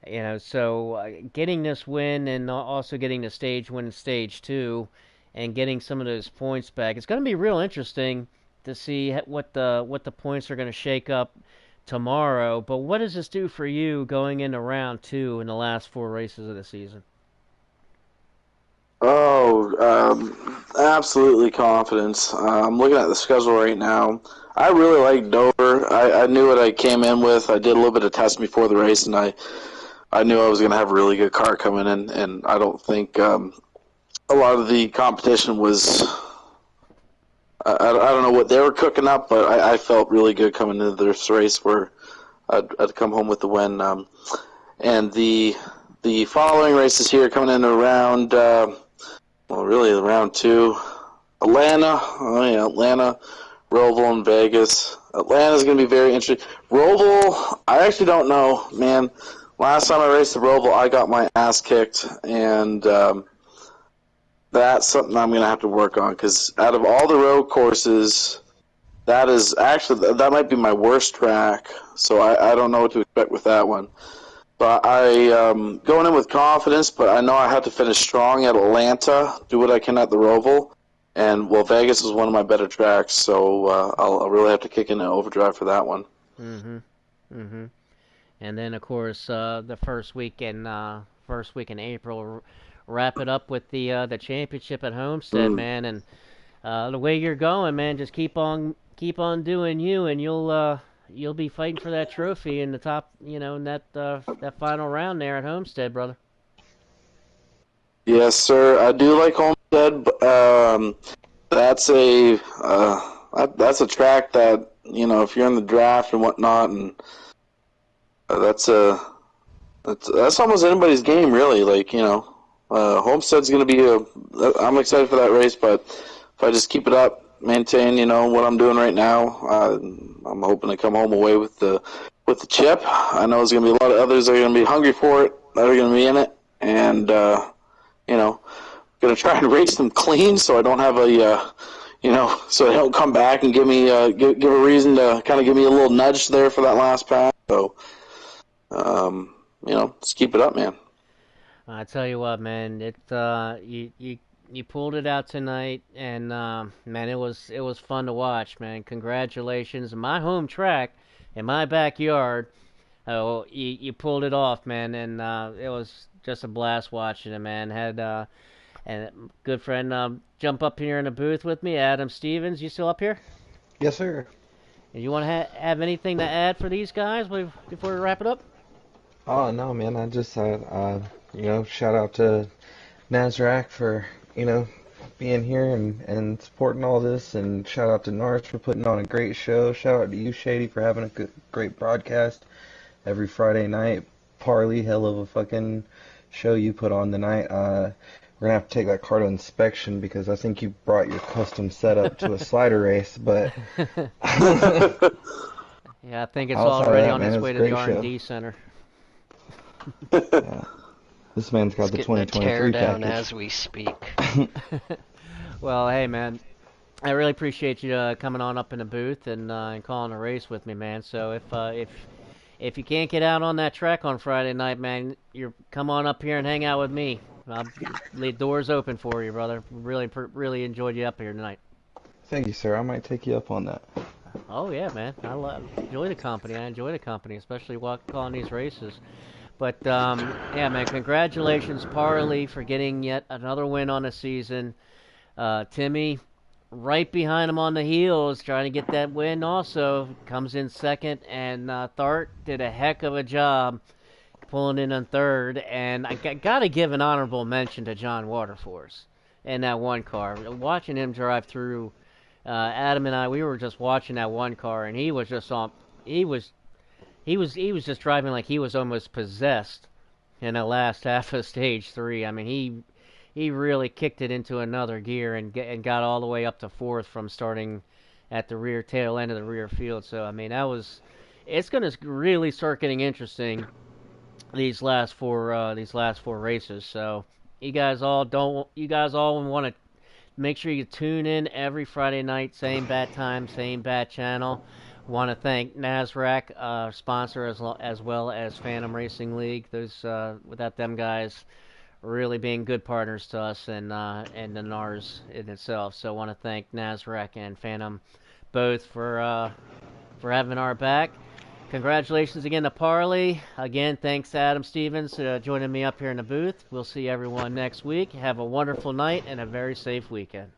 Mm-hmm. So getting this win and also getting the stage win in stage 2 and getting some of those points back, it's going to be real interesting to see what the points are going to shake up tomorrow. But what does this do for you going into round 2 in the last 4 races of the season? Absolutely confidence. I'm looking at the schedule right now. I really like Dover. I knew what I came in with. I did a little bit of testing before the race, and I knew I was going to have a really good car coming in, and I don't think a lot of the competition was. I don't know what they were cooking up, but I felt really good coming into this race where I'd come home with the win. And the following races here coming in around, really round 2, Atlanta, Roval, and Vegas. Atlanta's going to be very interesting. Roval, I actually don't know, man. Last time I raced the Roval, I got my ass kicked, and that's something I'm going to have to work on, because out of all the road courses, that might be my worst track, so I don't know what to expect with that one. But I going in with confidence, but I know I have to finish strong at Atlanta, do what I can at the Roval, and Vegas is one of my better tracks, so I'll really have to kick in an overdrive for that one. And then of course the first week in April, wrap it up with the championship at Homestead, man. And the way you're going, man, just keep on doing you, and you'll be fighting for that trophy in the top, in that final round there at Homestead, brother. Yes, sir. I do like Homestead. That's a track that, if you're in the draft and whatnot, and that's almost anybody's game, really. Like, Homestead's going to be I'm excited for that race, but if I just keep it up, maintain, what I'm doing right now, I'm hoping to come home away with the chip. I know there's going to be a lot of others that are going to be hungry for it, that are going to be in it, and, going to try and race them clean so I don't have so they don't come back and give me give a reason to kind of give me a little nudge there for that last pass. So, let's keep it up, man. I tell you what, man, you pulled it out tonight, and man, it was fun to watch, man. Congratulations, my home track in my backyard. Oh, you pulled it off, man, and it was just a blast watching it, man. Had and a good friend jump up here in the booth with me, Adam Stevens. You still up here? Yes, sir. And you want to have anything to add for these guys before we wrap it up? Oh no, man. I just shout out to Nazrak for being here and supporting all this, and shout out to Norris for putting on a great show. Shout out to you, Shady, for having a great broadcast every Friday night. Parley, hell of a fucking show you put on tonight. We're gonna have to take that car to inspection because I think you brought your custom setup to a slider race, but yeah, I think it's already on its way to the R&D center. Yeah. This man's got the 2023 down package. as we speak. Well, hey, man, I really appreciate you coming on up in the booth and calling a race with me, man. So if you can't get out on that track on Friday night, man, come on up here and hang out with me. I'll leave doors open for you, brother. Really enjoyed you up here tonight. Thank you, sir. I might take you up on that. Oh yeah, man. Enjoy the company. I enjoy the company, especially calling these races. But yeah, man. Congratulations, Parley, for getting yet another win on the season. Timmy, right behind him on the heels, trying to get that win. Also comes in second, and Thart did a heck of a job pulling in on third. And I got to give an honorable mention to John Waterforce in that one car. Watching him drive through. Adam and I, we were just watching that one car, and he was just on. He was just driving like he was almost possessed in the last half of stage 3. I mean, he really kicked it into another gear and got all the way up to fourth from starting at the rear tail end of the rear field. So I mean, it's going to really start getting interesting these last four races. So you guys all want to make sure you tune in every Friday night, same bat time, same bat channel. Want to thank Nasrac, our sponsor, as well as Phantom Racing League. Those without them guys really being good partners to us and the NARS in itself. So I want to thank Nasrac and Phantom both for having our back. Congratulations again to Parley. Again, thanks to Adam Stevens joining me up here in the booth. We'll see everyone next week. Have a wonderful night and a very safe weekend.